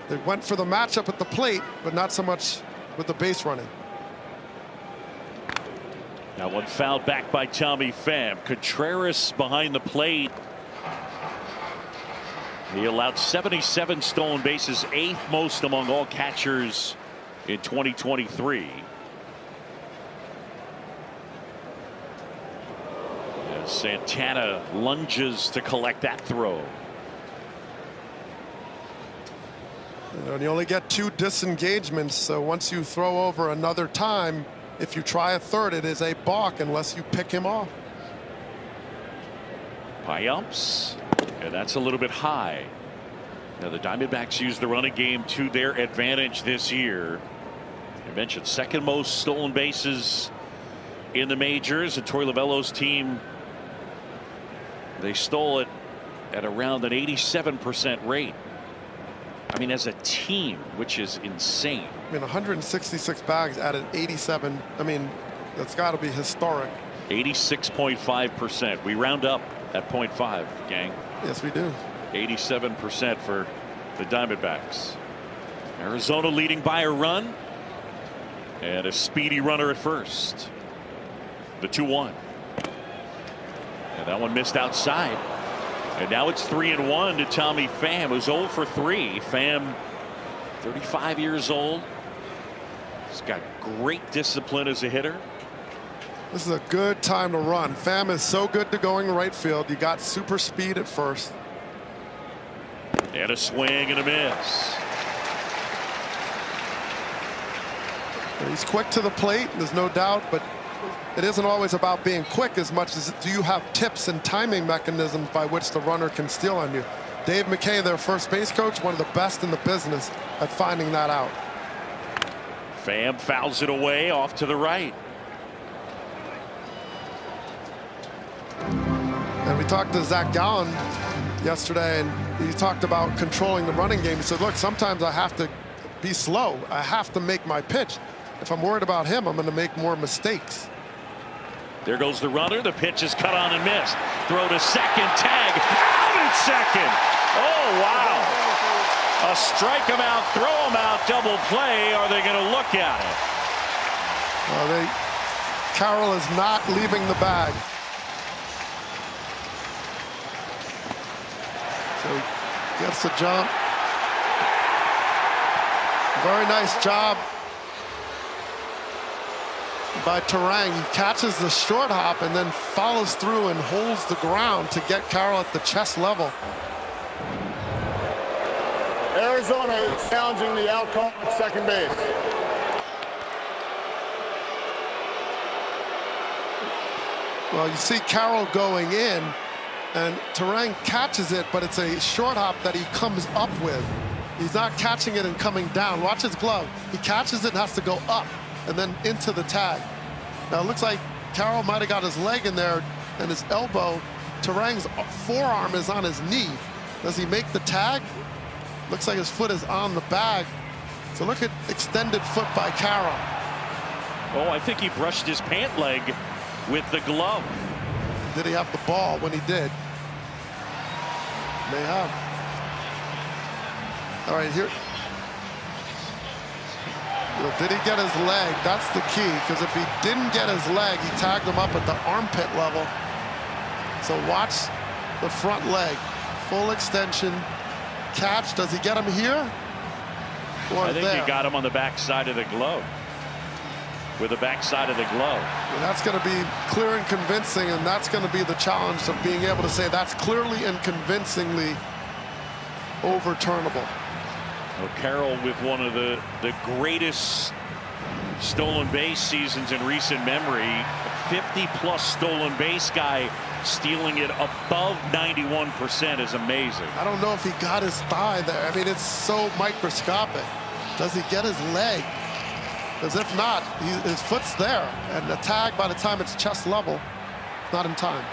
they went for the matchup at the plate, but not so much with the base running. Now one fouled back by Tommy Pham. Contreras behind the plate. He allowed 77 stolen bases, 8th most among all catchers in 2023. As Santana lunges to collect that throw. And you only get 2 disengagements, so once you throw over another time, if you try a third, it is a balk unless you pick him off. Payamps, and that's a little bit high. Now the Diamondbacks use the running game to their advantage this year. I mentioned second most stolen bases in the majors, and Torey Lovullo's team, they stole it at around an 87% rate. I mean, as a team, which is insane. I mean, 166 bags at an 87. I mean, that's got to be historic. 86.5%. We round up at 0.5, gang. Yes, we do. 87% for the Diamondbacks. Arizona leading by a run, and a speedy runner at first. The 2-1. And that one missed outside. And now it's 3-1 to Tommy Pham, who's 0 for 3. Pham, 35 years old. He's got great discipline as a hitter. This is a good time to run. Pham is so good to going right field. You got super speed at first. And a swing and a miss. He's quick to the plate, there's no doubt, but it isn't always about being quick as much as do you have tips and timing mechanisms by which the runner can steal on you. Dave McKay, their first base coach, one of the best in the business at finding that out. Pham fouls it away off to the right. And we talked to Zach Gallen yesterday, and he talked about controlling the running game. He said, look, sometimes I have to be slow. I have to make my pitch. If I'm worried about him, I'm going to make more mistakes. There goes the runner. The pitch is cut on and missed. Throw to second. Tag out at second. Oh, wow. A strike him out, throw him out, double play. Are they going to look at it? Carroll is not leaving the bag. So he gets the jump. Very nice job by Terang. He catches the short hop and then follows through and holds the ground to get Carroll at the chest level. Arizona is challenging the out call at second base. Well, you see Carroll going in, and Turang catches it, but it's a short hop that he comes up with. He's not catching it and coming down. Watch his glove. He catches it and has to go up and then into the tag. Now it looks like Carroll might have got his leg in there and his elbow. Turang's forearm is on his knee. Does he make the tag? Looks like his foot is on the bag. So look at extended foot by Carroll. Oh, I think he brushed his pant leg with the glove. Did he have the ball when he did? May have. All right, here. Did he get his leg? That's the key, because if he didn't get his leg, he tagged him up at the armpit level. So watch the front leg. Full extension. Catch. Does he get him here? Or I think there? he got him on the back side of the glove. With the back side of the glove. And that's going to be clear and convincing, and that's going to be the challenge of being able to say that's clearly and convincingly overturnable. Well, Carroll with one of the greatest stolen base seasons in recent memory. 50+ stolen base guy stealing it above 91% is amazing. I don't know if he got his thigh there. I mean, it's so microscopic. Does he get his leg? Because if not, his foot's there. And the tag, by the time it's chest level, not in time.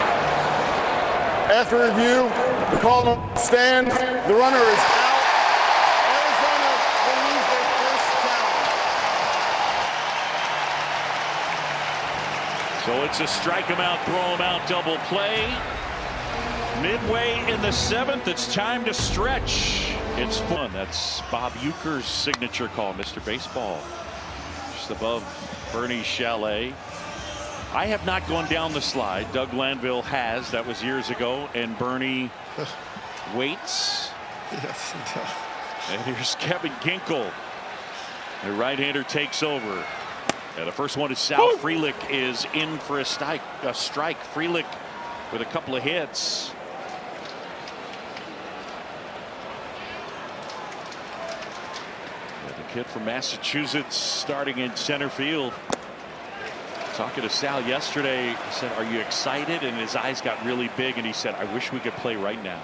After review, the call to stand. The runner is out. Arizona will lose their first challenge. So it's a strike him out, throw him out, double play. Midway in the 7th, it's time to stretch. It's fun. That's Bob Uecker's signature call, Mr. Baseball. Just above Bernie's chalet. I have not gone down the slide. Doug Lanville has. That was years ago. And Bernie waits. Yes, he does. And here's Kevin Ginkel. The right-hander takes over. And the first one is Sal Frelick is in for a strike. Frelick with a couple of hits. The kid from Massachusetts starting in center field. Talking to Sal yesterday, he said, "Are you excited?" And his eyes got really big, and he said, "I wish we could play right now."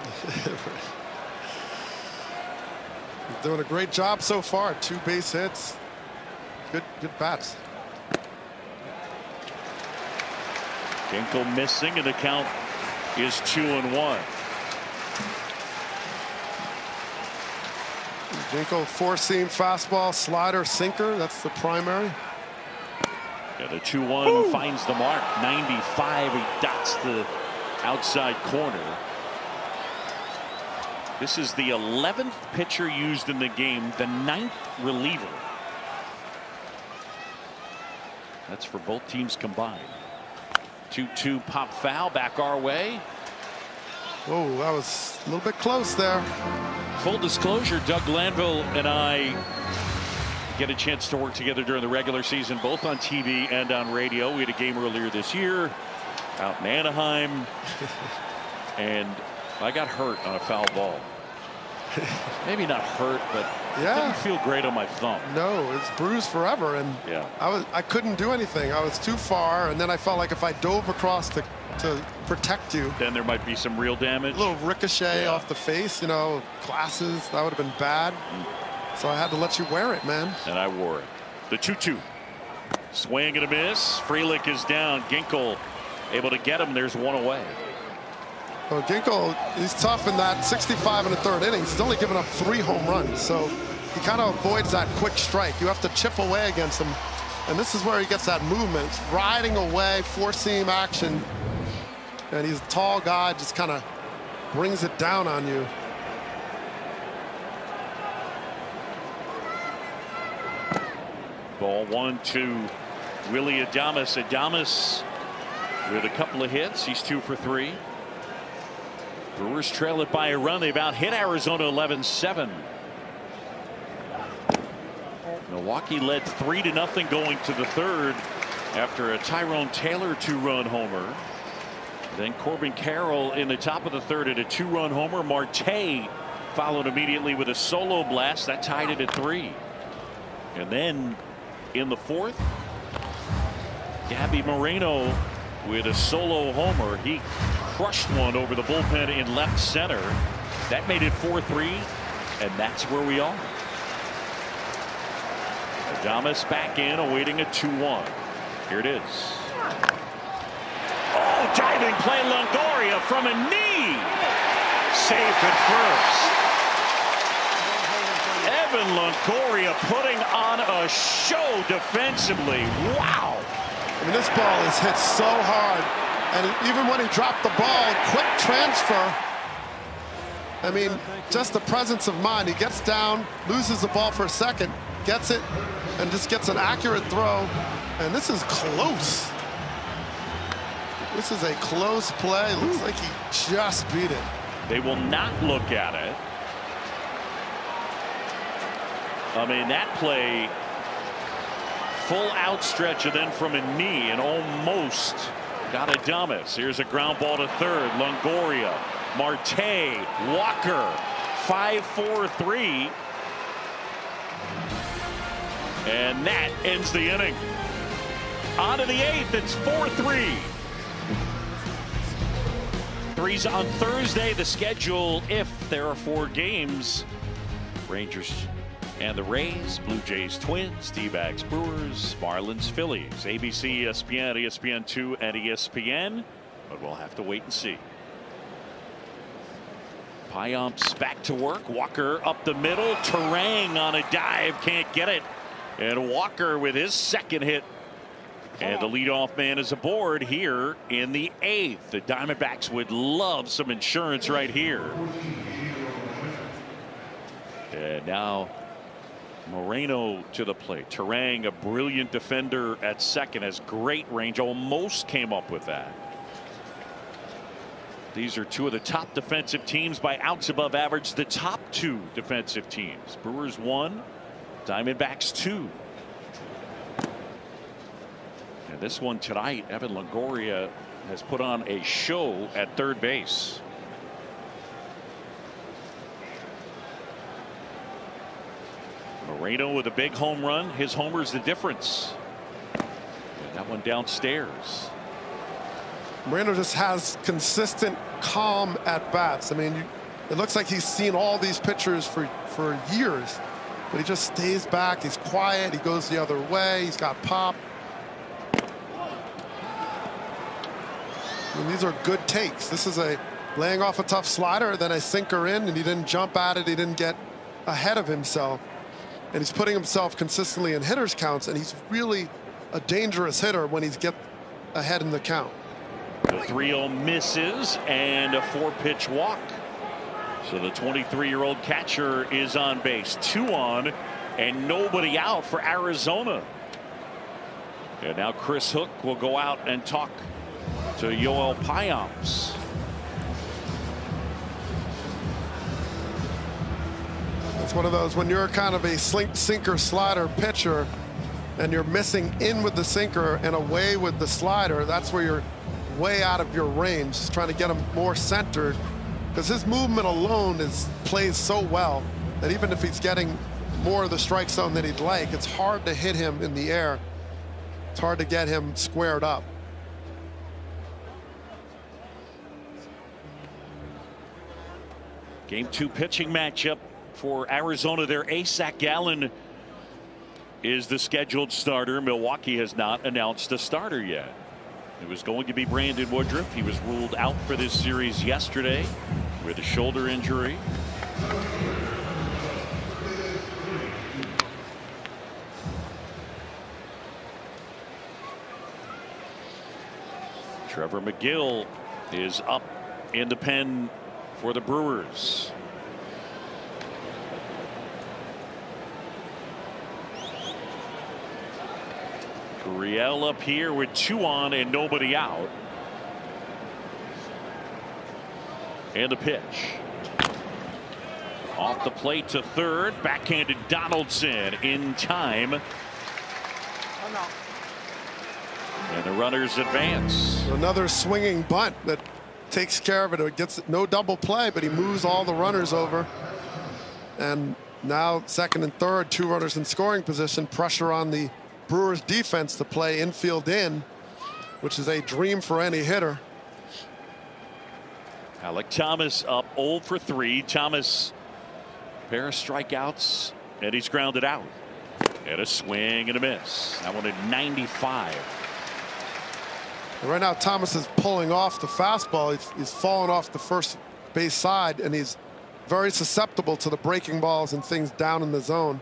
He's doing a great job so far. 2 base hits. Good bats. Ginkel missing, and the count is 2-1. Ginkel, 4-seam fastball, slider, sinker. That's the primary. Yeah, the 2-1 finds the mark. 95. He dots the outside corner. This is the 11th pitcher used in the game, the 9th reliever. That's for both teams combined. 2-2 pop foul back our way. Oh, that was a little bit close there. Full disclosure, Doug Lanville and I get a chance to work together during the regular season, both on TV and on radio. We had a game earlier this year out in Anaheim, and I got hurt on a foul ball. Maybe not hurt, but yeah, didn't feel great on my thumb. No, it's bruised forever, and yeah, I couldn't do anything. I was too far, and then I felt like if I dove across to protect you, then there might be some real damage. A little ricochet off the face, you know, glasses, that would have been bad. So I had to let you wear it, man. And I wore it. The 2-2. Swing and a miss. Frelick is down. Ginkel able to get him. There's one away. Well, Ginkel, he's tough in that 65 1/3 innings. He's only given up 3 home runs, so he kind of avoids that quick strike. You have to chip away against him, and this is where he gets that movement. It's riding away, 4-seam action, and he's a tall guy, just kind of brings it down on you. Ball 1 to Willy Adames. Adames with a couple of hits. He's 2 for 3. Brewers trail it by a run. They've out hit Arizona 11-7. Milwaukee led 3-0 going to the 3rd after a Tyrone Taylor 2-run homer. Then Corbin Carroll in the top of the 3rd at a 2-run homer. Marte followed immediately with a solo blast that tied it at 3. And then in the 4th, Gabby Moreno with a solo homer. He crushed one over the bullpen in left center. That made it 4-3, and that's where we are. Adames back in, awaiting a 2-1. Here it is. Oh, diving play, Longoria from a knee. Saved at first. Evan Longoria putting on a show defensively. Wow. I mean, this ball is hit so hard. And even when he dropped the ball, quick transfer. I mean, just the presence of mind. He gets down, loses the ball for a second, gets it, and just gets an accurate throw. And this is close. This is a close play. Looks like he just beat it. They will not look at it. I mean, that play, full outstretch, and then from a knee, and almost got Adames. Here's a ground ball to third. Longoria, Marte, Walker, 5-4-3. And that ends the inning. On to the eighth, it's 4-3. Threes on Thursday. The schedule, if there are 4 games, Rangers and the Rays, Blue Jays, Twins, D-backs, Brewers, Marlins, Phillies, ABC, ESPN, ESPN2, and ESPN. But we'll have to wait and see. Payamps back to work. Walker up the middle. Terang on a dive, can't get it. And Walker with his second hit. And the leadoff man is aboard here in the 8th. The Diamondbacks would love some insurance right here. And now Moreno to the plate. Terang, a brilliant defender at second, has great range. Almost came up with that. These are 2 of the top defensive teams by outs above average. The top 2 defensive teams. Brewers 1, Diamondbacks 2. And this one tonight, Evan Longoria has put on a show at third base. Moreno with a big home run. His homer's the difference. And that one downstairs. Moreno just has consistent, calm at bats. I mean, it looks like he's seen all these pitchers for years, but he just stays back. He's quiet. He goes the other way. He's got pop. I mean, these are good takes. This is a laying off a tough slider, then a sinker in, and he didn't jump at it. He didn't get ahead of himself. And he's putting himself consistently in hitters counts, and he's really a dangerous hitter when he's get ahead in the count. The 3-0 misses and a 4-pitch walk. So the 23-year-old catcher is on base. 2 on and nobody out for Arizona. And now Chris Hook will go out and talk to Yoel Payamps. It's one of those when you're kind of a sinker slider pitcher and you're missing in with the sinker and away with the slider, that's where you're way out of your range, trying to get him more centered, because his movement alone plays so well that even if he's getting more of the strike zone than he'd like, it's hard to hit him in the air. It's hard to get him squared up. Game 2 pitching matchup for Arizona. Their ace, Zach Gallen, is the scheduled starter. Milwaukee has not announced a starter yet. It was going to be Brandon Woodruff. He was ruled out for this series yesterday with a shoulder injury. Trevor McGill is up in the pen for the Brewers. Gurriel up here with 2 on and nobody out. And the pitch. Off the plate to third. Backhanded Donaldson in time. And the runners advance. Another swinging bunt that takes care of it. It gets no double play, but he moves all the runners over. And now second and third, 2 runners in scoring position. Pressure on the Brewers defense to play infield in, which is a dream for any hitter. Alec Thomas up 0 for 3. Thomas, pair of strikeouts, and he's grounded out. And a swing and a miss. That one at 95. Right now, Thomas is pulling off the fastball. He's fallen off the first base side, and he's very susceptible to the breaking balls and things down in the zone.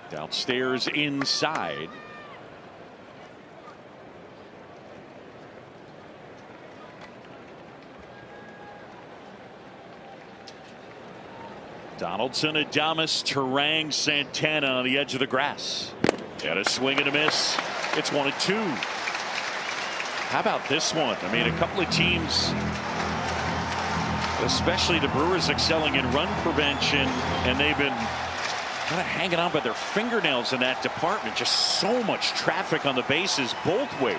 Downstairs inside. Donaldson, Adames, Terang, Santana on the edge of the grass. And a swing and a miss. It's 1-2. How about this one? I mean, a couple of teams, especially the Brewers, excelling in run prevention, and they've been kind of hanging on by their fingernails in that department. Just so much traffic on the bases both ways.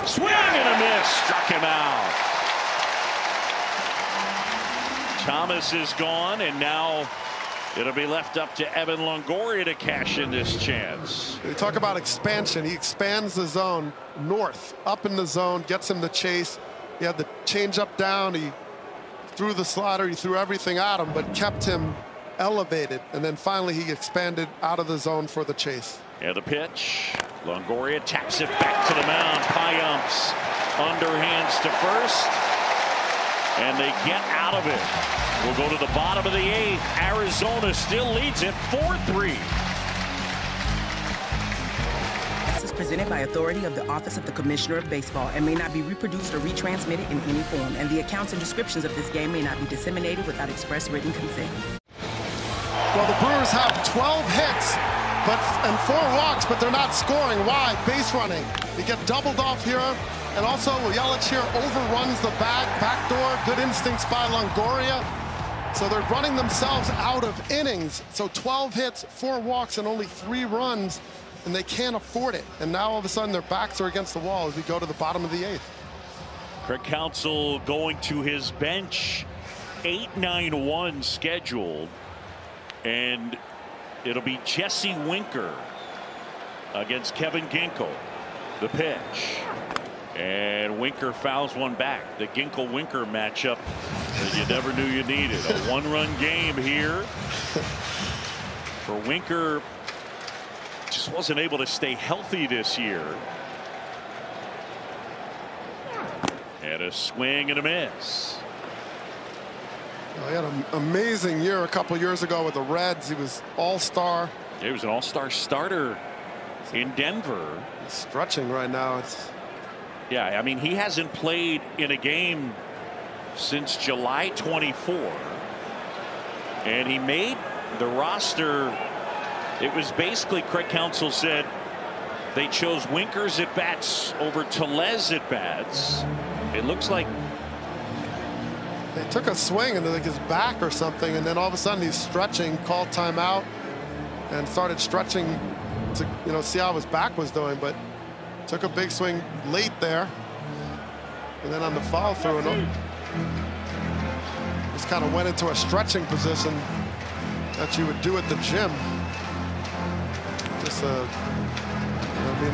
Swing and a miss. Struck him out. Thomas is gone, and now it'll be left up to Evan Longoria to cash in this chance. You talk about expansion. He expands the zone north, up in the zone, gets him the chase. He had the changeup down. He threw the slider. He threw everything at him, but kept him elevated. And then finally he expanded out of the zone for the chase. Yeah, the pitch. Longoria taps it back to the mound. Payamps underhands to first. And they get out of it. We'll go to the bottom of the 8th. Arizona still leads it 4-3. This is presented by authority of the Office of the Commissioner of Baseball and may not be reproduced or retransmitted in any form. And the accounts and descriptions of this game may not be disseminated without express written consent. Well, the Brewers have 12 hits and 4 walks, but they're not scoring. Why? Base running. They get doubled off here. And also, Yelich here overruns the backdoor. Good instincts by Longoria. So they're running themselves out of innings. So 12 hits, 4 walks, and only 3 runs, and they can't afford it. And now all of a sudden their backs are against the wall as we go to the bottom of the 8th. Craig Counsell going to his bench. 8-9-1 scheduled. And it'll be Jesse Winker against Kevin Ginkel. The pitch. And Winker fouls one back. The Ginkel-Winker matchup that you never knew you needed. A 1-run game here. For Winker, just wasn't able to stay healthy this year. And a swing and a miss. Well, he had an amazing year a couple years ago with the Reds. He was all-star. He was an all-star starter in Denver. He's stretching right now. Yeah, I mean, he hasn't played in a game since July 24. And he made the roster. It was basically, Craig Counsell said, they chose Winker's at-bats over Tellez at-bats. It looks like they took a swing into like his back or something, and then all of a sudden he's stretching, called timeout, and started stretching to see how his back was doing, but took a big swing late there, and then on the follow through, and just kind of went into a stretching position that you would do at the gym. Just I mean,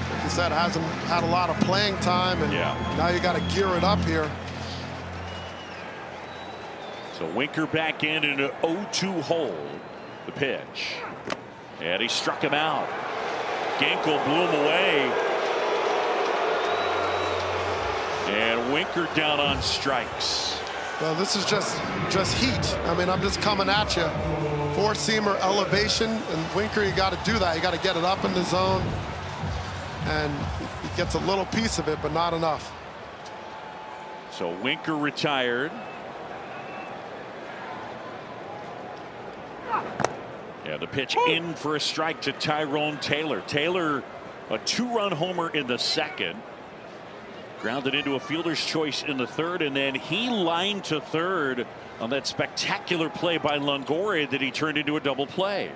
like you said, hasn't had a lot of playing time, and now you got to gear it up here. So Winker back in an 0-2 hole. The pitch, and he struck him out. Ginkel blew him away. And Winker down on strikes. Well, this is just heat. I mean, I'm just coming at you. 4-seamer elevation, and Winker, you got to do that. You got to get it up in the zone, and he gets a little piece of it, but not enough. So Winker retired. Yeah, the pitch in for a strike to Tyrone Taylor. Taylor, a 2-run homer in the second. Grounded into a fielder's choice in the third, and then he lined to third on that spectacular play by Longoria that he turned into a double play.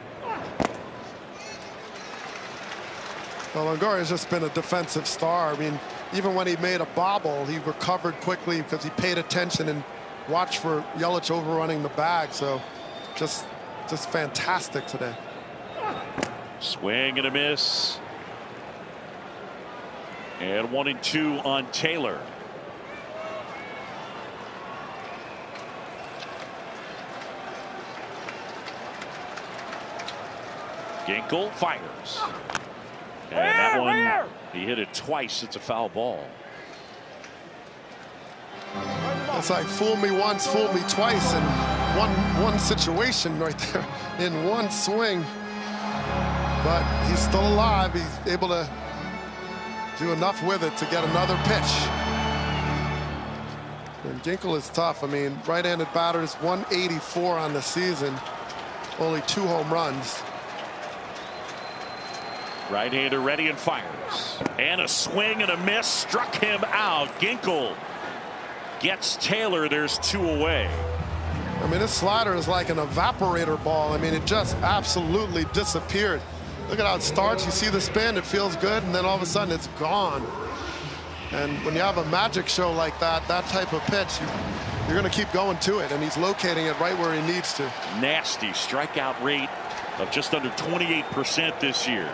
Well, Longoria's just been a defensive star. I mean, even when he made a bobble, he recovered quickly because he paid attention and watched for Yelich overrunning the bag. So just fantastic today. Swing and a miss. And 1-2 on Taylor. Ginkel fires. And that one, he hit it twice. It's a foul ball. It's like fool me once, fool me twice in one situation right there in one swing. But he's still alive. He's able to do enough with it to get another pitch. And Ginkel is tough. I mean, right-handed batters, 184 on the season, only 2 home runs. Right-hander ready and fires. And a swing and a miss struck him out. Ginkel gets Taylor. There's 2 away. I mean, this slider is like an evaporator ball. I mean, it just absolutely disappeared. Look at how it starts. You see the spin, it feels good, and then all of a sudden it's gone. And when you have a magic show like that, that type of pitch, you're going to keep going to it, and he's locating it right where he needs to. Nasty strikeout rate of just under 28% this year.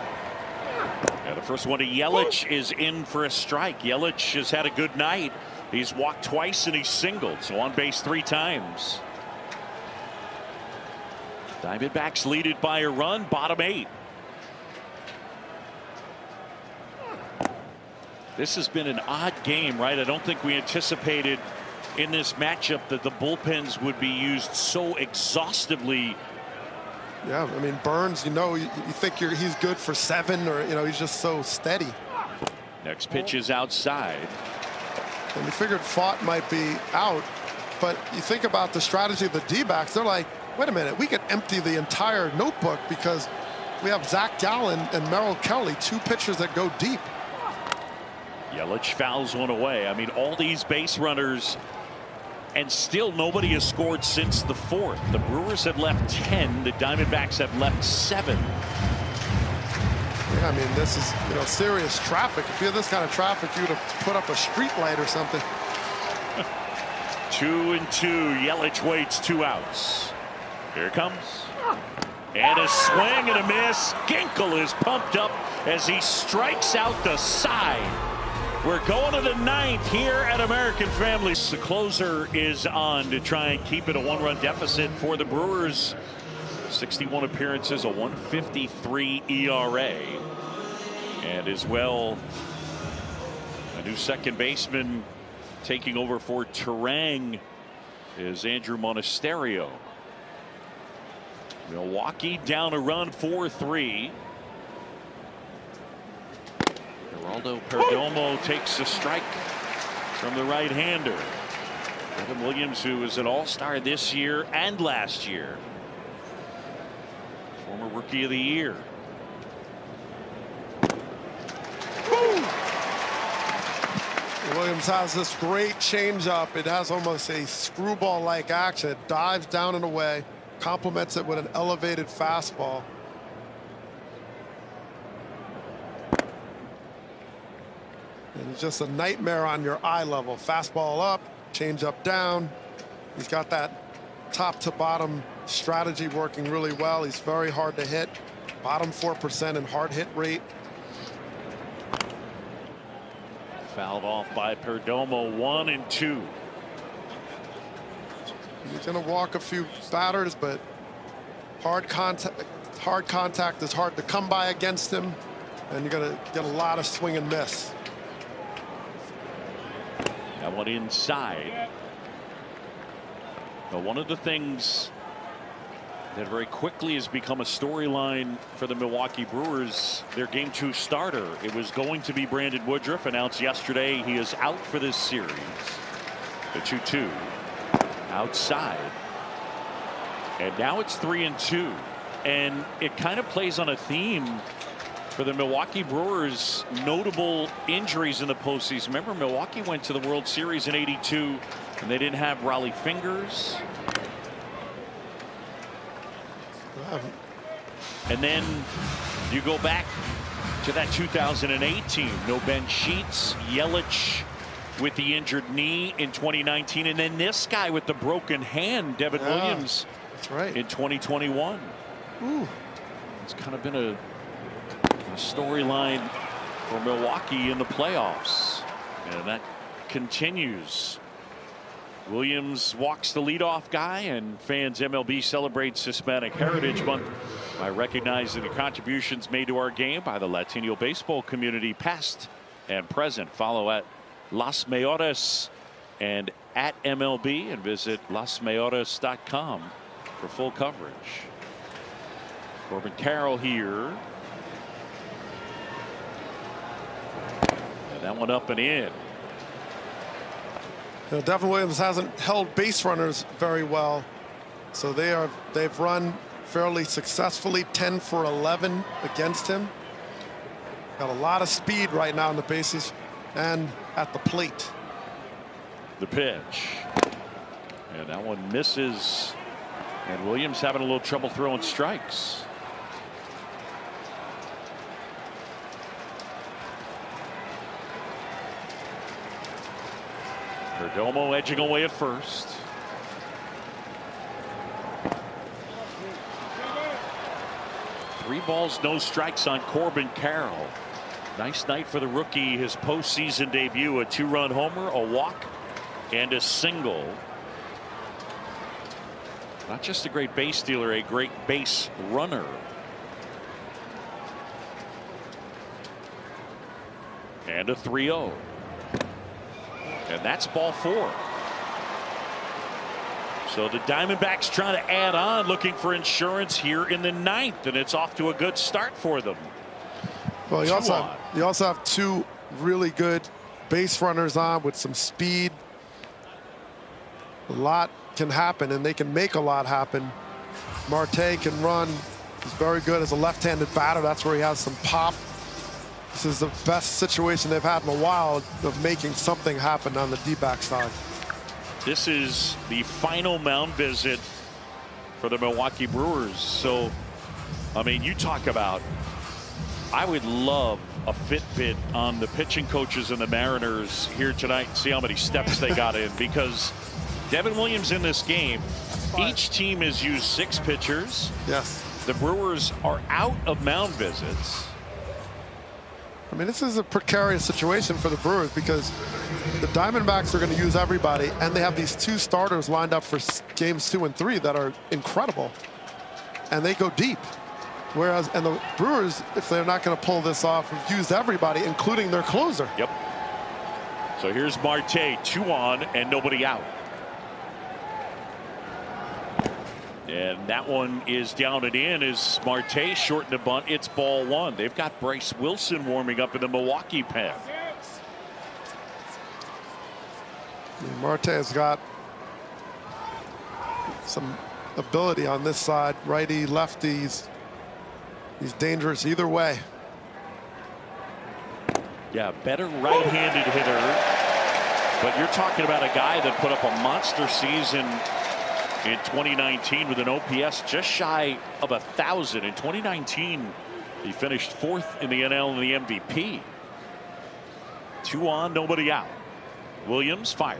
Yeah, the first one to Yelich is in for a strike. Yelich has had a good night. He's walked twice and he's singled, so on base 3 times. Diamondbacks lead it by a run, bottom 8. This has been an odd game, right? I don't think we anticipated in this matchup that the bullpens would be used so exhaustively. Yeah, I mean, Burns, you think he's good for 7, or he's just so steady. Next pitch is outside. And we figured Fott might be out, but you think about the strategy of the D-backs. They're like, wait a minute, we could empty the entire notebook because we have Zach Gallen and Merrill Kelly, 2 pitchers that go deep. Yelich fouls one away. I mean, all these base runners, and still nobody has scored since the 4th. The Brewers have left 10. The Diamondbacks have left 7. Yeah, I mean, this is serious traffic. If you had this kind of traffic, you'd have put up a street light or something. 2-2. Yelich waits 2 outs. Here it comes. And a swing and a miss. Ginkel is pumped up as he strikes out the side. We're going to the 9th here at American Family. The closer is on to try and keep it a 1-run deficit for the Brewers. 61 appearances, a 1.53 ERA. And as well, a new second baseman taking over for Terang is Andrew Monasterio. Milwaukee down a run, 4-3. Geraldo Perdomo takes a strike from the right-hander. Evan Williams, who was an all-star this year and last year. Former Rookie of the Year. Williams has this great changeup. It has almost a screwball-like action. It dives down and away, complements it with an elevated fastball. And it's just a nightmare on your eye level. Fastball up, changeup down. He's got that top to bottom strategy working really well. He's very hard to hit. Bottom 4% in hard hit rate. Fouled off by Perdomo. 1-2. He's going to walk a few batters, but hard contact is hard to come by against him, and you're going to get a lot of swing and miss. That one inside. But one of the things that very quickly has become a storyline for the Milwaukee Brewers, their Game 2 starter. It was going to be Brandon Woodruff, announced yesterday he is out for this series. The 2-2 outside. And now it's 3-2. And it kind of plays on a theme for the Milwaukee Brewers. Notable injuries in the postseason. Remember, Milwaukee went to the World Series in '82 and they didn't have Raleigh Fingers. And then you go back to that 2018. No Ben Sheets, Yelich with the injured knee in 2019, and then this guy with the broken hand, Devin Williams, that's right, in 2021. Ooh. It's kind of been a storyline for Milwaukee in the playoffs. And that continues. Williams walks the leadoff guy, and fans MLB celebrates Hispanic Heritage Month by recognizing the contributions made to our game by the Latino baseball community, past and present. Follow at Las Mayores and at MLB, and visit lasmayores.com for full coverage. Corbin Carroll here. And that one up and in. You know, Devin Williams hasn't held base runners very well, so they've run fairly successfully, 10 for 11 against him. Got a lot of speed right now in the bases and at the plate. The pitch, and that one misses, and Williams having a little trouble throwing strikes. Perdomo edging away at first. Three balls, no strikes on Corbin Carroll. Nice night for the rookie. His postseason debut, a 2-run homer, a walk, and a single. Not just a great base stealer, a great base runner. And a 3-0. And that's ball 4. So the Diamondbacks trying to add on, looking for insurance here in the 9th, and it's off to a good start for them. Well, you also have 2 really good base runners on with some speed. A lot can happen, and they can make a lot happen. Marte can run. He's very good as a left-handed batter. That's where he has some pop. This is the best situation they've had in a while of making something happen on the D-back side. This is the final mound visit for the Milwaukee Brewers. So, I mean, you talk about, I would love a Fitbit on the pitching coaches and the Mariners here tonight and see how many steps they got in, because Devin Williams in this game, each team has used 6 pitchers. Yes. The Brewers are out of mound visits. I mean, this is a precarious situation for the Brewers because the Diamondbacks are going to use everybody, and they have these 2 starters lined up for games 2 and 3 that are incredible, and they go deep. Whereas, and the Brewers, if they're not going to pull this off, have used everybody, including their closer. Yep. So here's Marte, 2 on and nobody out. And that one is down and in as Marte shortened the bunt. It's ball 1. They've got Bryce Wilson warming up in the Milwaukee pen. Marte has got some ability on this side. Righty, lefties. He's dangerous either way. Yeah, better right-handed hitter. But you're talking about a guy that put up a monster season in 2019 with an OPS just shy of 1,000. In 2019, he finished 4th in the NL and the MVP. 2 on, nobody out. Williams fires.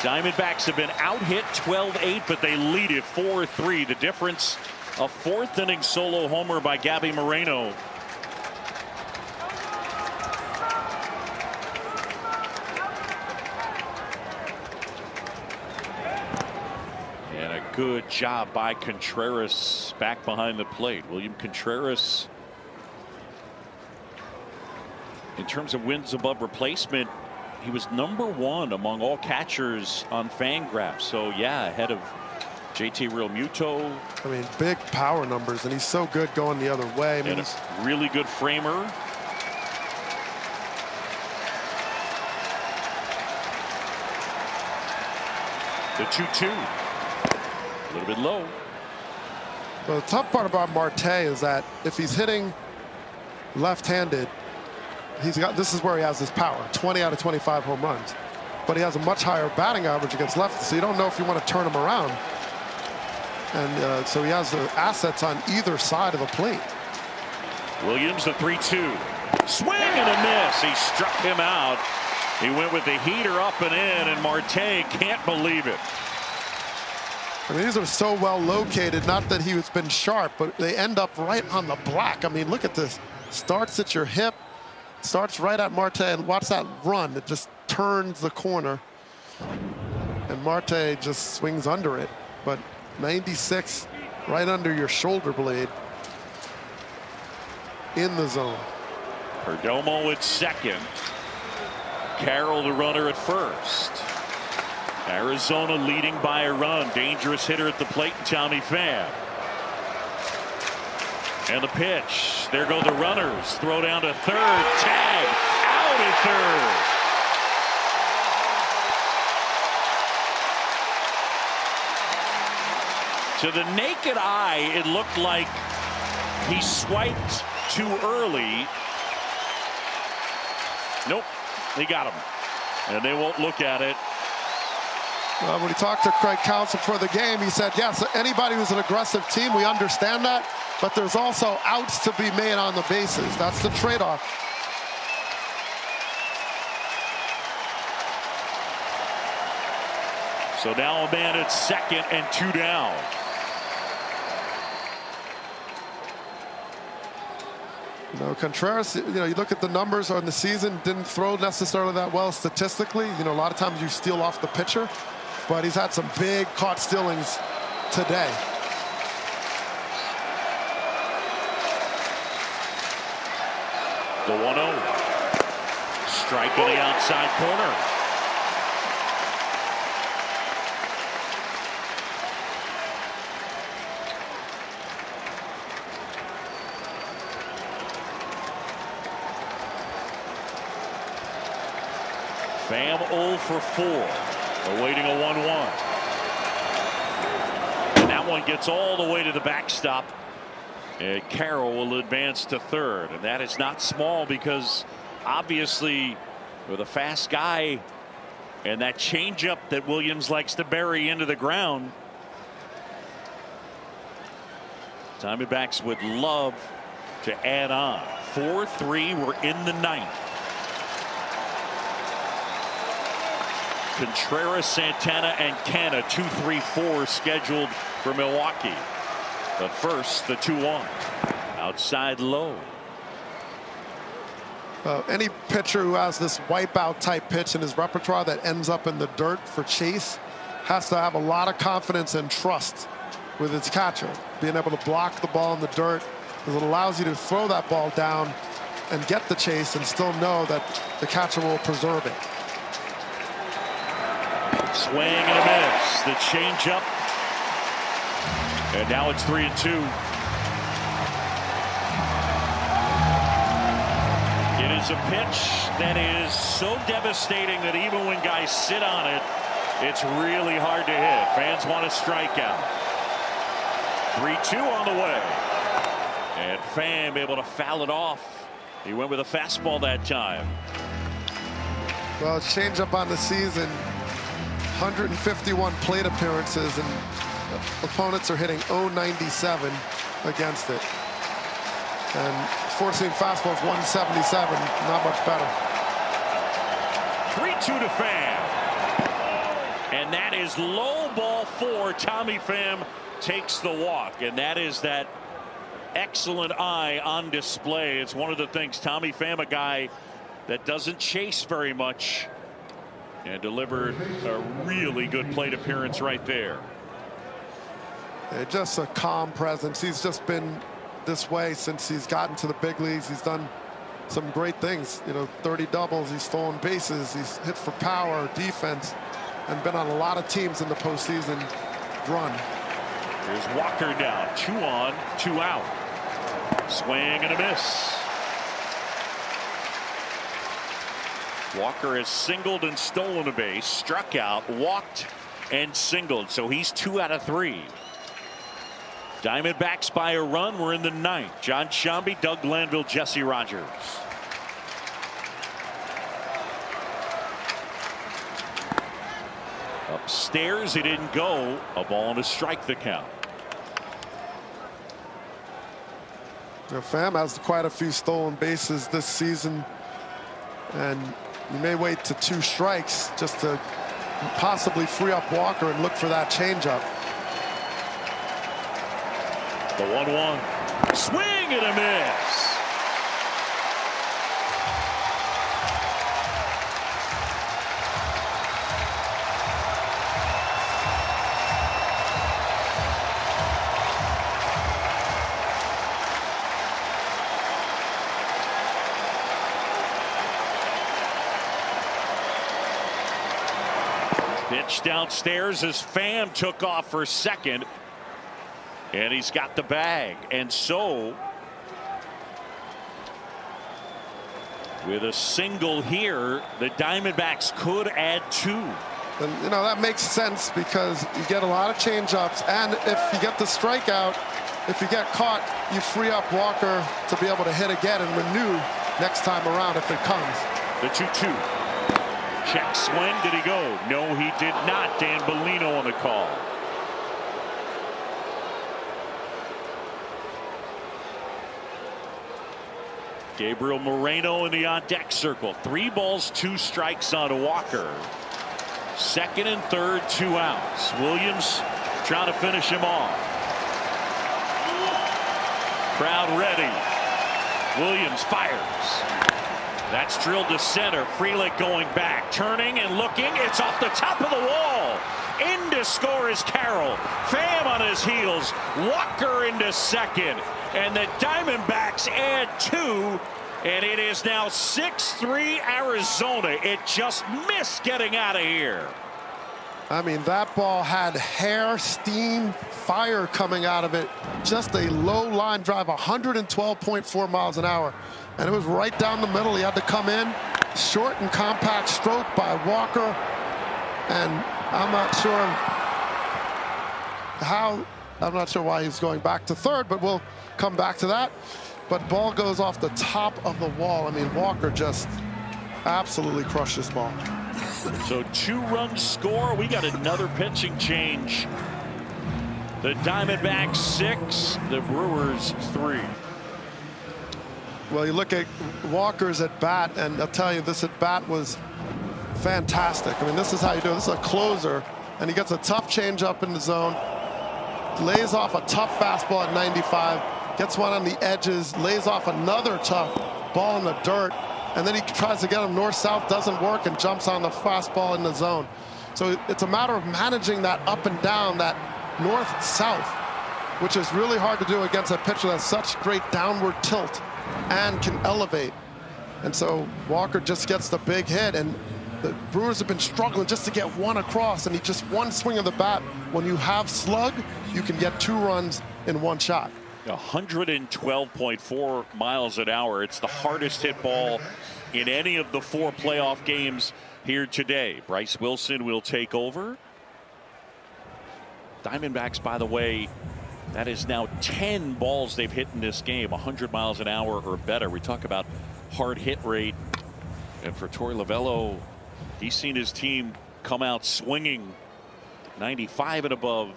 Diamondbacks have been out-hit 12-8, but they lead it 4-3. The difference, a 4th inning solo homer by Gabby Moreno. Good job by Contreras back behind the plate. William Contreras, in terms of wins above replacement, he was #1 among all catchers on Fangraphs. So yeah, ahead of JT Realmuto. I mean, big power numbers, and he's so good going the other way. I mean, and a really good framer. The 2-2. A little bit low. Well, the tough part about Marte is that if he's hitting left-handed, this is where he has his power. 20 out of 25 home runs, but he has a much higher batting average against lefties, so you don't know if you want to turn him around. And so he has the assets on either side of the plate. Williams, the 3-2. Swing and a miss. He struck him out. He went with the heater up and in, and Marte can't believe it. I mean, these are so well located, not that he has been sharp, but they end up right on the black. I mean, look at this. Starts at your hip, starts right at Marte, and watch that run. It just turns the corner. And Marte just swings under it. But 96 right under your shoulder blade in the zone. Perdomo at second. Carroll the runner at first. Arizona leading by a run. Dangerous hitter at the plate, Tommy Pham. And the pitch. There go the runners. Throw down to third. Tag. Out at third. To the naked eye, it looked like he swiped too early. Nope. They got him. And they won't look at it. Well, when he talked to Craig Counsell before the game, he said, yes, anybody who's an aggressive team, we understand that, but there's also outs to be made on the bases. That's the trade-off. So now a man at second and 2 down. You know, Contreras, you know, you look at the numbers on the season, didn't throw necessarily that well statistically. You know, a lot of times you steal off the pitcher, but he's had some big caught stealings today. The 1-0. Strike on the outside corner. Pham 0 for 4, awaiting a 1-1. And that one gets all the way to the backstop. And Carroll will advance to third. And that is not small because obviously with a fast guy and that changeup that Williams likes to bury into the ground, Diamondbacks would love to add on. 4-3, we're in the 9th. Contreras, Santana, and Canna, 2-3-4 scheduled for Milwaukee. But first, the 2-1. Outside low. Any pitcher who has this wipeout type pitch in his repertoire that ends up in the dirt for chase has to have a lot of confidence and trust with its catcher. Being able to block the ball in the dirt, because it allows you to throw that ball down and get the chase and still know that the catcher will preserve it. Swing and a miss. The changeup. And now it's 3-2. It is a pitch that is so devastating that even when guys sit on it, it's really hard to hit. Fans want a strikeout. 3-2 on the way. And Pham able to foul it off. He went with a fastball that time. Well, changeup on the season. 151 plate appearances, and opponents are hitting 0.97 against it. And four-seam fastball is 177, not much better. 3-2 to Pham. And that is low ball 4. Tommy Pham takes the walk, and that is that excellent eye on display. It's one of the things. Tommy Pham, a guy that doesn't chase very much, and delivered a really good plate appearance right there. Just a calm presence. He's just been this way since he's gotten to the big leagues. He's done some great things. You know, 30 doubles. He's stolen bases. He's hit for power, defense, and been on a lot of teams in the postseason run. Here's Walker down. 2 on, 2 out. Swing and a miss. Walker has singled and stolen a base, struck out, walked, and singled. So he's 2 out of 3. Diamondbacks by a run. We're in the 9th. John Shambi, Doug Glanville, Jesse Rogers. Upstairs, he didn't go. A ball and a strike the count. Pham has quite a few stolen bases this season, and you may wait to 2 strikes just to possibly free up Walker and look for that changeup. The 1-1. Swing and a miss. Pitch downstairs as Pham took off for second. And he's got the bag. And so, with a single here, the Diamondbacks could add 2. And, you know, that makes sense because you get a lot of change-ups. And if you get the strikeout, if you get caught, you free up Walker to be able to hit again and renew next time around if it comes. The 2-2. Check swing. Did he go? No, he did not. Dan Bellino on the call. Gabriel Moreno in the on-deck circle. 3 balls, 2 strikes on Walker. Second and third, 2 outs. Williams trying to finish him off. Crowd ready. Williams fires. That's drilled to center. Frelick going back, turning and looking. It's off the top of the wall. In to score is Carroll. Pham on his heels. Walker into second. And the Diamondbacks add 2. And it is now 6-3 Arizona. It just missed getting out of here. I mean, that ball had hair, steam, fire coming out of it. Just a low line drive, 112.4 miles an hour. And it was right down the middle. He had to come in. Short and compact stroke by Walker. And I'm not sure how. I'm not sure why he's going back to third, but we'll come back to that. But ball goes off the top of the wall. I mean, Walker just absolutely crushed this ball. So 2-run score. We got another pitching change. The Diamondbacks 6, the Brewers 3. Well, you look at Walker's at bat, and I'll tell you, this at bat was fantastic. I mean, this is how you do it. This is a closer, and he gets a tough changeup in the zone, lays off a tough fastball at 95, gets one on the edges, lays off another tough ball in the dirt, and then he tries to get him north-south, doesn't work, and jumps on the fastball in the zone. So it's a matter of managing that up and down, that north-south, which is really hard to do against a pitcher that's such great downward tilt and can elevate. And so Walker just gets the big hit, and the Brewers have been struggling just to get one across, and he just one swing of the bat. When you have slug, you can get 2 runs in one shot. 112.4 miles an hour. It's the hardest hit ball in any of the 4 playoff games here today. Bryce Wilson will take over. Diamondbacks, by the way, that is now 10 balls they've hit in this game, 100 miles an hour or better. We talk about hard hit rate. And for Torey Lovullo, he's seen his team come out swinging. 95 and above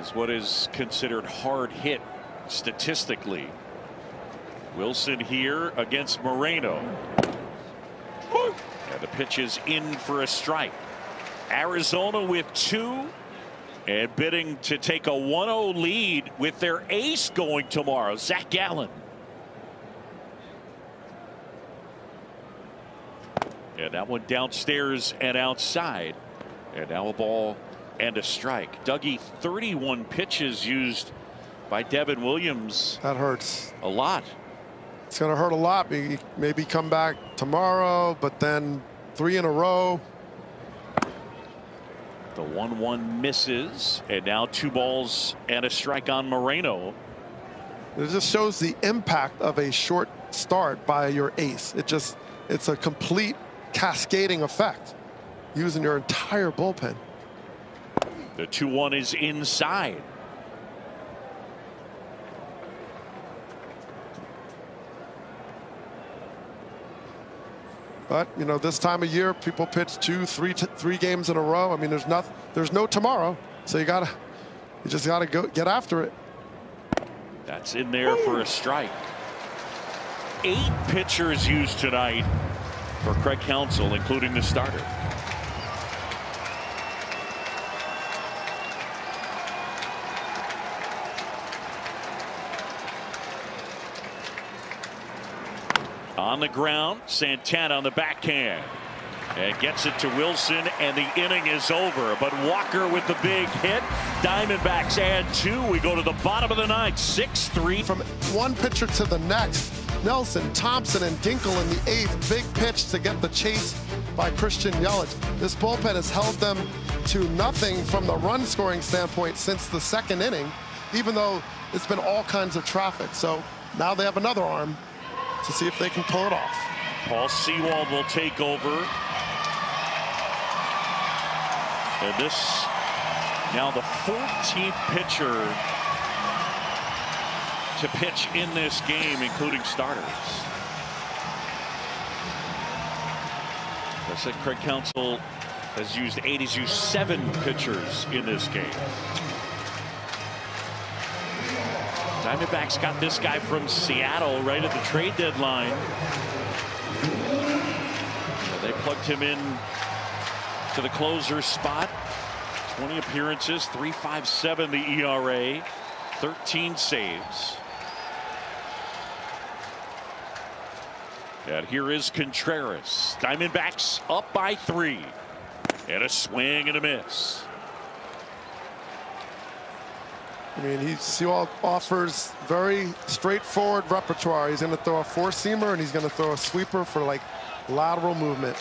is what is considered hard hit statistically. Wilson here against Moreno. And the pitch is in for a strike. Arizona with 2. And bidding to take a 1-0 lead with their ace going tomorrow, Zach Gallen. And that one downstairs and outside. And now a ball and a strike. Dougie, 31 pitches used by Devin Williams. That hurts a lot. It's going to hurt a lot. Maybe come back tomorrow, but then 3 in a row. The 1-1 misses, and now 2 balls and a strike on Moreno. It just shows the impact of a short start by your ace. It's a complete cascading effect using your entire bullpen. The 2-1 is inside. But you know, this time of year, people pitch 2, 3 games in a row. I mean, there's no tomorrow, so you just gotta go get after it. That's in there for a strike. 8 pitchers used tonight for Craig Counsell, including the starter. On the ground, Santana on the backhand. And gets it to Wilson, and the inning is over. But Walker with the big hit. Diamondbacks add 2. We go to the bottom of the ninth, 6-3. From one pitcher to the next, Nelson, Thompson, and Ginkel in the 8th. Big pitch to get the chase by Christian Yelich. This bullpen has held them to nothing from the run-scoring standpoint since the 2nd inning, even though it's been all kinds of traffic. So now they have another arm to see if they can pull it off. Paul Sewald will take over. And this now the 14th pitcher to pitch in this game, including starters. I said Craig Counsell has used 8. He's used 7 pitchers in this game. Diamondbacks got this guy from Seattle right at the trade deadline. They plugged him in to the closer spot. 20 appearances, 3.57 the ERA, 13 saves. And here is Contreras. Diamondbacks up by 3. And a swing and a miss. I mean, Sewald offers very straightforward repertoire. He's going to throw a 4-seamer and he's going to throw a sweeper for like lateral movement.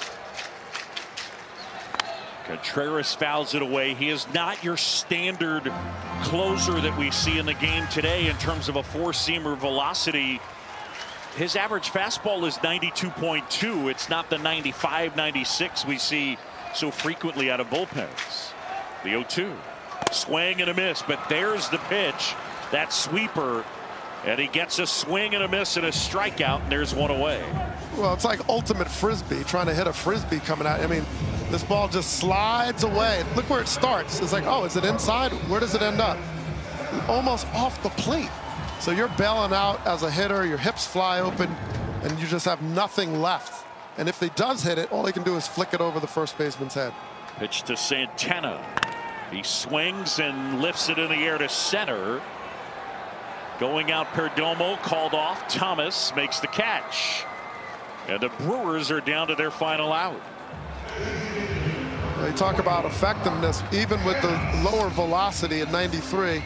Contreras fouls it away. He is not your standard closer that we see in the game today in terms of a 4-seamer velocity. His average fastball is 92.2. It's not the 95, 96 we see so frequently out of bullpens. The 0-2. Swing and a miss, but there's the pitch. That sweeper, and he gets a swing and a miss and a strikeout, and there's one away. Well, it's like ultimate frisbee, trying to hit a frisbee coming out. I mean, this ball just slides away. Look where it starts. It's like, oh, is it inside? Where does it end up? Almost off the plate. So you're bailing out as a hitter, your hips fly open, and you just have nothing left. And if he does hit it, all he can do is flick it over the first baseman's head. Pitch to Santana. He swings and lifts it in the air to center. Going out Perdomo, called off. Thomas makes the catch. And the Brewers are down to their final out. They talk about effectiveness, even with the lower velocity at 93.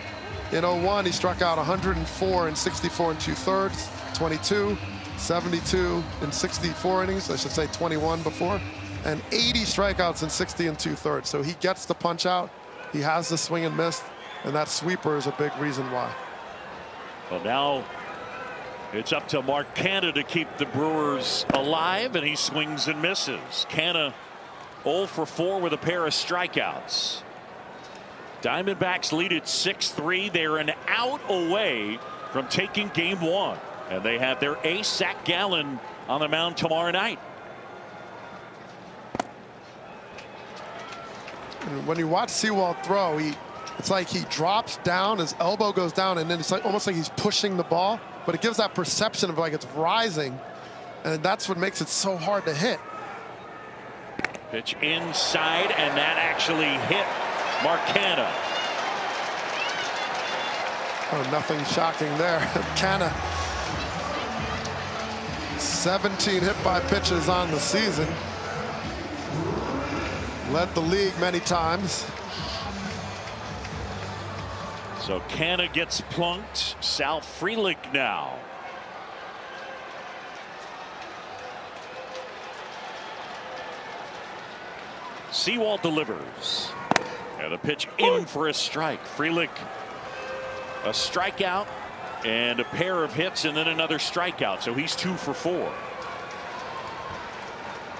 In 01, he struck out 104 in 64 and 2/3, 22, 72 in 64 innings. I should say 21 before, and 80 strikeouts in 60 and 2/3. So he gets the punch out. He has the swing and miss, and that sweeper is a big reason why. Well, now it's up to Mark Canha to keep the Brewers alive, and he swings and misses. Canha 0 for 4 with a pair of strikeouts. Diamondbacks lead at 6-3. They're an out away from taking game 1, and they have their ace Zach Gallen on the mound tomorrow night. When you watch Sewald throw, it's like he drops down, his elbow goes down, and then it's like almost like he's pushing the ball, but it gives that perception of like it's rising, and that's what makes it so hard to hit. Pitch inside, and that actually hit Mark Canha. Oh, nothing shocking there. Canha, 17 hit by pitches on the season. Led the league many times. So Canha gets plunked. Sal Frelick now. Sewald delivers. And the pitch in for a strike. Frelick, a strikeout and a pair of hits and then another strikeout. So he's 2 for 4.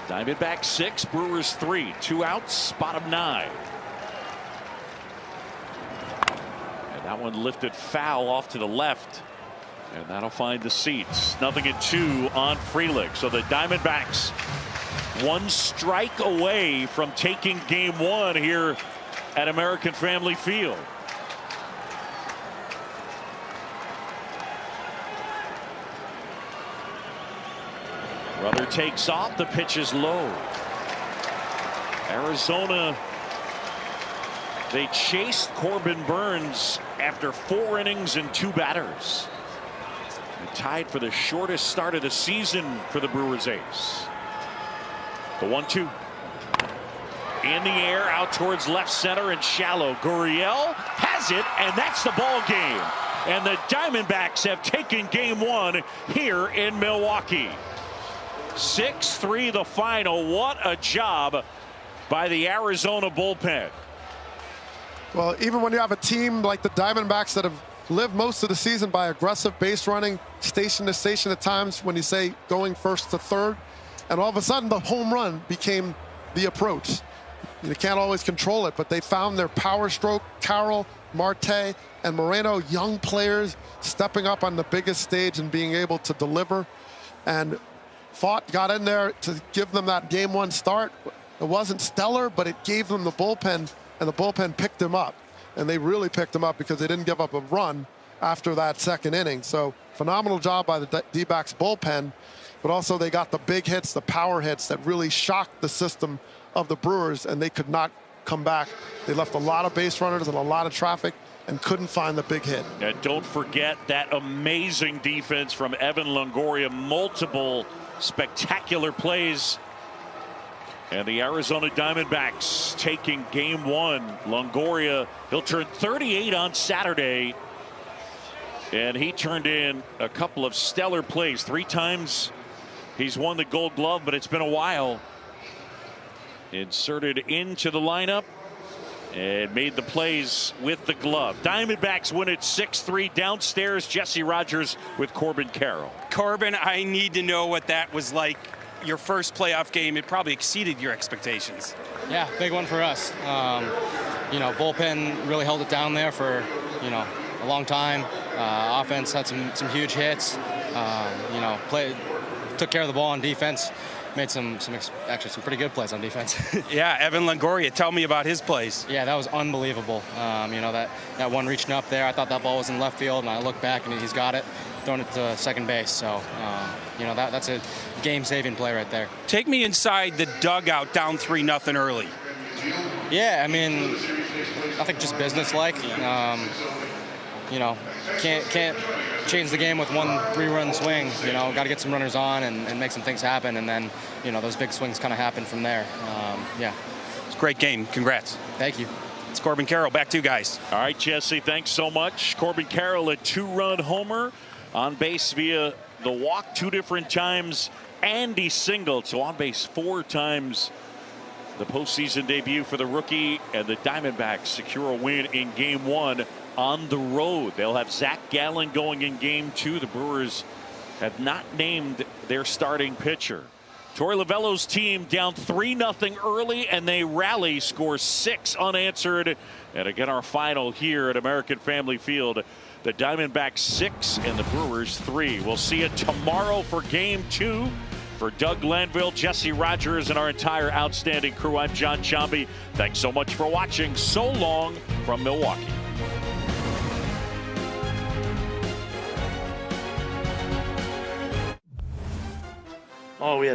Diamondbacks 6, Brewers 3. 2 outs, bottom 9. And that one lifted foul off to the left. And that'll find the seats. 0-2 on Frelick. So the Diamondbacks 1 strike away from taking game 1 here at American Family Field. Brother takes off. The pitch is low. Arizona, they chased Corbin Burnes after 4 innings and 2 batters. Tied for the shortest start of the season for the Brewers ace. The 1-2. In the air, out towards left center and shallow. Gurriel has it, and that's the ball game. And the Diamondbacks have taken game one here in Milwaukee. 6-3 the final. What a job by the Arizona bullpen. Well, even when you have a team like the Diamondbacks that have lived most of the season by aggressive base running, station to station at times when you say going first to third, and all of a sudden the home run became the approach. You can't always control it, but they found their power stroke. Carroll, Marte, and Moreno, young players stepping up on the biggest stage and being able to deliver. And Fought got in there to give them that game one start. It wasn't stellar, but it gave them the bullpen, and the bullpen picked him up. And they really picked him up because they didn't give up a run after that second inning. So phenomenal job by the D-backs bullpen, but also they got the big hits, the power hits that really shocked the system of the Brewers, and they could not come back. They left a lot of base runners and a lot of traffic and couldn't find the big hit. And don't forget that amazing defense from Evan Longoria. Multiple spectacular plays. And the Arizona Diamondbacks taking game one. Longoria, he'll turn 38 on Saturday. And he turned in a couple of stellar plays. 3 times he's won the Gold Glove, but it's been a while. Inserted into the lineup and made the plays with the glove. Diamondbacks win it 6-3. Downstairs, Jesse Rogers with Corbin Carroll. Corbin, I need to know what that was like. Your first playoff game, it probably exceeded your expectations. Yeah, big one for us. You know, bullpen really held it down there for, you know, a long time. Offense had some huge hits. You know, took care of the ball on defense. Made actually some pretty good plays on defense. Yeah, Evan Longoria, tell me about his plays. Yeah, that was unbelievable. You know, that one reaching up there, I thought that ball was in left field, and I looked back and he's got it, throwing it to second base. So, you know, that's a game-saving play right there. Take me inside the dugout down 3-0 early. Yeah, I mean, I think just business-like. You know, can't change the game with one 3-run swing. You know, got to get some runners on and make some things happen, and then, you know, those big swings kind of happen from there. Yeah. It's a great game. Congrats. Thank you. It's Corbin Carroll. Back to you guys. All right, Jesse, thanks so much. Corbin Carroll, a 2-run homer, on base via the walk 2 different times, and he singled. So on base 4 times. The postseason debut for the rookie, and the Diamondbacks secure a win in game 1 on the road. They'll have Zach Gallen going in game 2. The Brewers have not named their starting pitcher. Torey Lovello's team down 3-0 early, and they rally, score 6 unanswered. And again, our final here at American Family Field. The Diamondbacks 6 and the Brewers 3. We'll see you tomorrow for game 2. For Doug Glanville, Jesse Rogers, and our entire outstanding crew, I'm John Chambi. Thanks so much for watching. So long from Milwaukee. Oh, we have